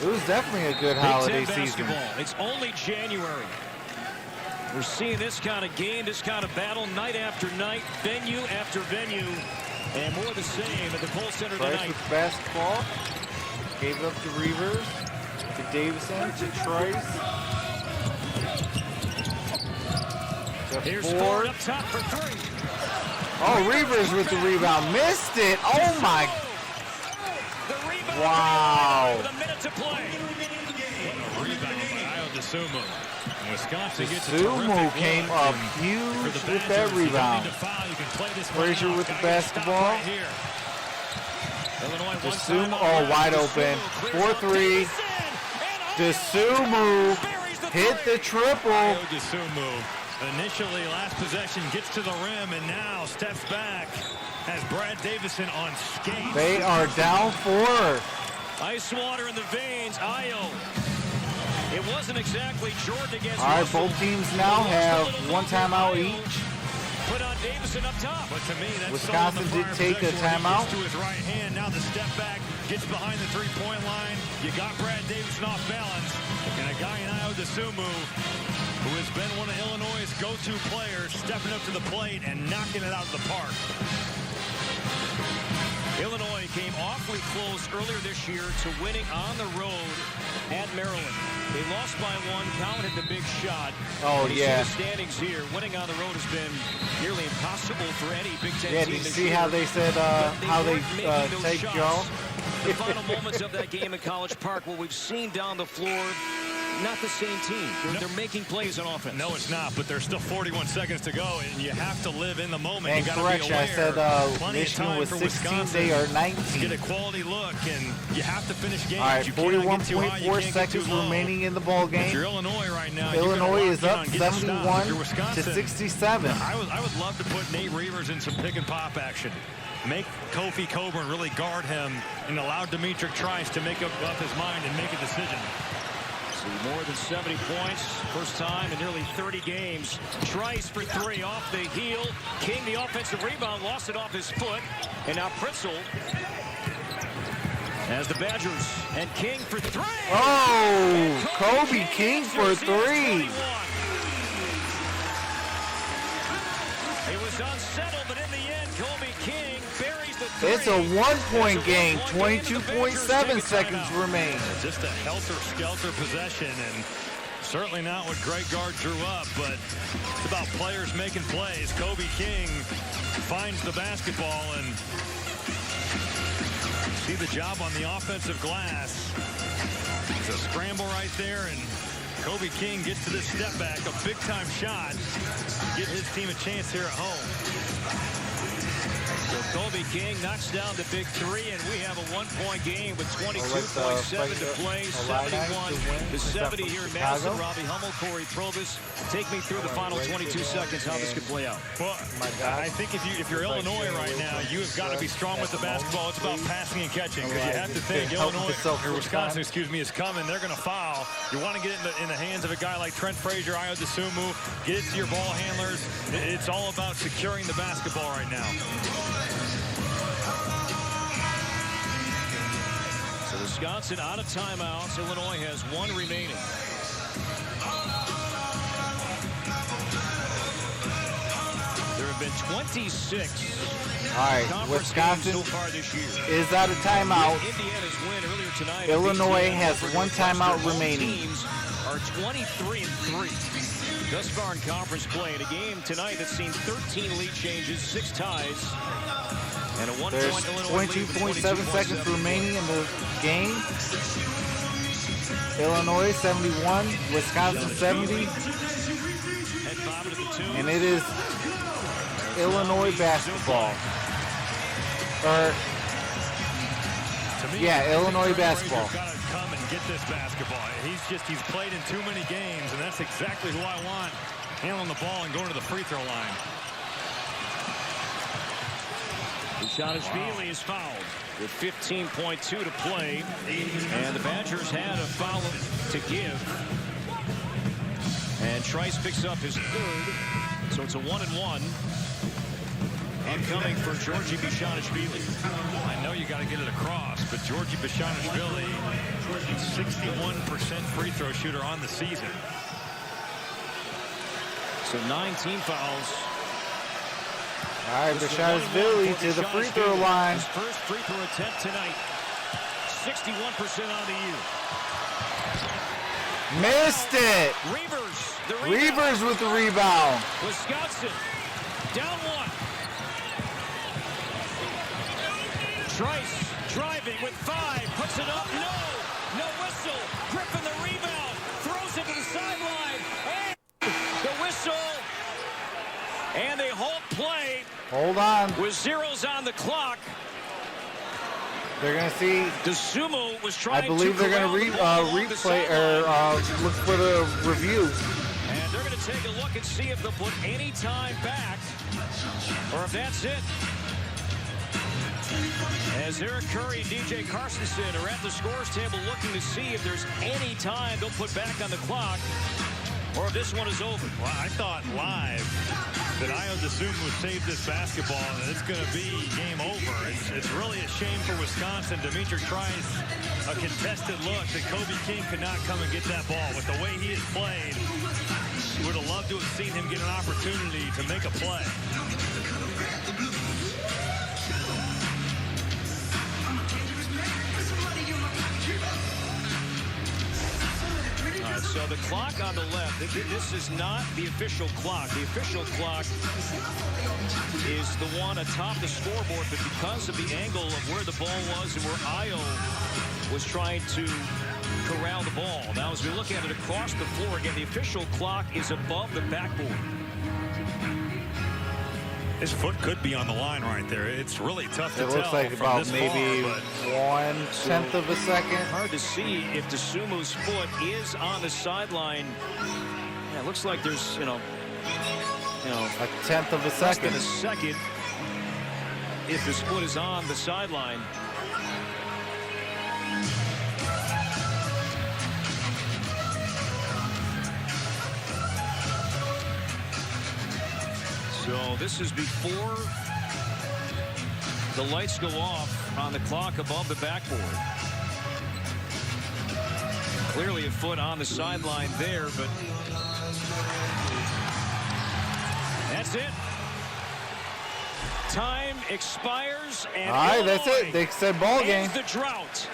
it was definitely a good holiday season. It's only January. We're seeing this kind of game, this kind of battle, night after night, venue after venue, and more the same at the Kohl Center tonight. With basketball, gave it up to Reavers, to Davison, to Trice. Here's Ford up top for 3. Oh, Reavers with the rebound, missed it. Oh my! The rebound. Wow! With a minute to play. A rebound by Ayo Dosunmu. Wisconsin gets Dosunmu came up huge with that rebound. Frazier with the basketball. Dosunmu, oh, wide open. 4-3. Dosunmu hit the triple. Dosunmu initially last possession gets to the rim and now steps back as Brad Davison on skates. They are down 4. Ice water in the veins. Ayo. It wasn't exactly Jordan against All right, Russell. both teams now have 1 timeout each. Put on Davison up top. But to me, that's Wisconsin did take a timeout. To his right hand, now the step back, gets behind the 3-point line. You got Brad Davison off balance, and a guy in Ayo Dosunmu, who has been one of Illinois' go-to players, stepping up to the plate and knocking it out of the park. Illinois came awfully close earlier this year to winning on the road at Maryland. They lost by 1. Cowan hit the big shot. Oh, yeah. See the standings here. Winning on the road has been nearly impossible for any Big Ten Yeah, team. did you see how they said, how they take y'all? The final moments of that game at College Park, what we've seen down the floor, not the same team. They're making plays on offense. No, it's not, but there's still 41 seconds to go, and you have to live in the moment. And you correction, I said Michigan was 16, they are 19. Get a quality look, and you have to finish games. All right, 41.4 seconds remaining in the ball game. If you're Illinois right now, Illinois is up 71 to 67. I would love to put Nate Reavers in some pick and pop action. Make Kofi Coburn really guard him and allow Demetric Trice to make up his mind and make a decision. See more than 70 points. First time in nearly 30 games. Trice for 3 off the heel. King, the offensive rebound, lost it off his foot. And now Pritzel as the Badgers. And King for 3. Oh, Kobe King for 3. It was unsettled, but in the end, Kobe King buries the 3. It's a 1-point game. 22.7 seconds remain. Just a helter-skelter possession, and certainly not what Greg Gard drew up, but it's about players making plays. Kobe King finds the basketball, and see the job on the offensive glass. It's a scramble right there, and Kobe King gets to this step back, a big-time shot, give his team a chance here at home. Kobe King knocks down the big three, and we have a one-point game with 22.7 to play, 71-70 here in Madison. Robbie Hummel, Corey Provis, take me through the final 22 seconds, how this could play out. Well, I think if you're Illinois right now, you have got to be strong with the basketball. It's about passing and catching, because you have to think Illinois, or Wisconsin, excuse me, is coming. They're going to foul. You want to get it in the hands of a guy like Trent Frazier, Ayo Dosunmu, get it to your ball handlers. It's all about securing the basketball right now. So Wisconsin out of timeouts. Illinois has one remaining. There have been 26 Wisconsin so far this year. is out of timeout. Indiana's win earlier tonight. Illinois has one timeout remaining. Teams are 23-3 thus far in conference play. In a game tonight that's seen 13 lead changes, 6 ties, and a 1-point Illinois lead. 22.7 seconds remaining in the game. Illinois 71, Wisconsin 70, and it is Illinois basketball. Illinois basketball. Got to come and get this basketball. He's played in too many games, and that's exactly who I want handling the ball and going to the free throw line. Bishanishvili is fouled with 15.2 to play, and the Badgers had a foul to give. And Trice picks up his third, so it's a 1-and-1. Incoming for Georgie Bishanishvili. I know you got to get it across, but Georgie Bishanishvili, 61% free throw shooter on the season. So 19 fouls. All right, Bishanishvili to the free throw line. His first free throw attempt tonight. 61% on the year. Missed it. Reavers with the rebound. Wisconsin down one. Trice driving with 5, puts it up. No whistle. Griffin the rebound, throws it to the sideline, and the whistle. And they halt play. Hold on. With zeros on the clock. They're going to see. Dosunmu was trying to. I believe they're going to replay or look for the review. And they're going to take a look and see if they'll put any time back, or if that's it. As Eric Curry and DJ Carstensen are at the scores table looking to see if there's any time they'll put back on the clock, or if this one is over. Well, I thought live that Ayo Dosunmu saved this basketball, and it's going to be game over. It's really a shame for Wisconsin. Dimitri Trice, a contested look that Kobe King could not come and get that ball. With the way he has played, would have loved to have seen him get an opportunity to make a play. So the clock on the left, this is not the official clock. The official clock is the one atop the scoreboard, but because of the angle of where the ball was and where Ayo was trying to corral the ball. Now, as we look at it across the floor, again, the official clock is above the backboard. His foot could be on the line right there. It's really tough to tell. It looks like about maybe 1/10 of a second. Hard to see if Dosunmu's foot is on the sideline. Yeah, it looks like there's, a 1/10 of a second. Less than a second if his foot is on the sideline. So this is before the lights go off on the clock above the backboard. Clearly a foot on the sideline there, but that's it. Time expires, and all right, that's it. They said ball game. The drought.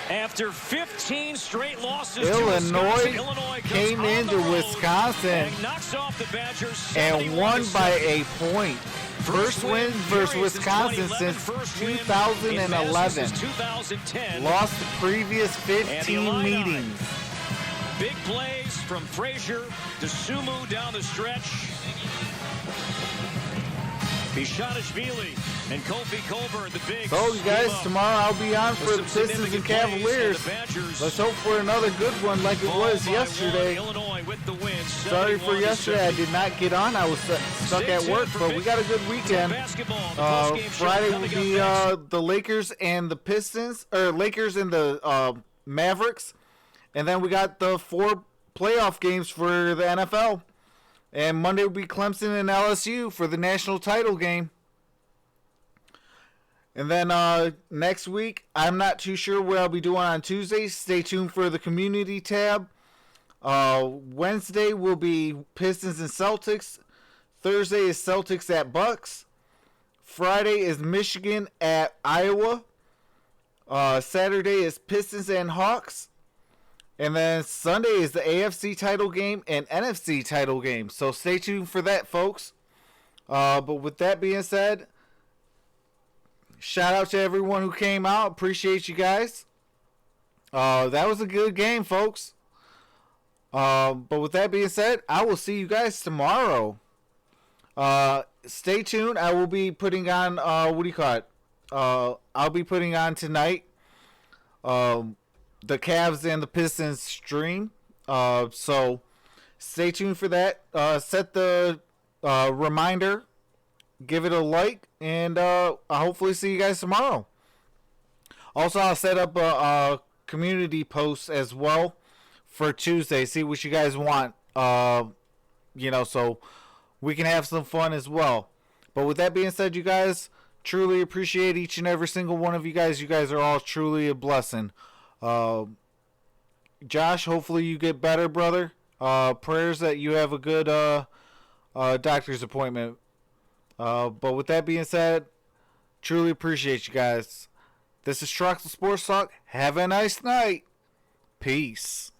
After 15 straight losses, Illinois came into Wisconsin and knocks off the Badgers and won by a point. First win versus Wisconsin since 2011. 2010. Lost the previous 15 meetings. Big plays from Frazier, Dosunmu down the stretch. Bishanishvili and Kofi Colbert, the big. So, you guys, tomorrow I'll be on for the Pistons and Cavaliers. Let's hope for another good one like it was yesterday. Illinois with the win. Sorry for yesterday. I did not get on. I was stuck at work, but we got a good weekend. Friday will be the Lakers and the Pistons, or Lakers and the Mavericks. And then we got the 4 playoff games for the NFL. And Monday will be Clemson and LSU for the national title game. And then next week, I'm not too sure what I'll be doing on Tuesday. Stay tuned for the community tab. Wednesday will be Pistons and Celtics. Thursday is Celtics at Bucks. Friday is Michigan at Iowa. Saturday is Pistons and Hawks. And then Sunday is the AFC title game and NFC title game. So stay tuned for that, folks. But with that being said, shout out to everyone who came out. Appreciate you guys. That was a good game, folks. But with that being said, I will see you guys tomorrow. Stay tuned. I will be putting on, I'll be putting on tonight the Cavs and the Pistons stream. So stay tuned for that. Set the reminder. Give it a like. And I'll hopefully see you guys tomorrow. Also, I'll set up a community post as well for Tuesday. See what you guys want. So we can have some fun as well. But with that being said, you guys, truly appreciate each and every single one of you guys. You guys are all truly a blessing. Josh, hopefully you get better, brother. Prayers that you have a good doctor's appointment. But with that being said, truly appreciate you guys. This is Troxel Sports Talk. Have a nice night. Peace.